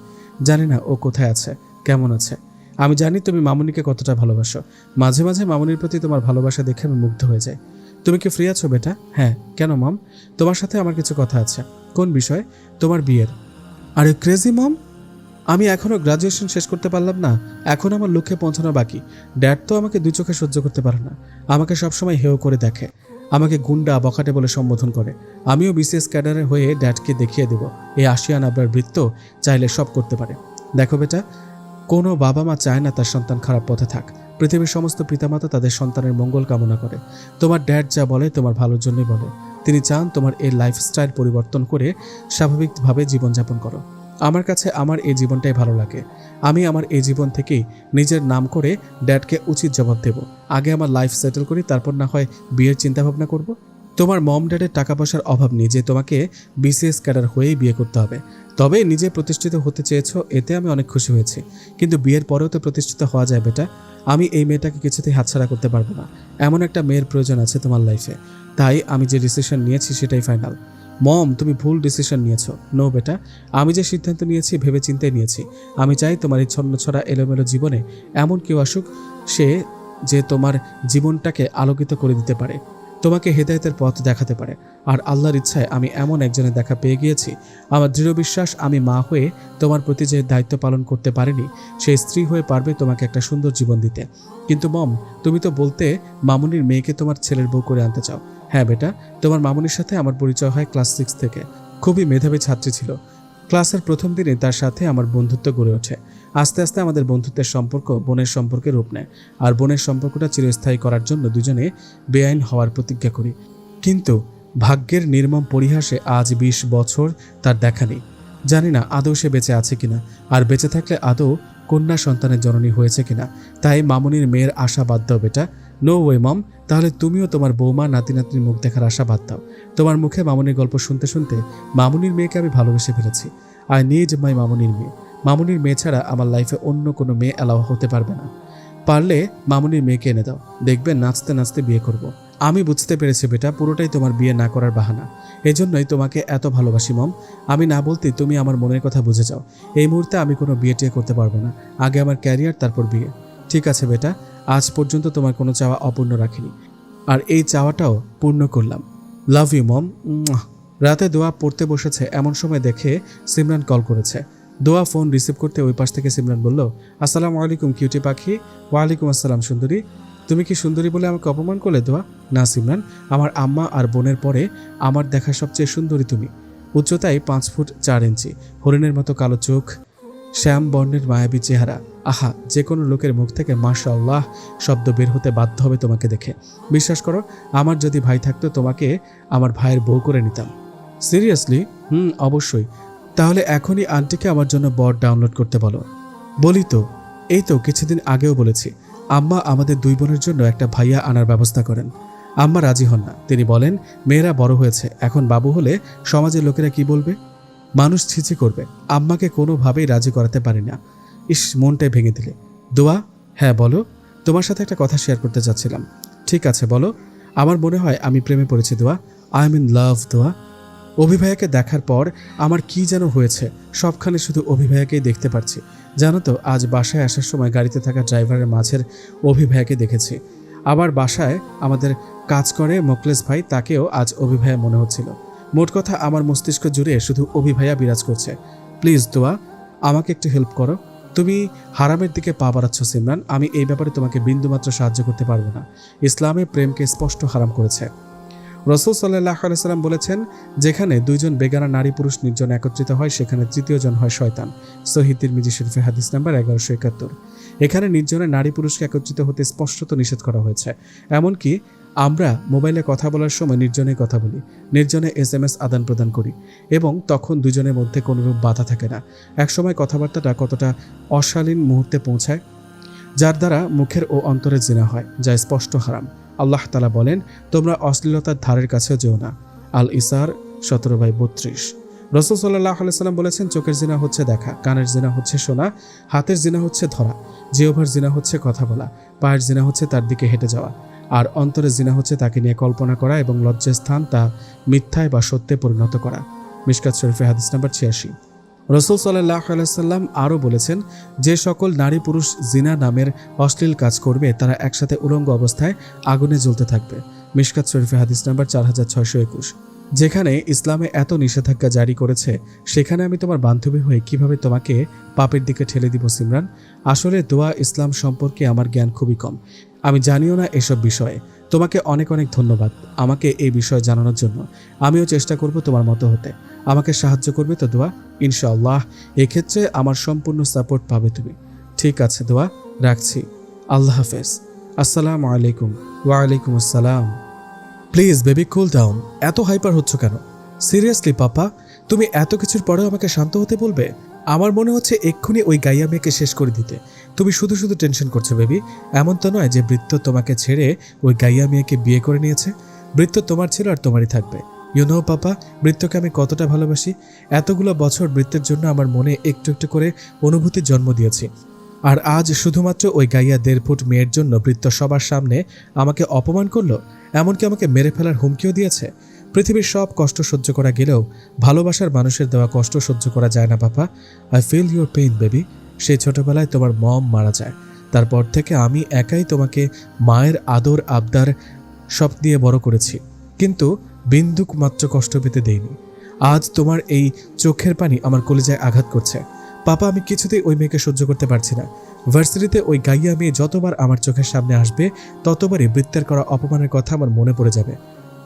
Speaker 1: জানি না ও কোথায় আছে, কেমন আছে। আমি জানি তুমি মামুনিকে কতটা ভালোবাসো। মাঝে মাঝে মামুনির প্রতি তোমার ভালোবাসা দেখে আমি মুগ্ধ হয়ে যাই। তুমি কি ফ্রি আছো বেটা? হ্যাঁ। কেন মম? তোমার সাথে আমার কিছু কথা আছে। কোন বিষয়? তোমার বিয়ের। আরে ক্রেজি মম, আমি এখনও গ্রাজুয়েশন শেষ করতে পারলাম না, এখন আমার লক্ষ্যে পৌঁছানো বাকি। ড্যাড তো আমাকে দুই চোখে সহ্য করতে পারে না, আমাকে সবসময় হেয় করে দেখে, আমাকে গুন্ডা বখাটে বলে সম্বোধন করে। আমিও বিসিএস ক্যাডারে হয়ে ড্যাডকে দেখিয়ে দেব এই আশিয়ান আবরার বৃত্ত চাইলে সব করতে পারে। দেখো বেটা, কোনো বাবা মা চায় না তার সন্তান খারাপ পথে থাক। পৃথিবীর সমস্ত পিতামাতা তাদের সন্তানের মঙ্গল কামনা করে। তোমার ড্যাড যা বলে তোমার ভালোর জন্যই বলে। তিনি চান তোমার এই লাইফস্টাইল পরিবর্তন করে স্বাভাবিকভাবে জীবনযাপন করো। আমার কাছে আমার এই জীবনটাই ভালো লাগে। আমি আমার এই জীবন থেকেই নিজের নাম করে ড্যাডকে উচিত জবাব দেব। আগে আমার লাইফ সেটেল করি, তারপর না হয় বিয়ের চিন্তাভাবনা করব। তোমার মম ড্যাডের টাকা পয়সার অভাব নেই যে তোমাকে বিসিএস ক্যাডার হয়েই বিয়ে করতে হবে। তবে নিজে প্রতিষ্ঠিত হতে চেয়েছো, এতে আমি অনেক খুশি হয়েছি। কিন্তু বিয়ের পরেও তো প্রতিষ্ঠিত হওয়া যায় বেটা। আমি এই মেয়েটাকে কিছুতেই হাতছাড়া করতে পারবো না। এমন একটা মেয়ের প্রয়োজন আছে তোমার লাইফে। তাই আমি যে ডিসিশন নিয়েছি সেটাই ফাইনাল। মম তুমি ভুল ডিসিশন নিয়েছো। নো বেটা, আমি যে সিদ্ধান্ত নিয়েছি ভেবে চিন্তে নিয়েছি। আমি চাই তোমার এই ছন্নছড়া এলোমেলো জীবনে এমন কেউ আসুক সে যে তোমার জীবনটাকে আলোকিত করে দিতে পারে, তোমাকে হেদায়েতের পথ দেখাতে পারে। আর আল্লাহর ইচ্ছায় আমি এমন একজনের দেখা পেয়ে গিয়েছি। আমার দৃঢ় বিশ্বাস আমি মা হয়ে তোমার প্রতি যে দায়িত্ব পালন করতে পারিনি, সেই স্ত্রী হয়ে পারবে তোমাকে একটা সুন্দর জীবন দিতে। কিন্তু মম, তুমি তো বলতে মামুনির মেয়েকে তোমার ছেলের বউ করে আনতে চাও। হ্যাঁ বেটা, তোমার মামুনির সাথে আমার পরিচয় হয় ক্লাস 6 থেকে। খুবই মেধাবী ছাত্রী ছিল। ক্লাসের প্রথম দিনে তার সাথে আমার বন্ধুত্ব গড়ে ওঠে। আস্তে আস্তে আমাদের বন্ধুত্বের সম্পর্ক বোনের সম্পর্কে রূপ নেয়। আর বোনের সম্পর্কটা চিরস্থায়ী করার জন্য দুজনে বেআইন হওয়ার প্রতিজ্ঞা করি। কিন্তু ভাগ্যের নির্মম পরিহাসে আজ 20 বছর তার দেখা নেই। জানি না আদৌ সে বেঁচে আছে কিনা, আর বেঁচে থাকলে আদৌ কন্যা সন্তানের জননী হয়েছে কিনা। তাই মামুনির মেয়ের আশা বাদ দাও বেটা। নো ওয়ে মম, তাহলে তুমিও তোমার বৌমা নাতি নাতনির মুখ দেখার আশা বাদ দাও। তোমার মুখে মামুনির গল্প শুনতে শুনতে মামুনির মেয়েকে আমি ভালোবেসে ফেলেছি। আই নিড মাই মামুনির মেয়ে। মামুনির মেয়ে ছাড়া আমার লাইফে অন্য কোনো মেয়ে অ্যালাউ হতে পারবে না। পারলে মামুনির মেয়েকে এনে দাও, দেখবে নাচতে নাচতে বিয়ে করব। আমি বুঝতে পেরেছি বেটা, পুরোটাই তোমার বিয়ে না করার বাহানা। এজন্যই তোমাকে এত ভালোবাসি মম। আমি না বলতেই তুমি আমার মনের কথা বুঝে যাও। এই মুহূর্তে আমি কোনো বিয়ে টিয়ে করতে পারবো না। আগে আমার ক্যারিয়ার, তারপর বিয়ে। ঠিক আছে বেটা, আজ পর্যন্ত তোমার কোনো চাওয়া অপূর্ণ রাখিনি, আর এই চাওয়াটাও পূর্ণ করলাম। Love you mom. রাতে দোয়া পড়তে বসেছে এমন সময় দেখে সিমরান কল করেছে। দোয়া ফোন রিসিভ করতে ওই পাশ থেকে সিমরান বলল, আসসালামু আলাইকুম কিউটি পাখি। ওয়ালাইকুম আসসালাম সুন্দরী। তুমি কি সুন্দরী বলে আমাকে অপমান করলে দোয়া? না সিমরান, আমার আম্মা আর বোনের পরে আমার দেখা সবচেয়ে সুন্দরী তুমি। উচ্চতায় 5 ফুট 4 ইঞ্চি, হরিণের মতো কালো চোখ, শ্যাম বর্ণের মায়াবী চেহারা। আহা, যে কোনো লোকের মুখ থেকে মাশাআল্লাহ শব্দ বের হতে বাধ্য হবে তোমাকে দেখে। বিশ্বাস করো, আমার যদি ভাই থাকতো তোমাকে আমার ভাইয়ের বউ করে নিতাম। সিরিয়াসলি? অবশ্যই। তাহলে এখনই আন্টিকে আমার জন্য বর ডাউনলোড করতে বলো। বলি তো, এই তো কিছুদিন আগেও বলেছি। আম্মা আমাদের 2 বোনের জন্য একটা ভাইয়া আনার ব্যবস্থা করেন। আম্মা রাজি হন না। তিনি বলেন, মেয়েরা বড় হয়েছে, এখন বাবু হলে সমাজের লোকেরা কি বলবে, মানুষ ছিছি করবে। আম্মাকে কোনোভাবেই রাজি করাতে পারি না। ইস, মনটাই ভেঙে দিলে। দোয়া, হ্যাঁ বলো। তোমার সাথে একটা কথা শেয়ার করতে চাচ্ছিলাম। ঠিক আছে বলো। আমার মনে হয় আমি প্রেমে পড়েছি দোয়া। আই এম ইন লাভ দোয়া। অভিভায়াকে দেখার পর আমার কি যেন হয়েছে, সবখানে শুধু অভিভায়াকেই দেখতে পাচ্ছি। জানো তো, আজ বাসায় আসার সময় গাড়িতে থাকা ড্রাইভারের মাঝের অভিভায়াকে দেখেছি। আবার বাসায় আমাদের কাজ করে মোকলেস ভাই, তাকেও আজ অভিভায়া মনে হচ্ছিল। মোট কথা আমার মস্তিষ্ক জুড়ে শুধু অভিভায়া বিরাজ করছে। প্লিজ দোয়া, আমাকে একটু হেল্প করো। তুমি হারামের দিকে পা বাড়াচ্ছ সিমরান। আমি এই ব্যাপারে তোমাকে বিন্দুমাত্র সাহায্য করতে পারবো না। ইসলামে প্রেমকে স্পষ্ট হারাম করেছে। রাসূল সাল্লাল্লাহু আলাইহি সাল্লাম বলেছেন, যেখানে দুইজন বেগানা নারী পুরুষ নির্জন একত্রিত হয় সেখানে তৃতীয় জন হয় শয়তান। সহিহ তিরমিজি শরীফে হাদিস নাম্বার 1171। এখানে নির্জনে নারী পুরুষকে একত্রিত হতে স্পষ্টত নিষেধ করা হয়েছে। এমনকি আমরা মোবাইলে কথা বলার সময় নির্জনে কথা বলি, নির্জনে SMS আদান প্রদান করি এবং তখন দুজনের মধ্যে কোনোরূপ বাধা থাকে না। একসময় কথাবার্তাটা কতটা অশালীন মুহূর্তে পৌঁছায়, যার দ্বারা মুখের ও অন্তরে জিনা হয়, যা স্পষ্ট হারাম। আল্লাহ তাআলা বলেন, তোমরা অশ্লীলতার ধারের কাছেও যেও না। আল ইসার 17/32। রাসূল সাল্লাল্লাহু আলাইহি সাল্লাম বলেছেন, চোখের জিনা হচ্ছে দেখা, কানের জিনা হচ্ছে শোনা, হাতের জিনা হচ্ছে ধরা, জিহ্বার জিনা হচ্ছে কথা বলা, পায়ের জিনা হচ্ছে তার দিকে হেঁটে যাওয়া, আর অন্তরের জিনা হচ্ছে তাকে নিয়ে কল্পনা করা এবং লজ্জাস্থান তা মিথ্যায় বা সত্যে পরিণত করা। মিশকাত শরীফে হাদিস নাম্বার 86। রাসূল সাল্লাল্লাহু আলাইহি সাল্লাম আরও বলেছেন, যে সকল নারী পুরুষ জিনা নামের অশ্লীল কাজ করবে তারা একসাথে উলঙ্গ অবস্থায় আগুনে জ্বলতে থাকবে। মিশকাত শরীফে হাদিস নাম্বার 4621। যেখানে ইসলামে এত নিষেধাজ্ঞা জারি করেছে সেখানে আমি তোমার বান্ধবী হয়ে কিভাবে তোমাকে পাপের দিকে ঠেলে দিব সিমরান? আসলে দোয়া ইসলাম সম্পর্কে আমার জ্ঞান খুবই কম, আমি জানিও না এসব বিষয়ে। তোমাকে অনেক অনেক ধন্যবাদ আমাকে এই বিষয়ে জানানোর জন্য। আমিও চেষ্টা করব তোমার মতো হতে। আমাকে সাহায্য করবে তো দোয়া? ইনশাআল্লাহ। এক্ষেত্রে আমার সম্পূর্ণ সাপোর্ট পাবে তুমি। ঠিক আছে দোয়া, রাখছি। আল্লাহ হাফেজ। আসসালামু আলাইকুম। ওয়ালাইকুম আসসালাম। Please baby, cool down. এত হাইপার হচ্ছ কেন? সিরিয়াসলি পাপা, তুমি এত কিছুর পরেও আমাকে শান্ত হতে বলবে? আমার মনে হচ্ছে এক্ষুনি ওই গাইয়া মেয়েকে শেষ করে দিতে। তুমি শুধু শুধু টেনশন করছো বেবি। এমন তো নয় যে বৃত্ত তোমাকে ছেড়ে ওই গাইয়া মেয়েকে বিয়ে করে নিয়েছে। বৃত্ত তোমার ছিল আর তোমারই থাকবে। ইউ নো পাপা, বৃত্তকে আমি কতটা ভালোবাসি। এতগুলো বছর বৃত্তের জন্য আমার মনে একটু একটু করে অনুভূতির জন্ম দিয়েছি। আর আজ শুধুমাত্র ওই গাইয়া 1.5 ফুট মেয়ের জন্য বৃত্ত সবার সামনে আমাকে অপমান করলো, এমনকি আমাকে মেরে ফেলার হুমকিও দিয়েছে। পৃথিবীর সব কষ্ট সহ্য করা গেলেও ভালোবাসার মানুষের দেওয়া কষ্ট সহ্য করা যায় না papa. I feel your pain baby. সেই ছোটবেলায় তোমার মম মারা যায়, তারপর থেকে আমি একাই তোমাকে মায়ের আদর আবদার সব দিয়ে বড় করেছি, কিন্তু বিন্দুক মাত্র কষ্ট পেতে দেইনি। আজ তোমার এই চোখের পানি আমার কলিজায় আঘাত করছে পাপা। আমি কিছুতেই ওই মেয়েকে সহ্য করতে পারছি না। ভার্সিটিতে ওই গাইয়া মেয়ে যতবার আমার চোখের সামনে আসবে ততবারই বৃত্তের করা অপমানের কথা আমার মনে পড়ে যাবে।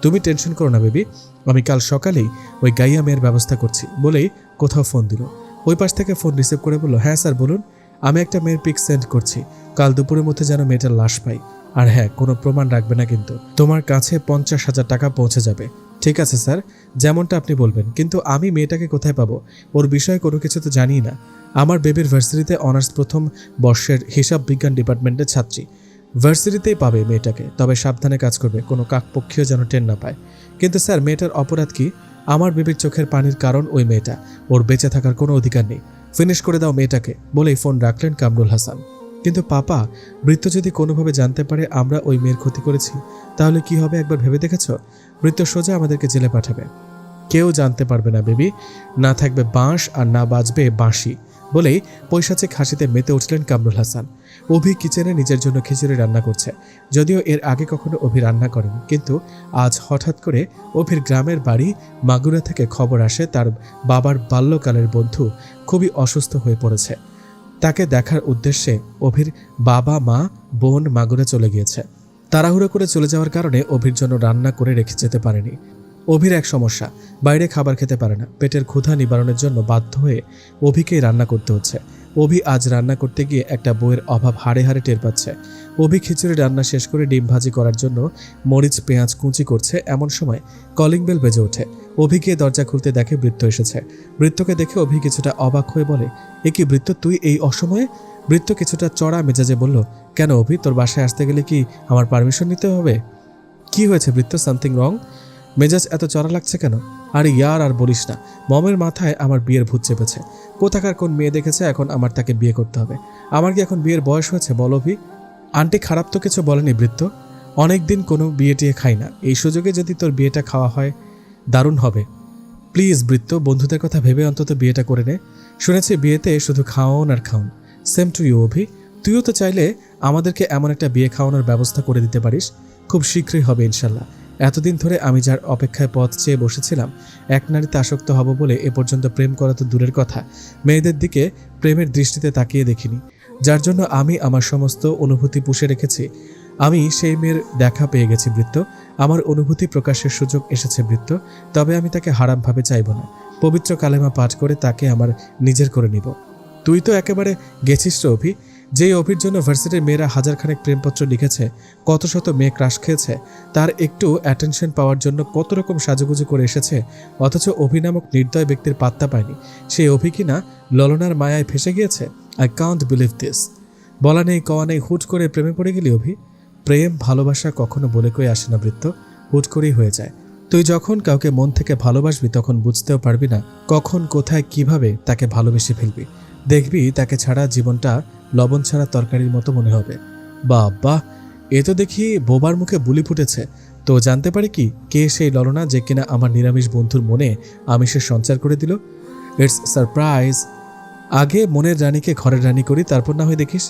Speaker 1: তুমি টেনশন করো না বেবি, আমি কাল সকালেই ওই গাইয়া মেয়ের ব্যবস্থা করছি বলেই কোথাও ফোন দিল। ওই পাশ থেকে ফোন রিসিভ করে বলল, হ্যাঁ স্যার বলুন। আমি একটা মেয়ের পিক সেন্ড করছি, কাল দুপুরের মধ্যে যেন মেয়েটার লাশ পাই। আর হ্যাঁ, কোনো প্রমাণ রাখবে না কিন্তু। তোমার কাছে 50,000 টাকা পৌঁছে যাবে। ঠিক আছে স্যার, যেমনটা আপনি বলবেন। কিন্তু আমি মেয়েটাকে কোথায় পাবো? ওর বিষয়ে কোনো কিছু তো জানি না। আমার বেবির ভার্সিটিতে অনার্স প্রথম বর্ষের হিসাব বিজ্ঞান ডিপার্টমেন্টের ছাত্রী। ভার্সিটিতেই পাবে মেয়েটাকে, তবে সাবধানে কাজ করবে, কোনো কাকপক্ষীয় যেন টের না পায়। কিন্তু স্যার, মেয়েটার অপরাধ কি? আমার বেবির চোখের পানির কারণ ওই মেয়েটা। ওর বেঁচে থাকার কোনো অধিকার নেই। ফিনিশ করে দাও মেয়েটাকে বলেই ফোন রাখলেন কামরুল হাসান। কিন্তু পাপা, বৃত্ত যদি কোনোভাবে জানতে পারে আমরা ওই মেয়ের ক্ষতি করেছি তাহলে কি হবে একবার ভেবে দেখেছ? বৃত্ত সোজা আমাদেরকে জেলে পাঠাবে। কেউ জানতে পারবে না বেবি, না থাকবে বাঁশ আর না বাজবে বাঁশি বলেই পৈশাচিক হাসিতে মেতে উঠলেন কামরুল হাসান। অভি কিচেনে নিজের জন্য খিচুড়ি রান্না করছে। যদিও এর আগে কখনো অভি রান্না করেনি, কিন্তু আজ হঠাৎ করে অভির গ্রামের বাড়ি মাগুরা থেকে খবর আসে তার বাবার বাল্যকালের বন্ধু খুবই অসুস্থ হয়ে পড়েছে। তাকে দেখার উদ্দেশ্যে অভির বাবা মা বোন মাগুরা চলে গিয়েছে। তাড়াহুড়ো করে চলে যাওয়ার কারণে অভির জন্য রান্না করে রেখে যেতে পারেনি। অভির এক সমস্যা, বাইরে খাবার খেতে পারে না। পেটের ক্ষুধা নিবারণের জন্য বাধ্য হয়ে অভিকেই রান্না করতে হচ্ছে। অভি আজ রান্না করতে গিয়ে একটা বইয়ের অভাব হাড়ে হাড়ে টের পাচ্ছে। অভি খিচুড়ি রান্না শেষ করে ডিম ভাজি করার জন্য মরিচ পেঁয়াজ কুচি করছে, এমন সময় কলিং বেল বেজে ওঠে। অভি গিয়ে দরজা খুলতে দেখে বৃত্ত এসেছে। বৃত্তকে দেখে অভি কিছুটা অবাক হয়ে বলে, এ কি বৃত্ত, তুই এই অসময়ে? বৃত্ত কিছুটা চড়া মেজাজে বলল, কেন অভি, তোর বাসায় আসতে গেলে কি আমার পারমিশন নিতে হবে? কি হয়েছে বৃত্ত, সামথিং রং? মেজাজ এত চড়া লাগছে কেন? আরে ইয়ার আর বলিস না, মমের মাথায় আমার বিয়ের ভূত চেপেছে। কোথাকার কোন মেয়ে দেখেছে এখন আমার তাকে বিয়ে করতে হবে? আমার কি এখন বিয়ের বয়স হয়েছে বল অভি? আন্টি খারাপ তো কিছু বলেনি বৃত্ত, অনেকদিন কোনো বিয়ে টিয়ে খাই না, এই সুযোগে যদি তোর বিয়েটা খাওয়া হয় দারুণ হবে। প্লিজ বৃত্ত, বন্ধুদের কথা ভেবে অন্তত বিয়েটা করে নে। শুনেছি বিয়েতে শুধু খাওয়ান আর খাওন। সেম টু ইউ অভি, তুইও তো চাইলে আমাদেরকে এমন একটা বিয়ে খাওয়ানোর ব্যবস্থা করে দিতে পারিস। খুব শীঘ্রই হবে ইনশাল্লাহ। এতদিন ধরে আমি যার অপেক্ষায় পথ চেয়ে বসেছিলাম, এক নারীতে আসক্ত হব বলে এ পর্যন্ত প্রেম করা তো দূরের কথা, মেয়েদের দিকে প্রেমের দৃষ্টিতে তাকিয়ে দেখিনি, যার জন্য আমি আমার সমস্ত অনুভূতি পুষে রেখেছি। আমি সেই মেয়ের দেখা পেয়ে গেছি বৃত্ত। আমার অনুভূতি প্রকাশের সুযোগ এসেছে বৃত্ত। তবে আমি তাকে হারামভাবে চাইব না। পবিত্র কালেমা পাঠ করে তাকে আমার নিজের করে নিব। তুই তো একেবারে গেছিস রে অভি। যেই অভির জন্য ভার্সিটির মেয়েরা হাজারখানেক প্রেমপত্র লিখেছে, কত শত মেয়ে ক্রাশ খেয়েছে, তার একটু অ্যাটেনশন পাওয়ার জন্য কত রকম সাজুগুজু করে এসেছে, অথচ অভি নামক নির্দয় ব্যক্তির পাত্তা পায়নি। সেই অভি কিনা ললনার মায়ায় ফেসে গিয়েছে। I can't believe this. বলা নেই কওয়া নেই হুট করে প্রেমে পড়ে গেলি অভি। প্রেম ভালোবাসা কখনো বলে কই আসে না বৃত্ত, হুট করেই হয়ে যায়। তুই যখন কাউকে মন থেকে ভালোবাসবি তখন বুঝতেও পারবি না কখন কোথায় কিভাবে তাকে ভালোবেসে ফেলবি। দেখবি তাকে ছাড়া জীবনটা লবণ ছাড়া তরকারির মতো মনে হবে। বাবা, এ তো দেখি বোবার মুখে বুলি ফুটেছে। তো জানতে পারি কি কে সেই ললনা যে কিনা আমার নিরামিষ বন্ধুর মনে আমিষের সঞ্চার করে দিল? It's surprise. আগে মনের রানীকে ঘরের রানী করি, তারপর না হয় দেখিস।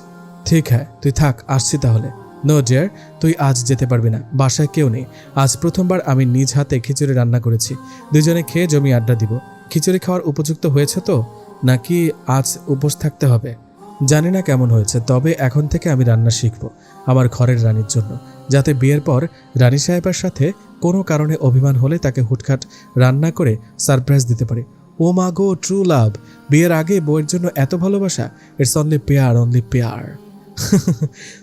Speaker 1: ঠিক হ্যাঁ, তুই থাক, আসছি তাহলে। নো ডিয়ার, তুই আজ যেতে পারবি না, বাসায় কেউ নেই। আজ প্রথমবার আমি নিজ হাতে খিচুড়ি রান্না করেছি। দুজনে খেয়ে জমি আড্ডা দিব। খিচুড়ি খাওয়ার উপযুক্ত হয়েছে তো, নাকি আজ উপোস থাকতে হবে জানি না কেমন হয়েছে, তবে এখন থেকে আমি রান্না শিখব আমার ঘরের রানীর জন্য, যাতে বিয়ের পর রানী সাহেবের সাথে কোনো কারণে অভিমান হলে তাকে হুটখাট রান্না করে সারপ্রাইজ দিতে পারি। ও মা গো, ট্রু লাভ। বিয়ের আগে বউয়ের জন্য এত ভালোবাসা। It's only pair, only pair.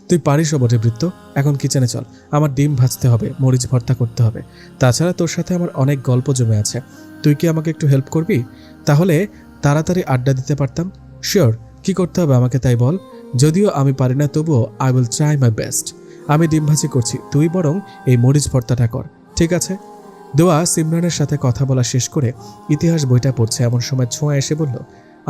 Speaker 1: তুই পারিস বটে বৃত্ত। এখন কিচেনে চল, আমার ডিম ভাজতে হবে, মরিচ ভর্তা করতে হবে। তাছাড়া তোর সাথে আমার অনেক গল্প জমে আছে। তুই কি আমাকে একটু হেল্প করবি? তাহলে তাড়াতাড়ি আড্ডা দিতে পারতাম। শিওর, কি করতে হবে আমাকে তাই বল। যদিও আমি পারি না, তবুও I will try my best. আমি ডিম ভাজি করছি, তুই বরং এই মরিচ ভর্তাটা কর, ঠিক আছে? দোয়া সিমরানের সাথে কথা বলা শেষ করে ইতিহাস বইটা পড়ছে, এমন সময় ছোঁয়া এসে বলল,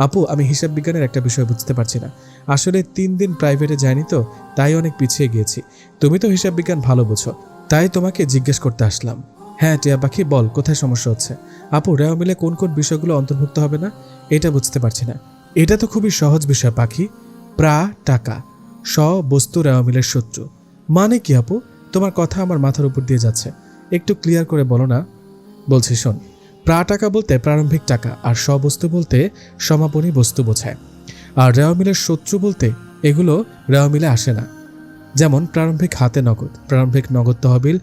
Speaker 1: আপু, আমি হিসাব বিজ্ঞানের একটা বিষয় বুঝতে পারছি না। আসলে 3 দিন প্রাইভেটে যাইনি তো, তাই অনেক পিছিয়ে গিয়েছি। তুমি তো হিসাব বিজ্ঞান ভালো বুঝো, তাই তোমাকে জিজ্ঞেস করতে আসলাম। হ্যাঁ টিয়া পাখি, বল কোথায় সমস্যা হচ্ছে। আপু, রেওয়া মিলে কোন কোন বিষয়গুলো অন্তর্ভুক্ত হবে না, এটা বুঝতে পারছি না। এটা তো খুবই সহজ বিষয় পাখি। প্রা টাকা, স বস্তু রেওয়া মিলের শত্রু। মানে কি আপু? তোমার কথা আমার মাথার উপর দিয়ে যাচ্ছে, একটু ক্লিয়ার করে বলো না। বলছি শোন, প্রা টাকা বলতে প্রারম্ভিক টাকা, আর বস্তু বলতে সমাপনী বস্তু বোঝায়। আর রেওয়া মিলের শত্রু বলতে এগুলো রেওয়া মিলে আসে না। যেমন প্রারম্ভিক হাতে নগদ, প্রারম্ভিক নগদ তহবিল,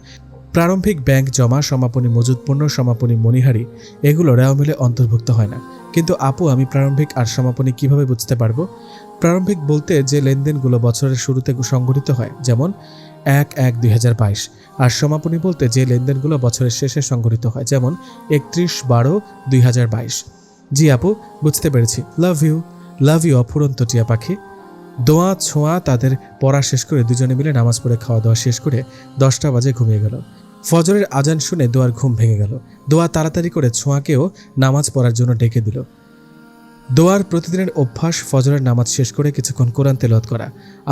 Speaker 1: প্রারম্ভিক ব্যাংক জমা, সমাপনী মজুদ পণ্য, সমাপনী মণিহারি, এগুলো রেওয়া মিলে অন্তর্ভুক্ত হয় না। কিন্তু আপু, আমি প্রারম্ভিক আর সমাপনী কিভাবে বুঝতে পারবো? প্রারম্ভিক বলতে যে লেনদেনগুলো বছরের শুরুতে সংগঠিত হয়, যেমন 1/1/2022, আর সমাপনী বলতে যে লেনদেনগুলো বছরের শেষে সংগঠিত হয়, যেমন 31/12/2022। জি আপু, বুঝতে পেরেছি। Love you. লাভ ইউ অফুরন্ত টিয়া পাখি। দোয়া ছোঁয়া তাদের পড়া শেষ করে দুজনে মিলে নামাজ পড়ে খাওয়া দাওয়া শেষ করে 10টা বাজে ঘুমিয়ে গেল। ফজরের আজান শুনে দোয়ার ঘুম ভেঙে গেল। দোয়া তাড়াতাড়ি করে ছোঁয়াকেও নামাজ পড়ার জন্য ডেকে দিল। দোয়ার প্রতিদিনের অভ্যাস ফজরের নামাজ শেষ করে কিছুক্ষণ কোরআন তেলাওয়াত করা।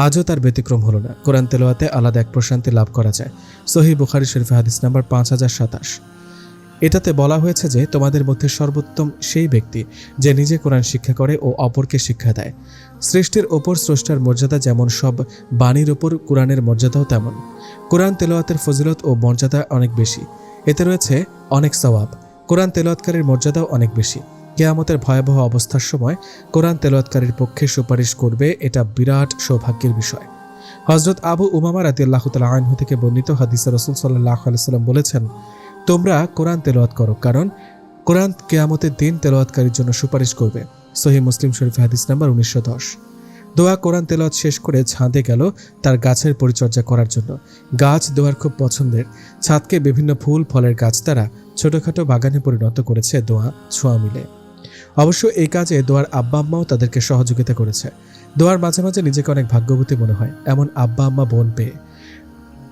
Speaker 1: আজও তার ব্যতিক্রম হলো না। কোরআন তেলাওয়াতে আলাদা এক প্রশান্তি লাভ করা যায়। সহিহ বুখারী শরীফে হাদিস নাম্বার 5027। এটাতে বলা হয়েছে যে তোমাদের মধ্যে সর্বোত্তম সেই ব্যক্তি যে নিজে কোরআন শিক্ষা করে ও অপরকে শিক্ষা দেয়। সৃষ্টির ওপর স্রষ্টার মর্যাদা যেমন, সব বাণীর ওপর কোরআনের মর্যাদাও তেমন। কোরআন তেলাওয়াতের ফজিলত ও মর্যাদা অনেক বেশি। এতে রয়েছে অনেক সওয়াব। কোরআন তেলাওয়াতকারীর মর্যাদাও অনেক বেশি। কিয়ামতের ভয়াবহ অবস্থার সময় কোরআন তেলাওয়াতকারীর পক্ষে সুপারিশ করবে, এটা বিরাট সৌভাগ্যের বিষয়। হযরত আবু উমামা রাদিয়াল্লাহু তাআলা আনহু থেকে বর্ণিত হাদিসে রাসূল সাল্লাল্লাহু আলাইহি ওয়াসাল্লাম বলেছেন, তোমরা কোরআন তেলাওয়াত করো, কারণ কোরআন কিয়ামতের দিন তেলাওয়াতকারীর জন্য সুপারিশ করবে। সহিহ মুসলিম শরীফে হাদিস নাম্বার 1910। দোয়া কোরআন তেলাওয়াত শেষ করে ছাদে গেল তার গাছের পরিচর্যা করার জন্য। গাছ দোয়ার খুব পছন্দের। ছাদকে বিভিন্ন ফুল ফলের গাছ দ্বারা ছোটখাটো বাগানে পরিণত করেছে দোয়া ছোঁয়া মিলে। অবশ্য এই কাজে দোয়ার আব্বা আম্মাও তাদেরকে সহযোগিতা করেছে। দোয়ার মাঝে মাঝে নিজেকে অনেক ভাগ্যবতী মনে হয় এমন আব্বা আম্মা বোন পেয়ে।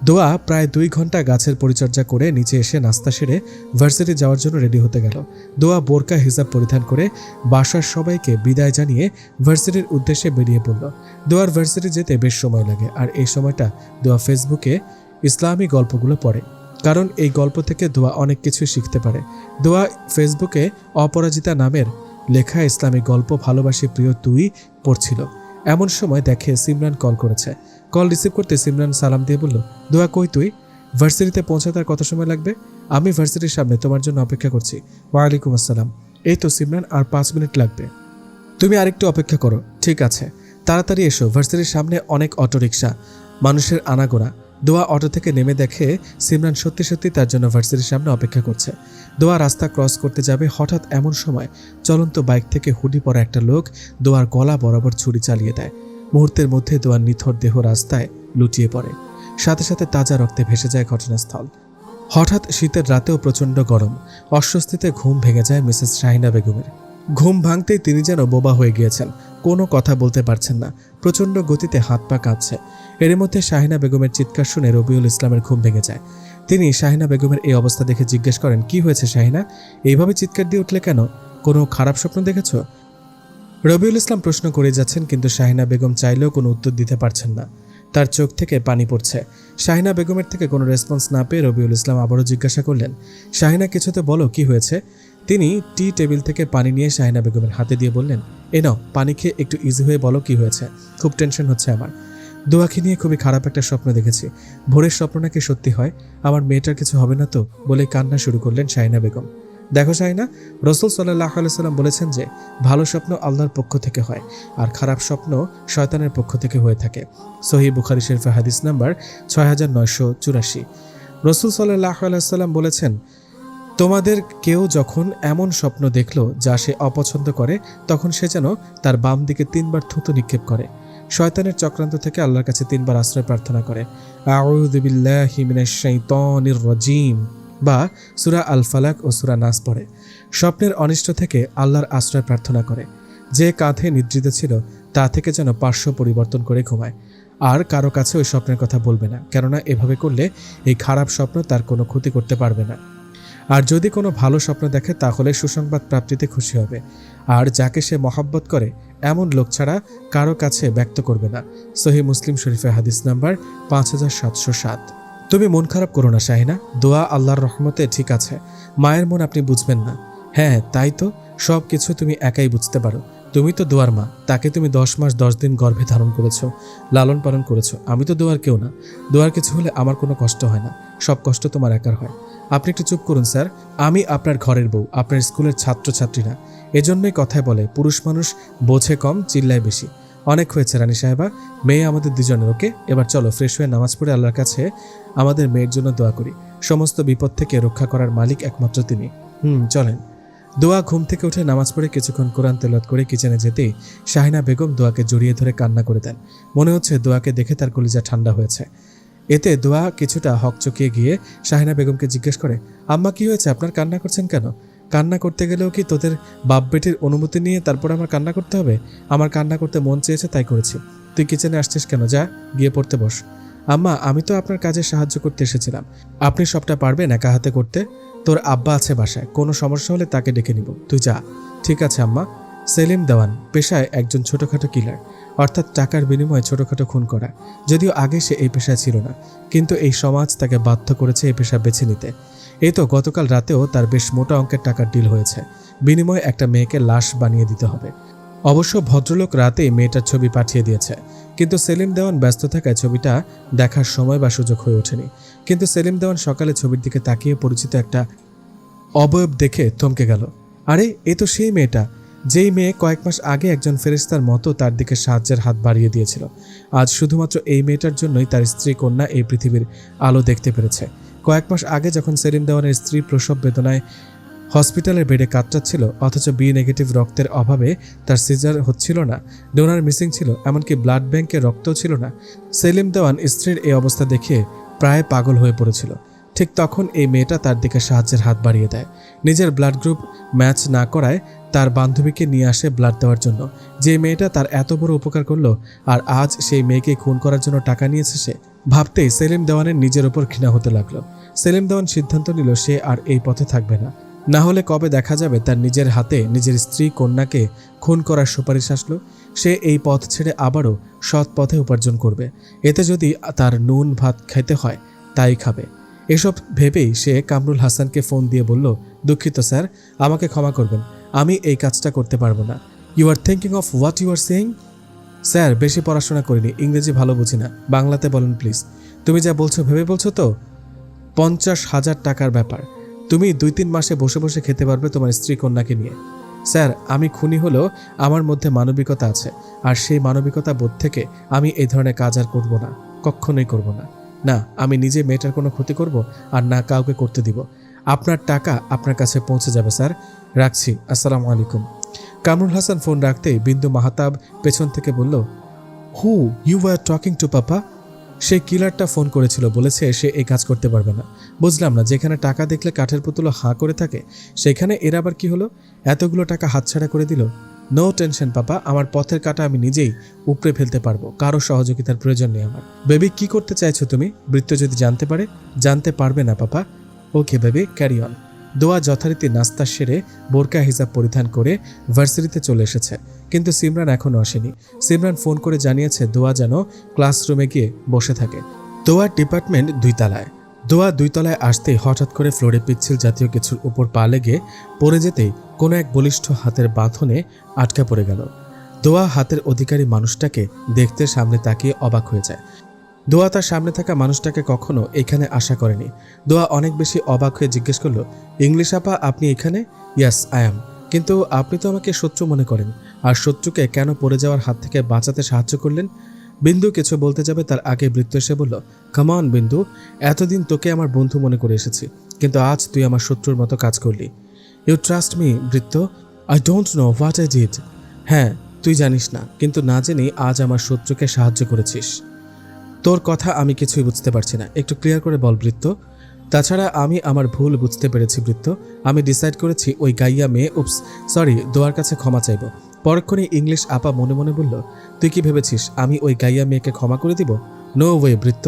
Speaker 1: দোয়া প্রায় 2 ঘন্টা গাছের পরিচর্যা করে নিচে এসে নাস্তা সেরে ভার্সিটি যাওয়ার জন্য রেডি হতে গেল। দোয়া বোরকা হিজাব পরিধান করে বাসার সবাইকে বিদায় জানিয়ে ভার্সিটির উদ্দেশ্যে বেরিয়ে পড়ল। দোয়ার ভার্সিটি যেতে বেশ সময় লাগে, আর এই সময়টা দোয়া ফেসবুকে ইসলামী গল্পগুলো পড়ে, কারণ এই গল্প থেকে দোয়া অনেক কিছু শিখতে পারে। দোয়া ফেসবুকে অপরাজিতা নামের লেখা ইসলামী গল্প ভালোবাসি প্রিয় তুই পড়ছিল। এমন সময় দেখে সিমরান কল করেছে। কল রিসিভ করতে সিমরান সালাম দিয়ে বলল, দোয়া কই তুই? ভার্সিটিতে পৌঁছাতে আর কত সময় লাগবে? আমি ভার্সিটির সামনে তোমার জন্য অপেক্ষা করছি। ওয়ালাইকুম আসসালাম। এই তো সিমরান, আর 5 মিনিট লাগবে। তুমি আরেকটু অপেক্ষা করো। ঠিক আছে, তাড়াতাড়ি এসো। ভার্সিটির সামনে অনেক অটোরিকশা, মানুষের আনাগোনা। দোয়া অটো থেকে নেমে দেখে সিমরান সত্যি সত্যি তার জন্য ভার্সিটির সামনে অপেক্ষা করছে। দোয়া রাস্তা ক্রস করতে যাবে, হঠাৎ এমন সময় চলন্ত বাইক থেকে হুডি পরা একটা লোক দোয়ার গলা বরাবর ছুরি চালিয়ে দেয়। মুহূর্তের মধ্যে দোয়ার নিথর দেহ রাস্তায় লুটিয়ে পড়ে, সাথে সাথে তাজা রক্তে ভেসে যায় ঘটনাস্থল। হঠাৎ শীতের রাতেও প্রচণ্ড গরম, অস্বস্তিতে ঘুম ভেঙে যায় মিসেস শাহিনা বেগমের। ঘুম ভাঙতেই তিনি যেন বোবা হয়ে গিয়েছেন, কোনো কথা বলতে পারছেন না, প্রচণ্ড গতিতে হাত পা কাঁপছে। এর মধ্যে শাহিনা বেগমের চিৎকার শুনে রবিউল ইসলামের ঘুম ভেঙে যায়। তিনি শাহিনা বেগমের এই অবস্থা দেখে জিজ্ঞেস করেন, কি হয়েছে শাহিনা, এইভাবে চিৎকার দিয়ে উঠলে কেন? কোনো খারাপ স্বপ্ন দেখেছ? রবিউল ইসলাম প্রশ্ন করে যাচ্ছেন, কিন্তু শাহিনা বেগম চাইলেও কোনো উত্তর দিতে পারছেন না। তার চোখ থেকে পানি পড়ছে। শাহিনা বেগমের থেকে কোনো রেসপন্স না পেয়ে রবিউল ইসলাম আবারও জিজ্ঞাসা করলেন, শাহিনা কিছুতে বলো, কি হয়েছে? তিনি টি টেবিল থেকে পানি নিয়ে শাহিনা বেগমের হাতে দিয়ে বললেন, এ নাও পানি খেয়ে একটু ইজি হয়ে বলো কি হয়েছে, খুব টেনশন হচ্ছে আমার। দোয়াকে নিয়ে খুবই খারাপ একটা স্বপ্ন দেখেছি, ভোরের স্বপ্ন নাকি সত্যি হয়, আমার মেয়েটার কিছু হবে না তো, বলে কান্না শুরু করলেন শাহিনা বেগম। দেখো শাহিনা, রাসূল সাল্লাল্লাহু আলাইহি সাল্লাম বলেছেন যে ভালো স্বপ্ন আল্লাহর পক্ষ থেকে হয় আর খারাপ স্বপ্ন শয়তানের পক্ষ থেকে হয়ে থাকে। সহিহ বুখারী শরীফের হাদিস নাম্বার 6984। রাসূল সাল্লাল্লাহু আলাইহি সাল্লাম বলেছেন, তোমাদের কেউ যখন এমন স্বপ্ন দেখল যা সে অপছন্দ করে, তখন সে যেন তার বাম দিকে 3 বার থুতু নিক্ষেপ করে, শয়তানের চক্রান্ত থেকে আল্লাহর কাছে 3 বার আশ্রয় প্রার্থনা করে, আউযু বিল্লাহি মিনাশ শাইতানির রাজিম বা সূরা আল ফালাক ও সূরা নাস পড়ে, স্বপ্নের অনিষ্ট থেকে আল্লাহর আশ্রয় প্রার্থনা করে, যে কাঁধে নিদ্রিত ছিল তা থেকে যেন পার্শ্ব পরিবর্তন করে ঘুমায়, আর কারো কাছে ওই স্বপ্নের কথা বলবে না, কেননা এভাবে করলে এই খারাপ স্বপ্ন তার কোনো ক্ষতি করতে পারবে না। আর যদি কোনো ভালো স্বপ্ন দেখে তাহলে সুসংবাদ প্রাপ্তিতে খুশি হবে, আর যাকে সে মহব্বত করে এমন লোক ছাড়া কারো কাছে ব্যক্ত করবে না। সহিহ মুসলিম শরীফের হাদিস নাম্বার 5707। তুমি মন খারাপ করো না শাহিনা, দোয়া আল্লাহর রহমতে ঠিক আছে, মায়ের মন আপনি বুঝবেন না। হ্যাঁ তাই তো, সব কিছু তুমি একাই বুঝতে পারো, তুমি তো দোয়ার মা, তাকে তুমি 10 মাস 10 দিন গর্ভে ধারণ করেছো, লালন পালন করেছো। আমি তো দোয়ার কেউ না, দোয়ার কিছু হলে আমার কোনো কষ্ট হয় না, সব কষ্ট তোমার একার হয়। আপনি একটু চুপ করুন স্যার, আমি আপনার ঘরের বউ, আপনার স্কুলের ছাত্রছাত্রী না। এজন্যই কথায় বলে পুরুষ মানুষ বোঝে কম, চিল্লায় বেশি। অনেক হয়েছে রানী সাহেবা, মেয়ে আমাদের দুজনের, ওকে? এবার চলো ফ্রেশ হয়ে নামাজ পড়ে আল্লাহর কাছে আমাদের মেয়ের জন্য দোয়া করি, সমস্ত বিপদ থেকে রক্ষা করার মালিক একমাত্র তিনি। চলেন। দোয়া ঘুম থেকে উঠে নামাজ পড়ে কিছুক্ষণ কোরআন তেলাওয়াত করে কিচেনে যেতেই শাহিনা বেগম দোয়াকে জড়িয়ে ধরে কান্না করে দেন। মনে হচ্ছে দোয়াকে দেখে তার কলিজা ঠান্ডা হয়েছে। এতে দোয়া কিছুটা হকচকিয়ে গিয়ে শাহিনা বেগমকে জিজ্ঞেস করে, আম্মা কি হয়েছে, আপনার কান্না করছেন কেন? কান্না করতে গেলেও কি তোদের বাপ বেটির অনুমতি নিয়ে তারপর আমার কান্না করতে হবে? আমার কান্না করতে মন চেয়েছে তাই করেছি। তুই কিচেনে আসছিস কেন? যা গিয়ে পড়তে বস। আম্মা আমি তো আপনার কাজে সাহায্য করতে এসেছিলাম, আপনি সবটা পারবেন একা হাতে করতে? তোর আব্বা আছে বাসায়, কোনো সমস্যা হলে তাকে ডেকে নিব, তুই যা। ঠিক আছে আম্মা। সেলিম দেওয়ান পেশায় একজন ছোটখাটো কিলার, অর্থাৎ টাকার বিনিময়ে ছোটখাটো খুন করা। যদিও আগে সে এই পেশায় ছিল না, কিন্তু এই সমাজ তাকে বাধ্য করেছে এই পেশা বেছে নিতে। এই তো গতকাল রাতেও তার বেশ মোটা অঙ্কের টাকার ডিল হয়েছে, বিনিময়ে একটা মেয়েকে লাশ বানিয়ে দিতে হবে। অবশ্য ভদ্রলোক রাতেই মেয়েটার ছবি পাঠিয়ে দিয়েছে, কিন্তু সেলিম দেওয়ান ব্যস্ত থাকায় ছবিটা দেখার সময় বা সুযোগ হয়ে ওঠেনি। কিন্তু সেলিম দেওয়ান সকালে ছবির দিকে তাকিয়ে পরিচিত একটা অবয়ব দেখে থমকে গেল। আরে এ তো সেই মেয়েটা, যেই মেয়ে কয়েক মাস আগে একজন ফেরেশতার মতো তার দিকে সাহায্যের হাত বাড়িয়ে দিয়েছিল। আজ শুধুমাত্র এই মেয়েটার জন্যই তার স্ত্রী কন্যা এই পৃথিবীর আলো দেখতে পেরেছে। কয়েক মাস আগে যখন সেলিম দেওয়ানের স্ত্রী প্রসব বেদনায় হসপিটালের বেডে কাতরাচ্ছিল, অথচ বি নেগেটিভ রক্তের অভাবে তার সিজার হচ্ছিল না, ডোনার মিসিং ছিল, এমনকি ব্লাড ব্যাংকে রক্তও ছিল না, সেলিম দেওয়ান স্ত্রীর এই অবস্থা দেখে প্রায় পাগল হয়ে পড়েছিল। ঠিক তখন এই মেয়েটা তার দিকে সাহায্যের হাত বাড়িয়ে দেয়। নিজের ব্লাড গ্রুপ ম্যাচ না করায় তার বান্ধবীকে নিয়ে আসে ব্লাড দেওয়ার জন্য। যে মেয়েটা তার এত বড় উপকার করলো, আর আজ সেই মেয়েকে খুন করার জন্য টাকা নিয়েছে সে। ভাবতেই সেলিম দেওয়ানের নিজের উপর ঘৃণা হতে লাগলো। সেলিম দেওয়ান সিদ্ধান্ত নিল সে আর এই পথে থাকবে না, না হলে কবে দেখা যাবে তার নিজের হাতে নিজের স্ত্রী কন্যাকে খুন করার সুপারিশ আসলো। সে এই পথ ছেড়ে আবারও সৎ পথে উপার্জন করবে, এতে যদি তার নুন ভাত খেতে হয় তাই খাবে। এসব ভেবেই সে কামরুল হাসানকে ফোন দিয়ে বলল, দুঃখিত স্যার, আমাকে ক্ষমা করবেন, আমি এই কাজটা করতে পারবো না। You are thinking of what you are saying? Sir বেশি পড়াশোনা করিনি, ইংরেজি ভালো বুঝি না, বাংলাতে বলেন প্লিজ। তুমি যা বলছো ভেবে বলছো তো? 50,000 টাকার ব্যাপার, তুমি 2-3 মাসে বসে বসে খেতে পারবে তোমার স্ত্রী কন্যাকে নিয়ে। স্যার আমি খুনি হলেও আমার মধ্যে মানবিকতা আছে, আর সেই মানবিকতা বোধ থেকে আমি এই ধরনের কাজ আর করব না, কখনোই করব না। না, আমি নিজে মেয়েটার কোনো ক্ষতি করব আর না কাউকে করতে দিব। আপনার টাকা আপনার কাছে পৌঁছে যাবে স্যার। রাখছি, আসসালামু আলাইকুম। কামরুল হাসান ফোন রাখতেই বিন্দু মাহাতাব পেছন থেকে বলল, who you are talking to papa? সেই কিলারটা ফোন করেছিল, বলেছে সে এই কাজ করতে পারবে না। বুঝলাম না, যেখানে টাকা দেখলে কাঠের পুতুলো হাঁ করে থাকে সেখানে এর আবার কি হলো? এতগুলো টাকা হাতছাড়া করে দিল। নো টেনশন পাপা, আমার পথের কাটা আমি নিজেই উপড়ে ফেলতে পারবো, কারো সহযোগিতার প্রয়োজন নেই আমার। বেবি, কি করতে চাইছো তুমি? বৃত্ত যদি জানতে পারে? জানতে পারবে না papa. Okay baby, carry on. দোয়া যথারীতি নাস্তা সেরে বোরকা হিজাব পরিধান করে ভার্সিটিতে চলে এসেছে, কিন্তু সিমরান এখনও আসেনি। সিমরান ফোন করে জানিয়েছে দোয়া যেন ক্লাসরুমে গিয়ে বসে থাকে। দোয়ার ডিপার্টমেন্ট 2 তলায়। দোয়া 2 তলায় আসতেই হঠাৎ করে ফ্লোরে পিচ্ছিল জাতীয় কিছুর উপর পা লেগে পড়ে যেতেই কোনো এক বলিষ্ঠ হাতের বাঁধনে আটকা পড়ে গেল। দোয়া হাতের অধিকারী মানুষটাকে দেখতে সামনে তাকিয়ে অবাক হয়ে যায়। দোয়া তার সামনে থাকা মানুষটাকে কখনো এখানে আশা করেনি। দোয়া অনেক বেশি অবাক হয়ে জিজ্ঞেস করলো, ইংলিশ আপা, আপনি এখানে? Yes I am. কিন্তু আপনি তো আমাকে শত্রু মনে করেন, আর শত্রুকে কেন পড়ে যাওয়ার হাত থেকে বাঁচাতে সাহায্য করলেন? বিন্দু কিছু বলতে যাবে তার আগে বৃত্ত এসে বলল, কাম অন বিন্দু, এতদিন তোকে আমার বন্ধু মনে করে এসেছি, কিন্তু আজ তুই আমার শত্রুর মতো কাজ করলি। ইউ ট্রাস্ট মি বৃত্ত? I don't know what I did. হ্যাঁ, তুই জানিস না, কিন্তু না জেনেই আজ আমার শত্রুকে সাহায্য করেছিস। তোর কথা আমি কিছুই বুঝতে পারছি না, একটু ক্লিয়ার করে বল বৃত্ত। তাছাড়া আমি আমার ভুল বুঝতে পেরেছি বৃত্ত। আমি ডিসাইড করেছি ওই গাইয়া মেয়ে, উপস সরি, দোয়ার কাছে ক্ষমা চাইব। পরক্ষণে ইংলিশ আপা মনে মনে বলল, তুই কি ভেবেছিস আমি ওই গাইয়া মেয়েকে ক্ষমা করে দিব? নো ওয়ে বৃত্ত।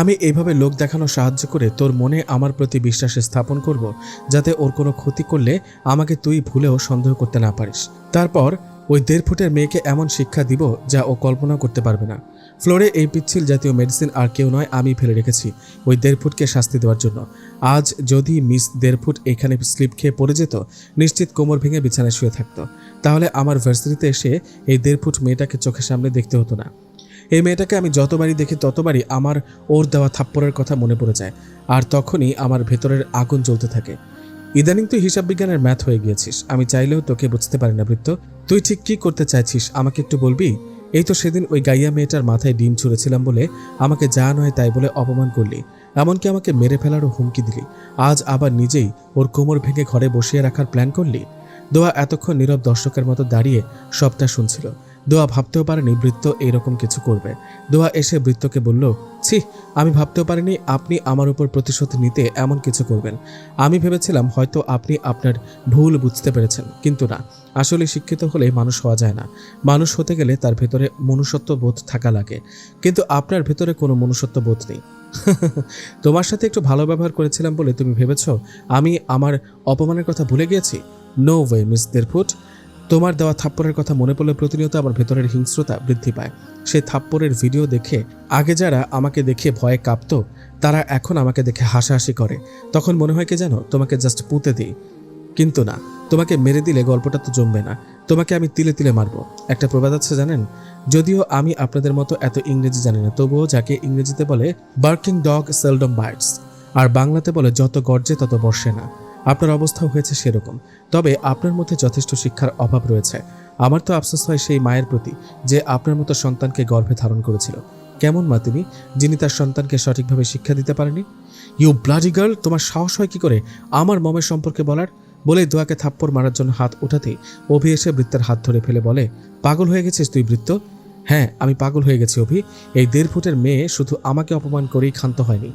Speaker 1: আমি এইভাবে লোক দেখানো সাহায্য করে তোর মনে আমার প্রতি বিশ্বাস স্থাপন করব, যাতে ওর কোনো ক্ষতি করলে আমাকে তুই ভুলেও সন্দেহ করতে না পারিস। তারপর ওই 1.5 ফুটের মেয়েকে এমন শিক্ষা দিব যা ও কল্পনা করতে পারবে না। ফ্লোরে এই পিচ্ছিল জাতীয় মেডিসিন আর কেউ নয়, আমি ফেলে রেখেছি ওই 1.5 ফুটকে শাস্তি দেওয়ার জন্য। আজ যদি মিস 1.5 ফুট এখানে স্লিপ খেয়ে পড়ে যেত, নিশ্চিত কোমর ভেঙে বিছানায় শুয়ে থাকতো। তাহলে আমার ভার্সিটিতে এসে এই 1.5 ফুট মেয়েটাকে চোখের সামনে দেখতে হতো না। এই মেয়েটাকে আমি যতবারই দেখি ততবারই আমার ওর দেওয়া থাপ্পড়ের কথা মনে পড়ে যায়, আর তখনই আমার ভেতরের আগুন জ্বলতে থাকে। ইদানিং তুই হিসাব বিজ্ঞানের ম্যাথ হয়ে গিয়েছিস, আমি চাইলেও তোকে বুঝতে পারি না বৃত্ত। তুই ঠিক কি করতে চাইছিস আমাকে একটু বলবি? এই তো সেদিন ওই গাইয়া মেয়েটার মাথায় ডিম ছুঁড়েছিলাম বলে আমাকে যা নয় তাই বলে অপমান করলি, এমনকি আমাকে মেরে ফেলারও হুমকি দিলি। আজ আবার নিজেই ওর কোমর ভেঙে ঘরে বসিয়ে রাখার প্ল্যান করলি। দোয়া এতক্ষণ নীরব দর্শকের মতো দাঁড়িয়ে সবটা শুনছিল। দোয়া ভাবতেও পারেনি বৃত্ত এইরকম কিছু করবে। দোয়া এসে বৃত্তকে বলল, ছি, আমি ভাবতেও পারিনি আপনি আমার উপর প্রতিশোধ নিতে এমন কিছু করবেন। আমি ভেবেছিলাম হয়তো আপনি আপনার ভুল বুঝতে পেরেছেন, কিন্তু না। আসলে শিক্ষিত হলে মানুষ হওয়া যায় না। মানুষ হতে গেলে তার ভেতরে মনুষ্যত্ব বোধ থাকা লাগে, কিন্তু আপনার ভেতরে কোনো মনুষ্যত্ব বোধ নেই। তোমার সাথে একটু ভালো ব্যবহার করেছিলাম বলে তুমি ভেবেছ আমি আমার অপমানের কথা ভুলে গিয়েছি? No way miss 1.5 foot. তোমার দেওয়া থাপ্পড়ের কথা মনে পড়লে প্রতিনিয়ত আমার ভেতরের হিংস্রতা বৃদ্ধি পায়। সেই থাপ্পড়ের ভিডিও দেখে আগে যারা আমাকে দেখে ভয়ে কাঁপতো, তারা এখন আমাকে দেখে হাসাহাসি করে। তখন মনে হয় কি জানো, তোমাকে জাস্ট পুঁতে দিই। কিন্তু না, তোমাকে মেরে দিলে গল্পটা তো জমবে না, তোমাকে আমি তিলে তিলে মারবো। একটা প্রবাদ আছে জানেন? যদিও আমি আপনাদের মতো এত ইংরেজি জানি না, তবুও যাকে ইংরেজিতে বলে বার্কিং ডগ সেলডম বাইটস, আর বাংলাতে বলে যত গর্জে তত বর্ষে না। আপনার অবস্থাও হয়েছে সেরকম, তবে আপনার মধ্যে যথেষ্ট শিক্ষার অভাব রয়েছে। আমার তো আফসোস হয় সেই মায়ের প্রতি, যে আপনার মতো সন্তানকে গর্ভে ধারণ করেছিল। কেমন মা তিনি, যিনি তার সন্তানকে সঠিকভাবে শিক্ষা দিতে পারেনি? ইউ ব্লাডি গার্ল, তোমার সাহস হয় কি করে আমার মমের সম্পর্কে বলার? বলে দোয়াকে থাপ্পড় মারার জন্য হাত ওঠাতেই অভি এসে বৃত্তের হাত ধরে ফেলে বলে, পাগল হয়ে গেছিস তুই বৃত্ত? হ্যাঁ, আমি পাগল হয়ে গেছি অভি। এই 1.5 ফুটের মেয়ে শুধু আমাকে অপমান করেই ক্ষান্ত হয়নি,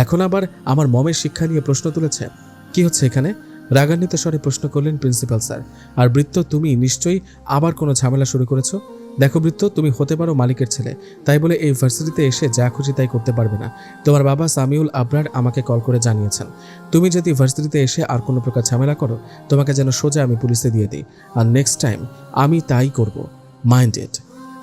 Speaker 1: এখন আবার আমার মমের শিক্ষা নিয়ে প্রশ্ন তুলেছে। কি হচ্ছে এখানে? রাগান্বিত স্বরে প্রশ্ন করলেন প্রিন্সিপাল স্যার। আর বৃত্ত, তুমি নিশ্চয়ই আবার কোনো ঝামেলা শুরু করেছো। দেখো বৃত্ত, তুমি হতে পারো মালিকের ছেলে, তাই বলে এই ভার্সিটিতে এসে যা খুশি তাই করতে পারবে না। তোমার বাবা সামিউল আবরার আমাকে কল করে জানিয়েছেন, তুমি যদি ভার্সিটিতে এসে আর কোনো প্রকার ঝামেলা করো, তোমাকে যেন সোজা আমি পুলিশে দিয়ে দিই। আর নেক্সট টাইম আমি তাই করব, মাইন্ড ইট।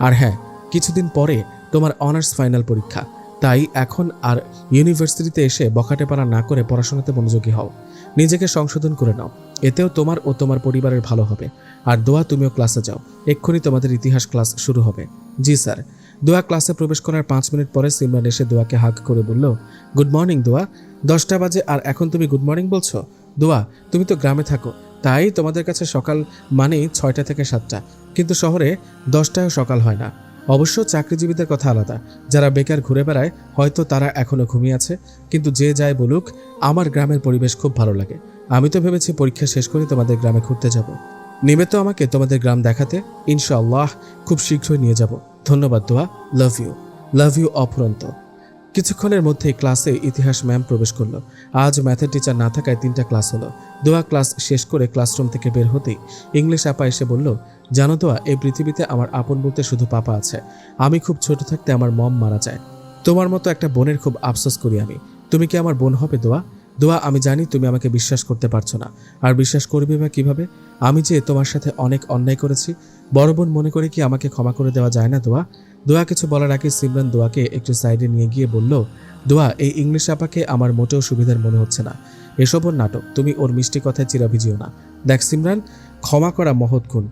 Speaker 1: আর হ্যাঁ, কিছুদিন পরে তোমার অনার্স ফাইনাল পরীক্ষা, তাই এখন আর ইউনিভার্সিটিতে এসে বখাটেপাড়া না করে পড়াশোনাতে মনোযোগী হও, নিজেকে সংশোধন করে নাও। এতেও তোমার ও তোমার পরিবারের ভালো হবে। আর দোয়া, তুমিও ক্লাসে যাও, এক্ষুনি তোমাদের ইতিহাস ক্লাস শুরু হবে। জি স্যার। দোয়া ক্লাসে প্রবেশ করার 5 মিনিট পরে সিমরান এসে দোয়াকে হাগ করে বলল, গুড মর্নিং দোয়া। 10টা বাজে আর এখন তুমি গুড মর্নিং বলছো? দোয়া, তুমি তো গ্রামে থাকো, তাই তোমাদের কাছে সকাল মানেই 6টা থেকে 7টা, কিন্তু শহরে 10টায়ও সকাল হয় না। অবশ্য চাকরিজীবীদের কথা আলাদা, যারা বেকার ঘুরে বেড়ায় হয়তো তারা এখনো ঘুমিয়ে আছে। কিন্তু যে যাই বলুক, আমার গ্রামের পরিবেশ খুব ভালো লাগে। আমি তো ভেবেছি পরীক্ষা শেষ করে তোমাদের গ্রামে ঘুরতে যাব। নেবে তো আমাকে তোমাদের গ্রাম দেখাতে? ইনশাআল্লাহ খুব শীঘ্রই নিয়ে যাব। ধন্যবাদ দোয়া, লাভ ইউ অফুরন্ত। কিছুক্ষণের মধ্যেই ক্লাসে ইতিহাস ম্যাম প্রবেশ করলো। আজ ম্যাথের টিচার না থাকায় 3টা ক্লাস হলো। দোয়া ক্লাস শেষ করে ক্লাসরুম থেকে বের হতেই ইংলিশ আপা এসে বলল, জানো দোয়া, এই পৃথিবীতে আমার আপন বলতে শুধু পাপা আছে। আমি খুব ছোট থাকতে আমার মম মারা যায়। তোমার মতো একটা বোনের খুব আফসোস করি আমি। তুমি কি আমার বোন হবে দোয়া? দোয়া, আমি জানি তুমি আমাকে বিশ্বাস করতে পারছো না, আর বিশ্বাস করবে বা কিভাবে? আমি যে তোমার সাথে অনেক অন্যায় করেছি, বড় বোন মনে করে কি আমাকে ক্ষমা করে দেওয়া যায় না দোয়া? দোয়া কিছু বলার আগে সিমরান দোয়াকে একটু সাইডে নিয়ে গিয়ে বলল, দোয়া, এই ইংলিশ আপাকে আমার মোটেও সুবিধার মনে হচ্ছে না। এসব ওর নাটক, তুমি ওর মিষ্টি কথায় চিরাভিজিও না। দেখ সিমরান, ক্ষমা করা মহৎ গুণ।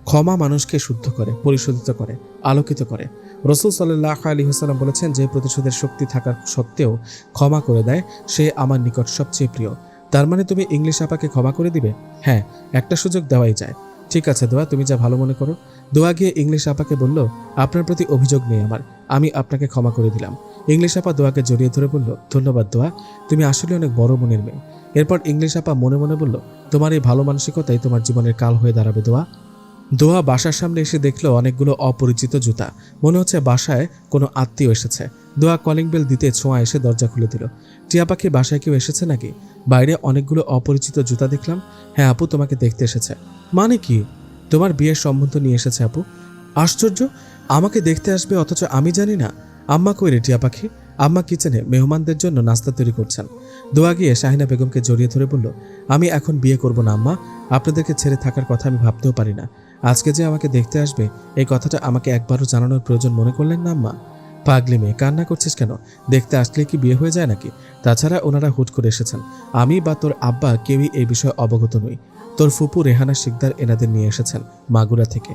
Speaker 1: ক্ষমা মানুষকে শুদ্ধ করে, পরিশোধিত করে, আলোকিত করে। রসুল সাল্লাল্লাহু আলাইহি ওয়াসাল্লাম বলেছেন, যে প্রতিশোধের শক্তি থাকার সত্ত্বেও ক্ষমা করে দেয়, সে আমার নিকট সবচেয়ে প্রিয়। তার মানে তুমি ইংলিশ আপাকে ক্ষমা করে দিবে? হ্যাঁ, একটা সুযোগ দেওয়াই যায়। ঠিক আছে দোয়া, তুমি যা ভালো মনে করো। দোয়া গিয়ে ইংলিশ আপাকে বলল, আপনার প্রতি অভিযোগ নেই আমার, আমি আপনাকে ক্ষমা করে দিলাম। ইংলিশ আপা দোয়াকে জড়িয়ে ধরে বলল, ধন্যবাদ দোয়া, তুমি আসলে অনেক বড় মনের মেয়ে। এরপর ইংলিশ আপা মনে মনে বলল, তোমার এই ভালো মানসিকতাই তোমার জীবনের কাল হয়ে দাঁড়াবে দোয়া। দোয়া বাসার সামনে এসে দেখলো অনেকগুলো অপরিচিত জুতা। মনে হচ্ছে বাসায় কোনো আত্মীয় এসেছে। দোয়া কলিং বেল দিতে ছোঁয়া এসে দরজা খুলে দিল। টিয়া পাখি, বাসায় কেউ এসেছে নাকি? বাইরে অনেকগুলো অপরিচিত জুতা দেখলাম। হ্যাঁ আপু, তোমাকে দেখতে এসেছে। মানে কি? তোমার বিয়ের সম্বন্ধ নিয়ে এসেছে আপু। আশ্চর্য, আমাকে দেখতে আসবে অথচ আমি জানি না। আম্মা কই রে টিয়া পাখি? আম্মা কিচেনে মেহমানদের জন্য নাস্তা তৈরি করছেন। দোয়া গিয়ে শাহিনা বেগমকে জড়িয়ে ধরে বলল, আমি এখন বিয়ে করব না আম্মা, আপনাদেরকে ছেড়ে থাকার কথা আমি ভাবতেও পারি না। আজকে যে আমাকে দেখতে আসবে, এই কথাটা আমাকে একবারও জানানোর প্রয়োজন মনে করলেন না আম্মা? পাগলি মেয়ে, কান্না করছিস কেন? দেখতে আসলে কি বিয়ে হয়ে যায় নাকি? তাছাড়া ওনারা হুট করে এসেছেন। আমি বা তোর আব্বা কেউই এই বিষয়ে অবগত নই। তোর ফুপু রেহানা শিকদার এনাদের নিয়ে এসেছেন মাগুরা থেকে।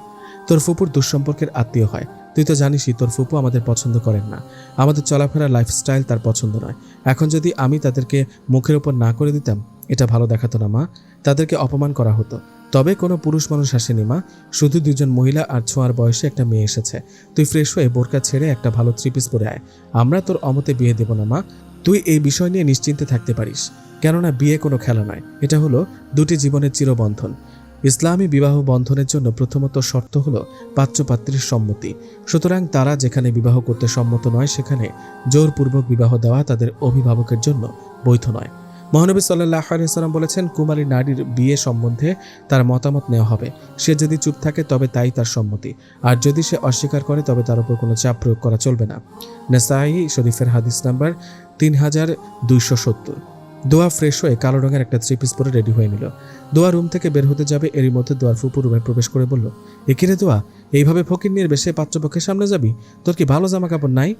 Speaker 1: তোর ফুপুর দুঃসম্পর্কের আত্মীয় হয়। তুই তো জানিসই তোর ফুপু আমাদের পছন্দ করেন না। আমাদের চলাফেরা লাইফস্টাইল তার পছন্দ নয়। এখন যদি আমি তাদেরকে মুখের উপর না করে দিতাম, এটা ভালো দেখাতো না মা। তাদেরকে অপমান করা হতো। তবে কোনো পুরুষ মানুষ আসেনি মা, শুধু 2জন মহিলা আর ছোঁয়ার বয়সে একটা মেয়ে এসেছে। তুই ফ্রেশ হয়ে বোরকা ছেড়ে একটা ভালো 3 পিস পরে আয়। আমরা তোর অমতে বিয়ে দেব না মা। তুই এই বিষয় নিয়ে নিশ্চিন্তে থাকতে পারিস। কেননা বিয়ে কোনো খেলা নয়, এটা হলো দুটি জীবনের চিরবন্ধন। ইসলামী বিবাহ বন্ধনের জন্য প্রথমত শর্ত হলো পাত্রপাত্রীর সম্মতি। সুতরাং তারা যেখানে বিবাহ করতে সম্মত নয়, সেখানে জোরপূর্বক বিবাহ দেওয়া তাদের অভিভাবকের জন্য বৈধ নয়। মহানবী সাল্লাল্লাহু আলাইহি ওয়াসাল্লাম বলেছেন, কুমারী নারীর বিয়ে সম্বন্ধে তার মতামত নেওয়া হবে। সে যদি চুপ থাকে তবে তাই তার সম্মতি, আর যদি সে অস্বীকার করে তবে তার উপর কোনো চাপ প্রয়োগ করা চলবে না। নাসাঈ শরীফের হাদিস নাম্বার 3270। দোয়া ফ্রেশ হয়ে কালো রঙের একটা 3 পিস পরে রেডি হয়ে নিল। দোয়া রুম থেকে বের হতে যাবে, এরই মধ্যে দোয়ার ফুপু রুমে প্রবেশ করে বলল, একিরে দোয়া, এইভাবে ফকিন্নির বেশে পাত্রপক্ষের সামনে যাবি? তোর কি ভালো জামা কাপড় নাই?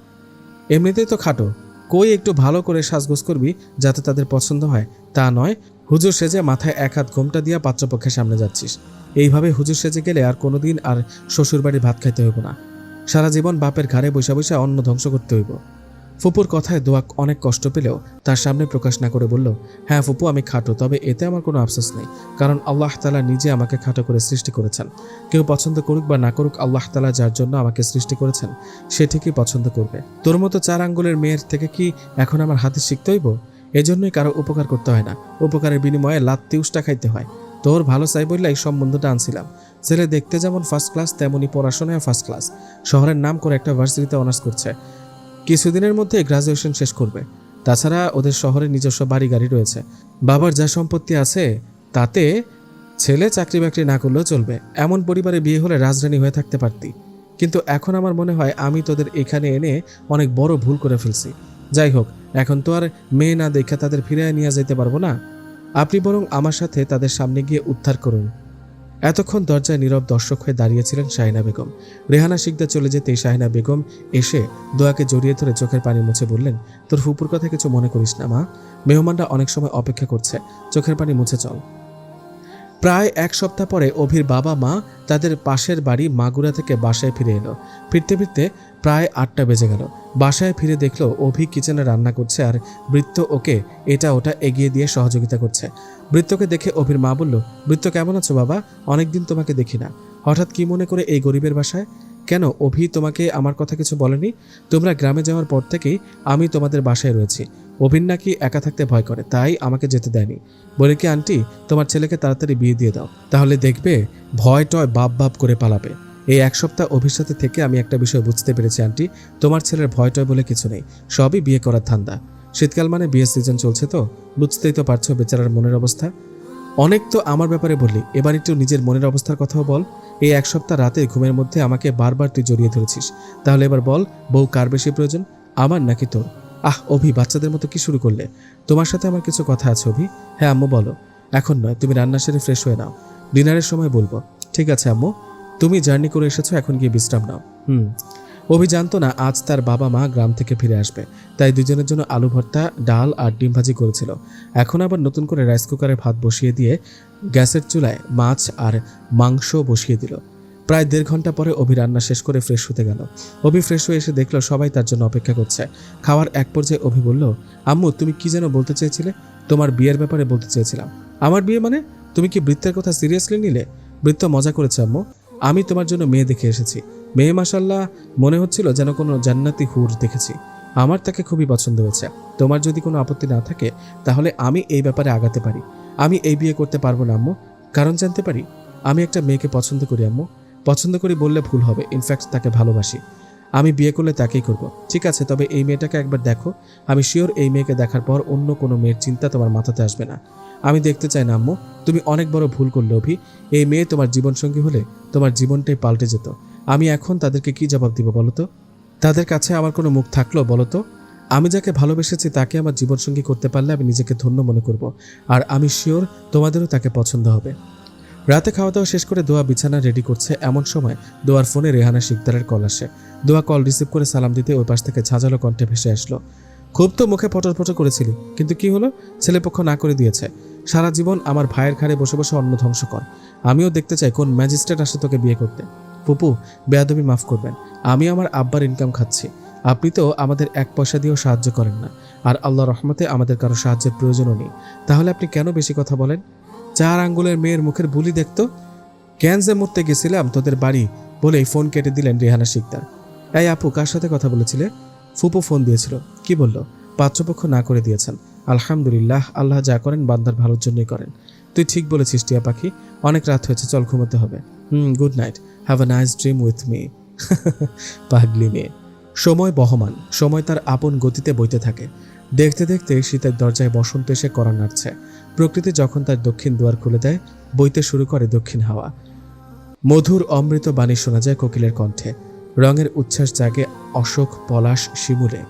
Speaker 1: এমনিতেই তো খাটো, কই একটু ভালো করে সাজগোজ করবি যাতে তাদের পছন্দ হয়। তা নয়, হুজুর সেজে মাথায় 1 হাত ঘোমটা দিয়া পাত্রপক্ষের সামনে যাচ্ছিস। এইভাবে হুজুর সেজে গেলে আর কোনোদিন আর শ্বশুরবাড়ির ভাত খাইতে হইব না। সারা জীবন বাপের ঘাড়ে বৈশা বৈশা অন্ন ধ্বংস করতে হইব। ফুপুর কথায় দোয়া অনেক কষ্ট পেলেও তার সামনে প্রকাশ না করে বলল, হ্যাঁ ফুপু, আমি খাটো, তবে এতে আমার কোনো আফসোস নেই, কারণ আল্লাহ তাআলা নিজে আমাকে খাটো করে সৃষ্টি করেছেন। কেউ পছন্দ করুক বা না করুক, আল্লাহ তাআলা যার জন্য আমাকে সৃষ্টি করেছেন সে ঠিকই পছন্দ করবে। তোর মতো 4 আঙ্গুলের মেয়ের থেকে কি এখন আমার হাতে শিখতে হইব? এজন্যই কারো উপকার করতে হয় না, উপকারের বিনিময়ে লাত্তি উষ্টা খাইতে হয়। তোর ভালো চাই বললে এই সম্বন্ধটা আনছিলাম। ছেলে দেখতে যেমন ফার্স্ট ক্লাস, তেমনই পড়াশোনায় ফার্স্ট ক্লাস। শহরের নাম করে একটা ভার্সিটিতে অনার্স করছে। কিছুদিনের মধ্যে গ্রাজুয়েশন শেষ করবে। তাছাড়া ওদের শহরে নিজস্ব বাড়ি গাড়ি রয়েছে। বাবার যা সম্পত্তি আছে তাতে ছেলে চাকরি বাকরি না করলেও চলবে। এমন পরিবারে বিয়ে হলে রাজরানী হয়ে থাকতে পারতি। কিন্তু এখন আমার মনে হয় আমি তোদের এখানে এনে অনেক বড় ভুল করে ফেলছি। যাই হোক, এখন তো আর মেয়ে না দেখা তাদের ফিরিয়ে নিয়ে যেতে পারবো না। আপনি বরং আমার সাথে তাদের সামনে গিয়ে উদ্ধার করুন। এতক্ষণ দরজায় নীরব দর্শক হয়ে দাঁড়িয়েছিলেন শাহিনা বেগম। রেহানা শিকদার চলে যেতেই শাহিনা বেগম এসে দোয়াকে জড়িয়ে ধরে চোখের পানি মুছে বললেন, তোর ফুপুর কথা কিছু মনে করিস না মা, মেহমানরা অনেক সময় অপেক্ষা করছে, চোখের পানি মুছে চল। প্রায় 1 সপ্তাহ পরে অভির বাবা মা তাদের পাশের বাড়ি মাগুরা থেকে বাসায় ফিরে এলো। ফিরতে ফিরতে প্রায় 8টা বেজে গেল। বাসায় ফিরে দেখলো অভি কিচেনে রান্না করছে আর বৃত্ত ওকে এটা ওটা এগিয়ে দিয়ে সহযোগিতা করছে। বৃত্তকে দেখে অভির মা বলল, বৃত্ত কেমন আছো বাবা? অনেকদিন তোমাকে দেখি না, হঠাৎ কি মনে করে এই গরিবের বাসায়? কেন অভি তোমাকে আমার কথা কিছু বলেনি? তোমরা গ্রামে যাওয়ার পর থেকেই আমি তোমাদের বাসায় রয়েছি। অভিন নাকি একা থাকতে ভয় করে, তাই আমাকে যেতে দেয়নি। বলে কি আন্টি তোমার ছেলেকে তাড়াতাড়ি বিয়ে দিয়ে দাও, তাহলে দেখবে ভয় টয় বাপ বাপ করে পালাবে। এই এক সপ্তাহ অভির সাথে থেকে আমি একটা বিষয় বুঝতে পেরেছি আন্টি, তোমার ছেলের ভয় টয় বলে কিছু নেই, সবই বিয়ে করার ধান্দা। শীতকাল মানে বিয়ের সিজন চলছে, তো বুঝতেই তো পারছো বেচারার মনের অবস্থা। অনেক তো আমার ব্যাপারে বললি, এবার একটু নিজের মনের অবস্থার কথাও বল। এই এক সপ্তাহ রাতে ঘুমের মধ্যে আমাকে বারবার তুই জড়িয়ে ধরেছিস, তাহলে এবার বল বউ কার বেশি প্রয়োজন, আমার নাকি তোর? অভি বাচ্চাদের মতো কি শুরু করলে? তোমার সাথে আমার কিছু কথা আছে অভি। হ্যাঁ আম্মু বলো। এখন নয়, তুমি রান্না সেরে ফ্রেশ হয়ে নাও, ডিনারের সময় বলবো। ঠিক আছে আম্মু, তুমি জার্নি করে এসেছো, এখন গিয়ে বিশ্রাম নাও। অভি জানতো না আজ তার বাবা মা গ্রাম থেকে ফিরে আসবে, তাই দুজনের জন্য আলু ভর্তা, ডাল আর ডিম ভাজি করেছিল। এখন আবার নতুন করে রাইস কুকারে ভাত বসিয়ে দিয়ে গ্যাসের চুলায় মাছ আর মাংস বসিয়ে দিল। প্রায় 1.5 ঘন্টা পরে অভি রান্না শেষ করে ফ্রেশ হতে গেল। অভি ফ্রেশ হয়ে এসে দেখলো সবাই তার জন্য অপেক্ষা করছে। খাওয়ার এক পর্যায়ে অভি বলল, আম্মু তুমি কি যেন বলতে চেয়েছিলে? তোমার বিয়ের ব্যাপারে বলতে চেয়েছিলাম। আমার বিয়ে মানে? তুমি কি বৃত্তের কথা সিরিয়াসলি নিলে? বৃত্ত মজা করেছে আম্মু, আমি তোমার জন্য মেয়ে দেখে এসেছি। মেয়ে মাশাল্লাহ, মনে হচ্ছিল যেন কোনো জান্নাতি হুর দেখেছি। আমার তাকে খুবই পছন্দ হয়েছে। তোমার যদি কোনো আপত্তি না থাকে তাহলে আমি এই ব্যাপারে আগাতে পারি। আমি এই বিয়ে করতে পারবো না আম্মু, কারণ জানতে পারি? আমি একটা মেয়েকে পছন্দ করি আম্মু। পছন্দ করি বললে ভুল হবে, ইনফ্যাক্ট তাকে ভালোবাসি। আমি বিয়ে করলে তাকেই করব। ঠিক আছে, তবে এই মেয়েটাকে একবার দেখো। আমি শিওর এই মেয়েকে দেখার পর অন্য কোনো মেয়ের চিন্তা তোমার মাথাতে আসবে না। আমি দেখতে চাই না আম্মু, তুমি অনেক বড় ভুল করলে অভি। এই মেয়ে তোমার জীবনসঙ্গী হলে তোমার জীবনটাই পাল্টে যেত। আমি এখন তাদেরকে কি জবাব দিব বলো তো? তাদের কাছে আমার কোনো মুখ থাকলো বলো তো? আমি যাকে ভালোবেসেছি তাকে আমার জীবনসঙ্গী করতে পারলে আমি নিজেকে ধন্য মনে করব, আর আমি শিওর তোমাদেরও তাকে পছন্দ হবে। রাতে খাওয়া দাওয়া শেষ করে দোয়া বিছানা রেডি করছে, এমন সময় দোয়ার ফোনে রেহানা শিকদারের কল আসে। দোয়া কল রিসিভ করে সালাম দিতে ওই পাশ থেকে ঝাঁঝালো কণ্ঠে ভেসে আসলো, খুব তো মুখে পটর পটর করেছিলি, কিন্তু কি হলো? ছেলেপক্ষ না করে দিয়েছে। সারা জীবন আমার ভাইয়ের ঘাড়ে বসে বসে অন্ন ধ্বংস কর। আমিও দেখতে চাই কোন ম্যাজিস্ট্রেট আসে তোকে বিয়ে করতে। ফুপু, বেয়াদবি মাফ করবেন, আমি আমার আব্বার ইনকাম খাচ্ছি। আপনি তো আমাদের এক পয়সা দিয়েও সাহায্য করেন না, আর আল্লাহ রহমতে আমাদের কারো সাহায্যের প্রয়োজনও নেই। তাহলে আপনি কেন বেশি কথা বলেন? 4 আঙ্গুলের মেয়ের মুখের বুলি দেখতো। ক্যান্সে মরতে গেছিলাম তোদের বাড়ি বলেই ফোন কেটে দিলেন রেহানা শিকদার। এই আপু, কার সাথে কথা বলেছিলে? ফুপু ফোন দিয়েছিল। কি বলল? পাত্রপক্ষ না করে দিয়েছেন। আলহামদুলিল্লাহ, আল্লাহ যা করেন বান্দার ভালোর জন্যই করেন। তুই ঠিক বলেছিস টিয়া পাখি, অনেক রাত হয়েছে, চল ঘুমোতে হবে। Good night, have a nice dream with me. পাগলি মেয়ে। সময় বহমান, সময় তার আপন গতিতে বইতে থাকে। দেখতে দেখতে শীতের দরজায় বসন্ত এসে কড়া নাড়ছে। প্রকৃতি যখন তার দক্ষিণ দুয়ার খুলে দেয়, বইতে শুরু করে দক্ষিণ হাওয়া। মধুর অমৃত বাণী শোনা যায় কোকিলের কণ্ঠে। রঙের উচ্ছ্বাস জাগে অশোক, পলাশ, শিমুলে।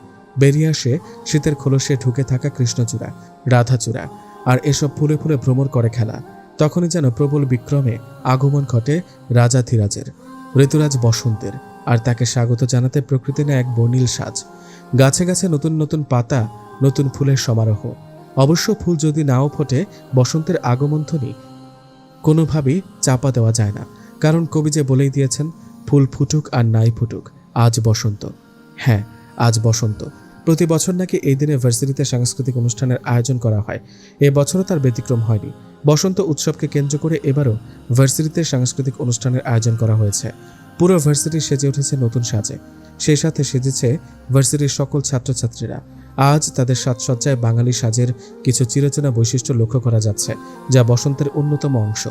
Speaker 1: বেরিয়ে আসে শীতের খোলসে ঢুকে থাকা কৃষ্ণচূড়া, রাধাচূড়া, আর এসব ফুলে ফুলে ভ্রমর করে খেলা। তখনই যেন প্রবল বিক্রমে আগমন ঘটে রাজাধিরাজের, ঋতুরাজ বসন্তের, আর তাকে স্বাগত জানাতে প্রকৃতি নেয় এক বর্ণিল সাজ। গাছে গাছে নতুন নতুন পাতা, নতুন ফুলের সমারোহ। অবশ্য ফুল যদি নাও ফোটে, বসন্তের আগমনধ্বনি কোনোভাবেই চাপা দেওয়া যায় না, কারণ কবি যে বলেই দিয়েছেন, ফুল ফুটুক আর নাই ফুটুক, আজ বসন্ত। হ্যাঁ, আজ বসন্ত। প্রতি বছর নাকি এই দিনে ভার্সিটিতে সাংস্কৃতিক অনুষ্ঠানের আয়োজন করা হয়। এবছরও তার ব্যতিক্রম হয়নি। বসন্ত উৎসবকে কেন্দ্র করে এবারও ভার্সিটিতে সাংস্কৃতিক অনুষ্ঠানের আয়োজন করা হয়েছে। পুরো ভার্সিটি সেজে উঠেছে নতুন সাজে, সেই সাথে সেজেছে ভার্সিটির সকল ছাত্রছাত্রীরা। আজ তাদের সাজসজ্জায় বাঙালি সাজের কিছু চিরচেনা বৈশিষ্ট্য লক্ষ্য করা যাচ্ছে, যা বসন্তের অন্যতম অংশ।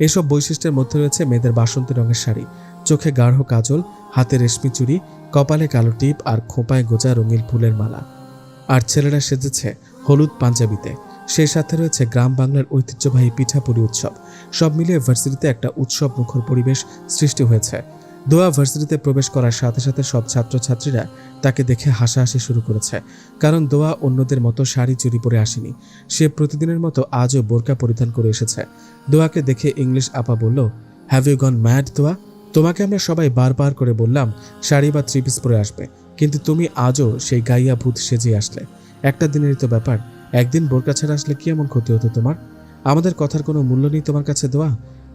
Speaker 1: এসব বৈশিষ্ট্যের মধ্যে রয়েছে মেয়েদের বাসন্তী রঙের শাড়ি, চোখে গাঢ় কাজল, হাতে রেশমি চুড়ি, কপালে কালো টিপ আর খোঁপায় গোজা রঙিন ফুলের মালা। আর ছেলেরা সেজেছে হলুদ পাঞ্জাবিতে। সেই সাথে রয়েছে গ্রাম বাংলার ঐতিহ্যবাহী পিঠাপুলি উৎসব। সব মিলিয়ে ভার্সিটিতে একটা উৎসব মুখর পরিবেশ সৃষ্টি হয়েছে। দোয়া ভার্সিটিতে প্রবেশ করার সাথে সাথে সব ছাত্রছাত্রীরা তাকে দেখে হাসাহাসি শুরু করেছে, কারণ দোয়া অন্যদের মতো শাড়ি চুরি পরে আসেনি। সে প্রতিদিনের মতো আজও বোরকা পরিধান করে এসেছে। দোয়াকে দেখে ইংলিশ আপা বলল, হ্যাভ ইউ গন ম্যাড দোয়া? তোমাকে আমরা সবাই বারবার করে বললাম শাড়ি বা থ্রি পিস পরে আসবে, কিন্তু তুমি আজও সেই গাইয়া ভূত সেজে আসলে। একটা দিনেরই তো ব্যাপার, একদিন বোরকা ছাড়া আসলে কি এমন ক্ষতি হতো তোমার? আমাদের কথার কোনো মূল্য নেই তোমার কাছে দোয়া?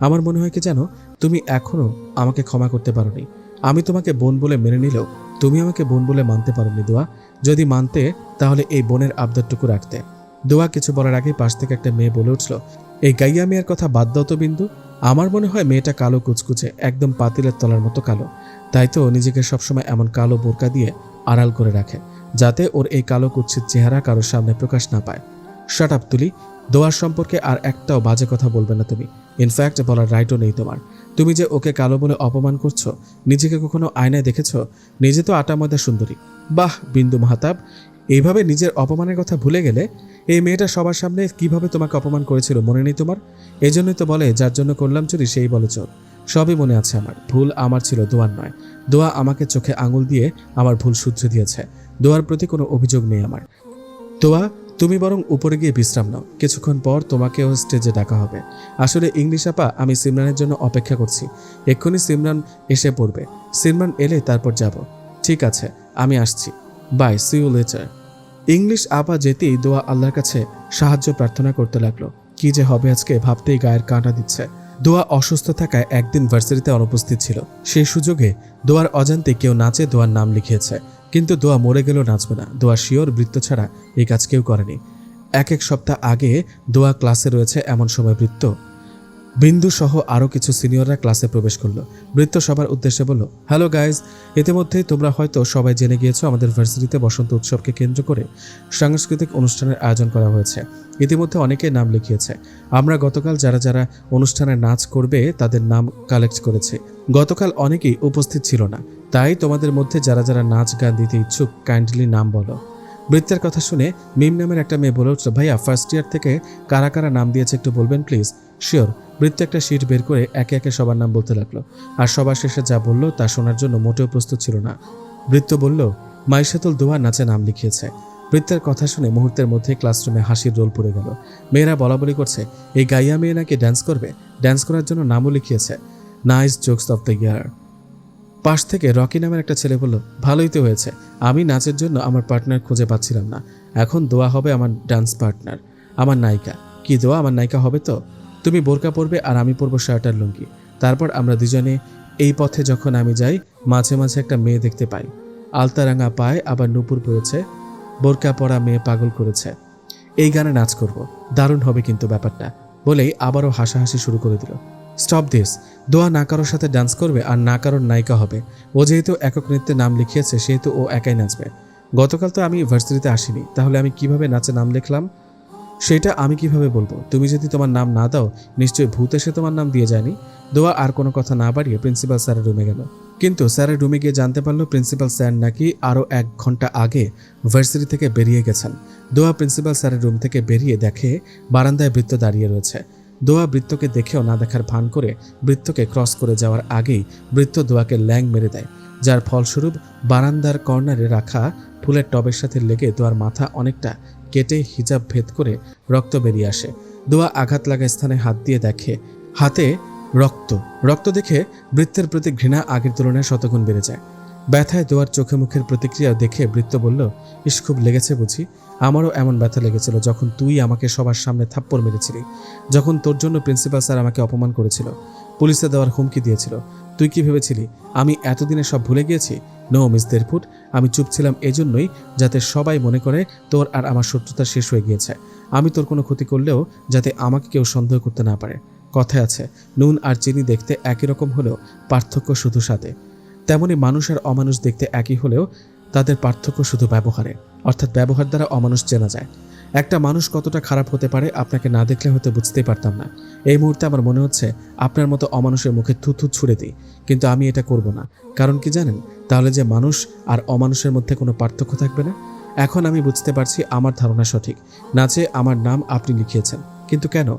Speaker 1: আমার মনে হয় কি জানো, তুমি এখনো আমাকে ক্ষমা করতে পারোনি। আমি তোমাকে বোন বলে মেনে নিলেও তুমি আমাকে বোন বলে মানতে পারোনি দোয়া। যদি মানতে তাহলে এই বোনের আবদারটুকু রাখতে। দোয়া কিছু বলার আগে পাশ থেকে একটা মেয়ে বলে উঠল, এই গাইয়া মেয়ের কথা বাদ দাও তো বিন্দু। আমার মনে হয় মেয়েটা কালো কুচকুচে, একদম পাতিলের তলার মতো কালো। তাই তো নিজেকে সবসময় এমন কালো বোরকা দিয়ে আড়াল করে রাখে, যাতে ওর এই কালো কুৎসিত চেহারা কারোর সামনে প্রকাশ না পায়। শাট আপ তুলি, দোয়ার সম্পর্কে আর একটাও বাজে কথা বলবে না তুমি। ইনফ্যাক্ট বলার রাইটও নেই তোমার। তুমি যে ওকে কালো বলে অপমান করছো, নিজেকে কখনো আয়নায় দেখেছো? নিজে তো আটা ময়দা সুন্দরী। বাহ বিন্দু মাহতাব, এইভাবে নিজের অপমানের কথা ভুলে গেলে? এই মেয়েটা সবার সামনে কিভাবে তোমাকে অপমান করেছিল মনে নেই তোমার? এই জন্যই তো বলে, যার জন্য করলাম চুরি সেই বলে চোর। সবই মনে আছে আমার। ভুল আমার ছিল, দোয়ার নয়। দোয়া আমাকে চোখে আঙুল দিয়ে আমার ভুল শুধরে দিয়েছে। দোয়ার প্রতি কোনো অভিযোগ নেই আমার। দোয়া, তুমি বরং উপরে গিয়ে বিশ্রাম নাও, কিছুক্ষণ পর তোমাকেও স্টেজে ডাকা হবে। আসলে ইংলিশ আপা, আমি সিমরানের জন্য অপেক্ষা করছি। এক্ষুনি সিমরান এসে পড়বে। সিমরান এলে তারপর যাব। ঠিক আছে, আমি আসছি। Bye, see you later. English আপা যেতেই দোয়া আল্লাহর কাছে সাহায্য প্রার্থনা করতে লাগলো। কি যে হবে আজকে ভাবতেই গায়ের কাঁটা দিচ্ছে। দোয়া অসুস্থ থাকায় একদিন ভার্সিটিতে অনুপস্থিত ছিল। সেই সুযোগে দোয়ার অজান্তে কেউ নাচে দোয়ার নাম লিখিয়েছে। কিন্তু দোয়া মরে গেলেও নাচবে না। দোয়া শিওর বৃত্ত ছাড়া এই কাজ কেউ করেনি। এক সপ্তাহ আগে দোয়া ক্লাসে রয়েছে, এমন সময় বৃত্ত, বিন্দু সহ আরও কিছু সিনিয়ররা ক্লাসে প্রবেশ করলো। বৃত্ত সবার উদ্দেশ্যে বলল, হ্যালো গাইজ, ইতিমধ্যেই তোমরা হয়তো সবাই জেনে গিয়েছো আমাদের ভার্সিটিতে বসন্ত উৎসবকে কেন্দ্র করে সাংস্কৃতিক অনুষ্ঠানের আয়োজন করা হয়েছে। ইতিমধ্যে অনেকে নাম লিখিয়েছে। আমরা গতকাল যারা যারা অনুষ্ঠানে নাচ করবে তাদের নাম কালেক্ট করেছি। গতকাল অনেকেই উপস্থিত ছিল না, তাই তোমাদের মধ্যে যারা যারা নাচ গান দিতে ইচ্ছুক কাইন্ডলি নাম বলো। বৃত্তের কথা শুনে মিম নামের একটা মেয়ে বলে উঠল, ভাইয়া ফার্স্ট ইয়ার থেকে কারা কারা নাম দিয়েছে একটু বলবেন প্লিজ। শিওর। বৃত্ত একটা শিট বের করে একে একে সবার নাম বলতে লাগলো। আর সবার শেষে যা বলল তা শোনার জন্য মোটেও প্রস্তুত ছিল না। বৃত্ত বলল, মাইশাতুল দোয়া নাচে নাম লিখিয়েছে। বৃত্তের কথা শুনে মুহূর্তের মধ্যে ক্লাসরুমে হাসির রোল পড়ে গেল। মেয়েরা বলাবলি করছে, এই গাইয়া মেয়ে নাকি ড্যান্স করবে, ড্যান্স করার জন্য নামও লিখিয়েছে। Nice jokes of the year. পাশ থেকে রকি নামের একটা ছেলে বলল, ভালোই তো হয়েছে, আমি নাচের জন্য আমার পার্টনার খুঁজে পাচ্ছিলাম না। এখন দোয়া হবে আমার ডান্স পার্টনার, আমার নায়িকা। কি দোয়া আমার নায়িকা হবে তো? তুমি বোরকা পরবে আর আমি পরবো শার্ট আর লুঙ্গি। তারপর আমরা দুজনে এই পথে যখন আমি যাই, মাঝে মাঝে একটা মেয়ে দেখতে পাই, আলতারাঙা পায়, আবার নুপুর পড়েছে, বোরকা পরা মেয়ে পাগল করেছে। এই গানে নাচ করব, দারুণ হবে কিন্তু ব্যাপারটা। বলেই আবারও হাসাহাসি শুরু করে দিল। Stop this. দোয়া না কারোর সাথে ডান্স করবে আর না কারোর নায়িকা হবে। ও যেহেতু একক নৃত্যে নাম লিখিয়েছে সেহেতু ও একাই নাচবে। গতকাল তো আমি ভার্সিটিতে আসিনি, তাহলে আমি কিভাবে নাচে নাম লিখলাম সেটা আমি কিভাবে বলবো? তুমি যদি তোমার নাম না দাও, নিশ্চয়ই ভূত এসে তোমার নাম দিয়ে যায়নি। দোয়া আর কোনো কথা না বাড়িয়ে প্রিন্সিপাল স্যারের রুমে গেল। কিন্তু স্যারের রুমে গিয়ে জানতে পারলো প্রিন্সিপাল স্যার নাকি আরও 1 ঘন্টা আগে ভার্সিটি থেকে বেরিয়ে গেছেন। দোয়া প্রিন্সিপাল স্যারের রুম থেকে বেরিয়ে দেখে বারান্দায় বৃত্ত দাঁড়িয়ে রয়েছে। দোয়া বৃত্তকে দেখেও না দেখার ভান করে বৃত্তকে ক্রস করে যাওয়ার আগেই বৃত্ত দোয়াকে ল্যাং মেরে দেয়, যার ফলস্বরূপ বারান্দার কর্নারে রাখা ফুলের টবের সাথে লেগে দোয়ার মাথা অনেকটা কেটে হিজাব ভেদ করে রক্ত বেরিয়ে আসে। দোয়া আঘাত লাগা স্থানে হাত দিয়ে দেখে হাতে রক্ত। রক্ত দেখে বৃত্তের প্রতি ঘৃণা আগের তুলনায় শতগুণ বেড়ে যায়। ব্যথায় দোয়ার চোখে মুখের প্রতিক্রিয়া দেখে বৃত্ত বলল, ইস খুব লেগেছে বুঝি? আমারও এমন ব্যথা লেগেছিল যখন তুই আমাকে সবার সামনে থাপ্পড় মেরেছিলি, যখন তোর জন্য প্রিন্সিপাল স্যার আমাকে অপমান করেছিল, পুলিশে দেওয়ার হুমকি দিয়েছিল। তুই কি ভেবেছিলি আমি এতদিনে সব ভুলে গিয়েছি? নো মিস দেরফুট, আমি চুপ ছিলাম এজন্যই যাতে সবাই মনে করে তোর আর আমার শত্রুতা শেষ হয়ে গিয়েছে। আমি তোর কোনো ক্ষতি করলেও যাতে আমাকে কেউ সন্দেহ করতে না পারে। কথায় আছে, নুন আর চিনি দেখতে একই রকম হলেও পার্থক্য শুধু স্বাদে। তেমনি মানুষ আর অমানুষ দেখতে একই হলেও তাদের পার্থক্য শুধু ব্যবহারে, অর্থাৎ ব্যবহার দ্বারা অমানুষ চেনা যায়। একটা মানুষ কতটা খারাপ হতে পারে আপনাকে না দেখলে হয়তো বুঝতেই পারতাম না। এই মুহূর্তে আমার মনে হচ্ছে আপনার মতো অমানুষের মুখে থুথু ছুড়ে দিই, কিন্তু আমি এটা করব না। কারণ কি জানেন? তাহলে যে মানুষ আর অমানুষের মধ্যে কোনো পার্থক্য থাকবে না। এখন আমি বুঝতে পারছি আমার ধারণা সঠিক। নাচে আমার নাম আপনি লিখিয়েছেন, কিন্তু কেন?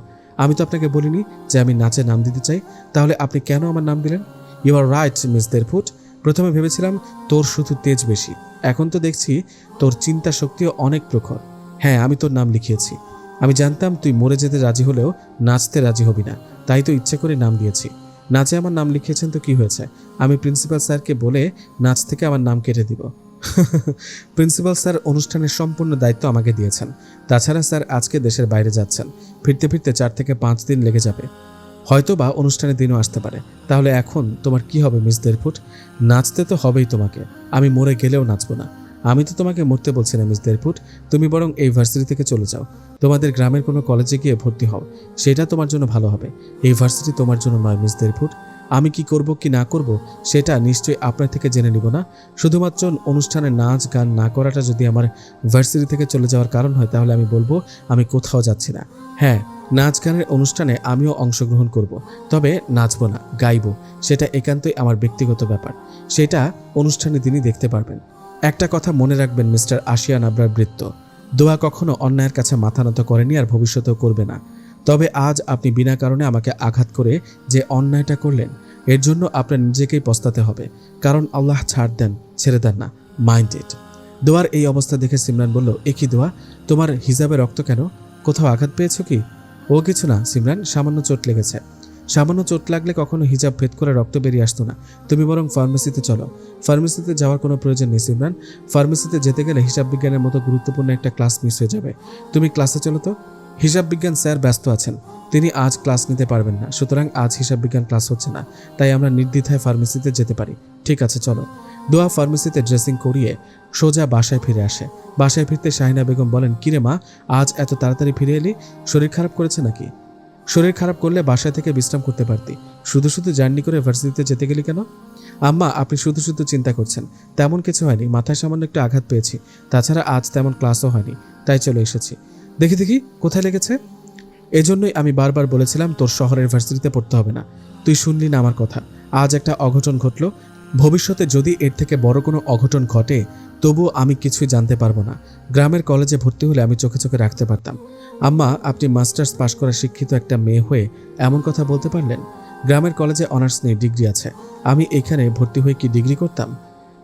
Speaker 1: আমি তো আপনাকে বলিনি যে আমি নাচে নাম দিতে চাই, তাহলে আপনি কেন আমার নাম দিলেন? ইউ আর রাইট মিস দেরফুট। প্রথমে ভেবেছিলাম তোর শুধু তেজ বেশি, এখন তো দেখছি তোর চিন্তা শক্তিও অনেক প্রখর। হ্যাঁ, আমি তোর নাম লিখিয়েছি। আমি জানতাম তুই মরে যেতে রাজি হলেও নাচতে রাজি হবি না, তাই তো ইচ্ছে করে নাম দিয়েছি। নাচে আমার নাম লিখিয়েছেন তো কি হয়েছে? আমি প্রিন্সিপাল স্যারকে বলে নাচ থেকে আমার নাম কেটে দিব। প্রিন্সিপাল স্যার অনুষ্ঠানের সম্পূর্ণ দায়িত্ব আমাকে দিয়েছেন। তাছাড়া স্যার আজকে দেশের বাইরে যাচ্ছেন, ফিরতে ফিরতে 4 থেকে 5 দিন লেগে যাবে। হয়তো বা অনুষ্ঠানের দিনও আসতে পারে। তাহলে এখন তোমার কি হবে মিস দেরফুট? নাচতে তো হবেই তোমাকে, আমি মরে গেলেও নাচবো না। আমি তো তোমাকে মরতে বলছি না মিস দেরফুট, তুমি বরং এই ভার্সিটি থেকে চলে যাও, তোমাদের গ্রামের কোনো কলেজে গিয়ে ভর্তি হও, সেটা তোমার জন্য ভালো হবে। এই ভার্সিটি তোমার জন্য নয় মিস দেরফুট। আমি কি করব কি না করব সেটা নিশ্চয়ই আপনার থেকে জেনে নিব না। শুধুমাত্র অনুষ্ঠানে নাচ গান না করাটা যদি আমার ভার্সিটি থেকে চলে যাওয়ার কারণ হয় তাহলে আমি বলবো আমি কোথাও যাচ্ছি না। হ্যাঁ, নাচ গানের অনুষ্ঠানে আমিও অংশগ্রহণ করব, তবে নাচবো না, গাইবো। সেটা একান্তই আমার ব্যক্তিগত ব্যাপার, সেটা অনুষ্ঠানে তিনি দেখতে পারবেন। একটা কথা মনে রাখবেন মিস্টার আশিয়ান আবরার বৃত্ত, দোয়া কখনো অন্যায়ের কাছে মাথা নত করেনি আর ভবিষ্যতেও করবে না। তবে আজ আপনি বিনা কারণে আমাকে আঘাত করে যে অন্যায়টা করলেন এর জন্য আপনার নিজেকেই পস্তাতে হবে, কারণ আল্লাহ ছাড় দেন, ছেড়ে দেন না, মাইন্ড ইট। দোয়ার এই অবস্থা দেখে সিমরান বলল, এ কি দোয়া, তোমার হিজাবে রক্ত কেন? কোথাও আঘাত পেয়েছো কি? ও কিছু না সিমরান, সামান্য চোট লেগেছে। সামান্য চোট লাগলে কখনো হিজাব ভেদ করে রক্ত বেরিয়ে আসতো না। তুমি বরং ফার্মেসিতে চলো। ফার্মেসিতে যাওয়ার কোনো প্রয়োজন নেই সিমরান। ফার্মেসিতে যেতে গেলে হিসাব বিজ্ঞানের মতো গুরুত্বপূর্ণ একটা ক্লাস মিস হয়ে যাবে। তুমি ক্লাসে চলো তো। হিসাব বিজ্ঞান স্যার ব্যস্ত আছেন, তিনি আজ ক্লাস নিতে পারবেন না, সুতরাং আজ হিসাব বিজ্ঞান ক্লাস হচ্ছে না, তাই আমরা নির্দ্বিধায় ফার্মেসিতে যেতে পারি। ঠিক আছে চলো। দোয়া ফার্মেসিতে ড্রেসিং করিয়ে সোজা বাসায় ফিরে আসে। বাসায় ফিরতে শাহিনা বেগম বলেন, কিরে মা, আজ এত তাড়াতাড়ি ফিরে এলি? শরীর খারাপ করেছে নাকি? শরীর খারাপ করলে বাসায় থেকে বিশ্রাম করতে পারতি, শুধু শুধু জার্নি করে ভার্সিটিতে যেতে গেলি কেন? আম্মা, আপনি শুধু শুধু চিন্তা করছেন, তেমন কিছু হয়নি, মাথায় সামান্য একটু আঘাত পেয়েছি, তাছাড়া আজ তেমন ক্লাসও হয়নি, তাই চলে এসেছি। দেখি দেখি কোথায় লেগেছে? এজন্যই আমি বারবার বলেছিলাম তোর শহরের ভার্সিটিতে পড়তে হবে না, তুই শুনলি না আমার কথা। আজ একটা অঘটন ঘটলো, ভবিষ্যতে যদি এর থেকে বড় কোনো অঘটন ঘটে তবুও আমি কিছুই জানতে পারবো না। গ্রামের কলেজে ভর্তি হলে আমি চোখে চোখে রাখতে পারতাম। আম্মা, আপনি মাস্টার্স পাশ করা শিক্ষিত একটা মেয়ে হয়ে এমন কথা বলতে পারলেন? গ্রামের কলেজে অনার্স নিয়ে ডিগ্রি আছে, আমি এখানে ভর্তি হয়ে কি ডিগ্রি করতাম?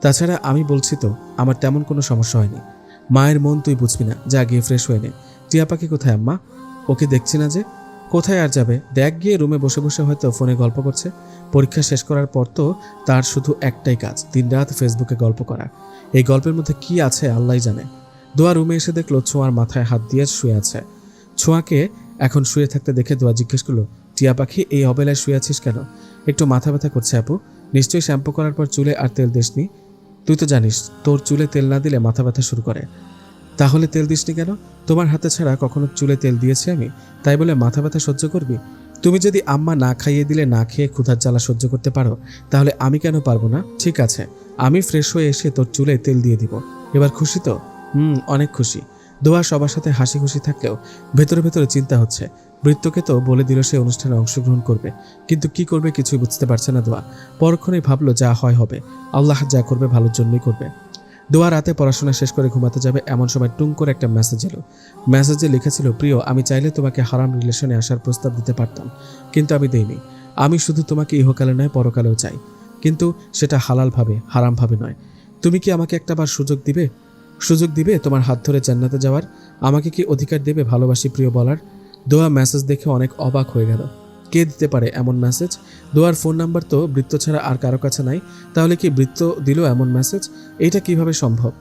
Speaker 1: তাছাড়া আমি বলছি তো আমার তেমন কোনো সমস্যা হয়নি। মায়ের মন তুই বুঝবি না, যা গিয়ে ফ্রেশ হয়ে নে। টিয়া পাখি কোথায় আম্মা? ওকে দেখছি না যে। কোথায় আর যাবে, দেখ গিয়ে রুমে বসে বসে হয়তো ফোনে গল্প করছে। পরীক্ষা শেষ করার পর তো তার শুধু একটাই কাজ, দিনরাত ফেসবুকে গল্প করা। এই গল্পের মধ্যে কি আছে আল্লাহই জানে। দোয়া রুমে এসে দেখলো ছোঁয়ার মাথায় হাত দিয়ে শুয়ে আছে। ছোঁয়াকে এখন শুয়ে থাকতে দেখে দোয়া জিজ্ঞেস করলো, টিয়া পাখি, এই অবেলায় শুয়ে আছিস কেন? একটু মাথা ব্যথা করছে আপু। নিশ্চয়ই শ্যাম্পু করার পর চুলে আর তেল দিসনি। তুই তো জানিস তোর চুলে তেল না দিলে মাথা ব্যথা শুরু করে। তাহলে তেল দিসনি কেন? তোমার হাতে ছাড়া কখনো চুলে তেল দিয়েছি আমি, তাই বলে মাথা ব্যথা সহ্য করবি? তুমি যদি আম্মা না খাইয়ে দিলে না খেয়ে ক্ষুধার জ্বালা সহ্য করতে পারো, তাহলে আমি কেন পারবো না? ঠিক আছে, আমি ফ্রেশ হয়ে এসে তোর চুলে তেল দিয়ে দিব। এবার খুশি তো? অনেক খুশি। দোয়া সবার সাথে হাসি খুশি থাকলেও ভেতরে ভেতরে চিন্তা হচ্ছে। বৃত্তকে তো বলে দিল সে অনুষ্ঠানে অংশগ্রহণ করবে, কিন্তু কি করবে কিছুই বুঝতে পারছে না দোয়া। পরক্ষণেই ভাবলো যা হয় হবে, আল্লাহ যা করবে ভালোর জন্যই করবে। দোয়া রাতে পড়াশোনা শেষ করে ঘুমাতে যাবে এমন সময় টুং করে একটা মেসেজ এলো। মেসেজে লিখেছিল, প্রিয়, আমি চাইলে তোমাকে হারাম রিলেশনে আসার প্রস্তাব দিতে পারতাম, কিন্তু আমি দেইনি। আমি শুধু তোমাকে ইহকালে নয় পরকালেও চাই, কিন্তু সেটা হালালভাবে, হারামভাবে নয়। তুমি কি আমাকে একটাবার সুযোগ দিবে তোমার হাত ধরে জান্নাতে যাওয়ার? আমাকে কি অধিকার দেবে ভালোবাসি প্রিয় বলার? দোয়া মেসেজ দেখে অনেক অবাক হয়ে গেল। কে দিতে পারে এমন মেসেজ? দোয়ার ফোন নাম্বার তো বৃত্ত ছাড়া আর কারো কাছে নাই, তাহলে কি বৃত্ত দিল এমন মেসেজ? এইটা কিভাবে সম্ভব?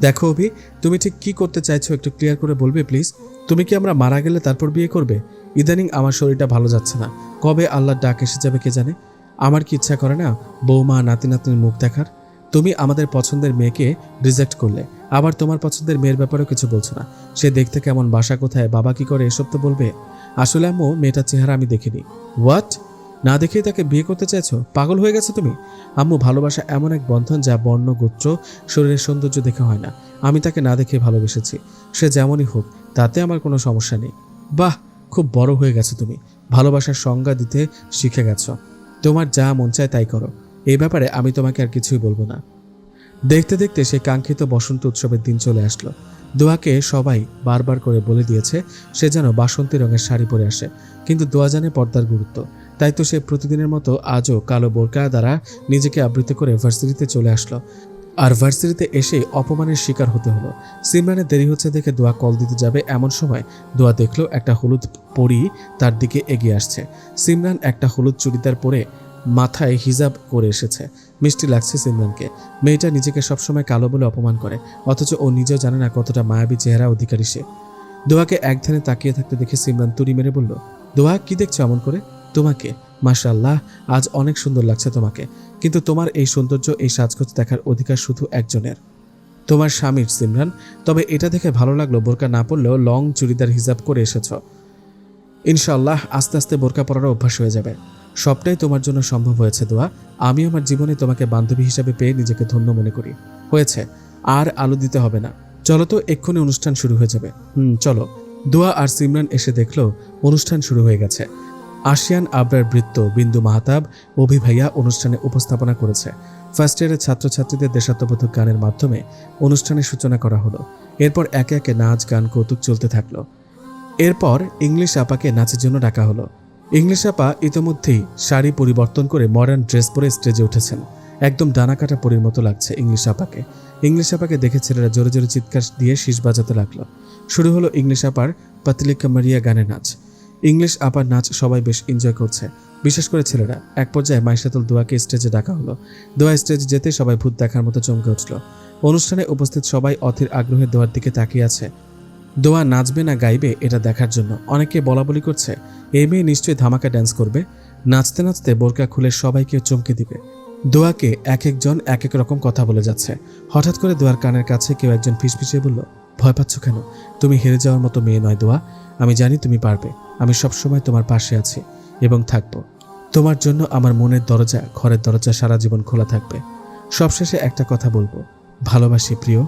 Speaker 1: দেখো অভি, তুমি ঠিক কি করতে চাইছো একটু ক্লিয়ার করে বলবে প্লিজ? তুমি কি আমরা মারা গেলে তারপর বিয়ে করবে? ইদানিং আমার শরীরটা ভালো যাচ্ছে না, কবে আল্লাহর ডাক এসে যাবে কে জানে। আমার কি ইচ্ছা করে না বৌমা নাতি নাতনির মুখ দেখার? তুমি আমাদের পছন্দের মেয়েকে রিজেক্ট করলে, আবার তোমার পছন্দের মেয়ের ব্যাপারেও কিছু বলছো না। সে দেখতে কেমন, বাসা কোথায়, বাবা কি করে, এসব তো বলবে। আসলে আম্মু, মেয়েটার চেহারা আমি দেখিনি। হোয়াট? না দেখেই তাকে বিয়ে করতে চাইছো? পাগল হয়ে গেছো তুমি? আম্মু, ভালোবাসা এমন এক বন্ধন যা বর্ণ, গোত্র, শরীরের সৌন্দর্য দেখে হয় না। আমি তাকে না দেখে ভালোবেসেছি, সে যেমনই হোক তাতে আমার কোনো সমস্যা নেই। বাহ, খুব বড় হয়ে গেছো তুমি, ভালোবাসার সংজ্ঞা দিতে শিখে গেছো। তোমার যা মন চায় তাই করো, এই ব্যাপারে আমি তোমাকে আর কিছুই বলবো না। দেখতে দেখতে সেই কাঙ্ক্ষিত বসন্ত উৎসবের দিন চলে আসলো। দোয়াকে সবাই বারবার করে বলে দিয়েছে সে যেন বাসন্তী রঙের শাড়ি পরে আসে, কিন্তু দোয়া জানে পর্দার গুরুত্ব, তাই তো সে প্রতিদিনের মতো আজও কালো বোরকা দ্বারা নিজেকে আবৃত করে ভার্সিটিতে চলে আসলো। আর ভার্সিটিতে এসেই অপমানের শিকার হতে হলো। সিমরানের দেরি হচ্ছে দেখে দোয়া কল দিতে যাবে এমন সময় দোয়া দেখলো একটা হলুদ পরী তার দিকে এগিয়ে আসছে। সিমরান একটা হলুদ চুড়িদার পরে মাথায় হিজাব করে এসেছে। মিষ্টি লাগছে সিমরানকে। মেয়েটা নিজেকে সবসময় কালো বলে অপমান করে, অথচ ও নিজেও জানে না কতটা মায়াবী চেহারা অধিকারী সে। দোয়াকে এক ধ্যানে তাকিয়ে থাকতে দেখে সিমরান তুড়ি মেরে বলল, দোয়া, কি দেখছো এমন করে? তোমাকে। মাশাআল্লাহ, আজ অনেক সুন্দর লাগছে তোমাকে, কিন্তু তোমার এই সৌন্দর্য, এই সাজগোজ দেখার অধিকার শুধু একজনের, তোমার স্বামীর সিমরান। তবে এটা দেখে ভালো লাগলো বোরকা না পরলেও লং চুড়িদার হিজাব করে এসেছ। ইনশাআল্লাহ আস্তে আস্তে বোরকা পরারও অভ্যাস হয়ে যাবে। সবটাই তোমার জন্য সম্ভব হয়েছে দোয়া। আমি আমার জীবনে তোমাকে বান্ধবী হিসাবে পেয়ে নিজেকে ধন্য মনে করি। হয়েছে, আর আলো দিতে হবে না, চলো তো, এক্ষুনি অনুষ্ঠান শুরু হয়ে যাবে। চলো। দোয়া আর সিমরান এসে দেখলো অনুষ্ঠান শুরু হয়ে গেছে। আশিয়ান আবরার বৃত্ত, বিন্দু মাহতাব, অভি ভাইয়া অনুষ্ঠানে উপস্থাপনা করেছে। ফার্স্ট ইয়ারের ছাত্রছাত্রীদের দেশাত্মবোধক গানের মাধ্যমে অনুষ্ঠানের সূচনা করা হলো। এরপর একে একে নাচ গান কৌতুক চলতে থাকলো। এরপর ইংলিশ আপাকে নাচের জন্য ডাকা হলো। ইংলিশ আপা ইতোমধ্যেই শাড়ি পরিবর্তন করে মডার্ন ড্রেস পরে স্টেজে উঠেছেন। একদম ডানাকাটা পরীর মতো লাগছে ইংলিশ আপাকে। ইংলিশ আপাকে দেখে ছেলেরা জোরে জোরে চিৎকার দিয়ে শীষ বাজাতে লাগলো। শুরু হলো ইংলিশ আপার পাতলি কামারিয়া গানের নাচ। ইংলিশ আপার নাচ সবাই বেশ এনজয় করছে, বিশেষ করে ছেলেরা। এক পর্যায়ে মাইশাতুল দোয়াকে স্টেজে ডাকা হলো। দোয়া স্টেজে যেতে সবাই ভূত দেখার মতো চমকে উঠল। অনুষ্ঠানে উপস্থিত সবাই অধীর আগ্রহে দোয়ার দিকে তাকিয়ে আছে, দোয়া নাচবে না গাইবে এটা দেখার জন্য। অনেকে বলাবলি করছে এই মেয়ে নিশ্চয়ই ধামাকা ড্যান্স করবে, নাচতে নাচতে বোরকা খুলে সবাইকে চমকে দিবে। দোয়াকে এক একজন এক এক রকম কথা বলে যাচ্ছে। হঠাৎ করে দোয়ার কানের কাছে কেউ একজন ফিসফিসিয়ে বলল, ভয় পাচ্ছ কেন? তুমি হেরে যাওয়ার মতো মেয়ে নয় দোয়া, আমি জানি তুমি পারবে। আমি সবসময় তোমার পাশে আছি এবং থাকবো। তোমার জন্য আমার মনের দরজা, ঘরের দরজা সারা জীবন খোলা থাকবে। সবশেষে একটা কথা বলবো, ভালোবাসি প্রিয়।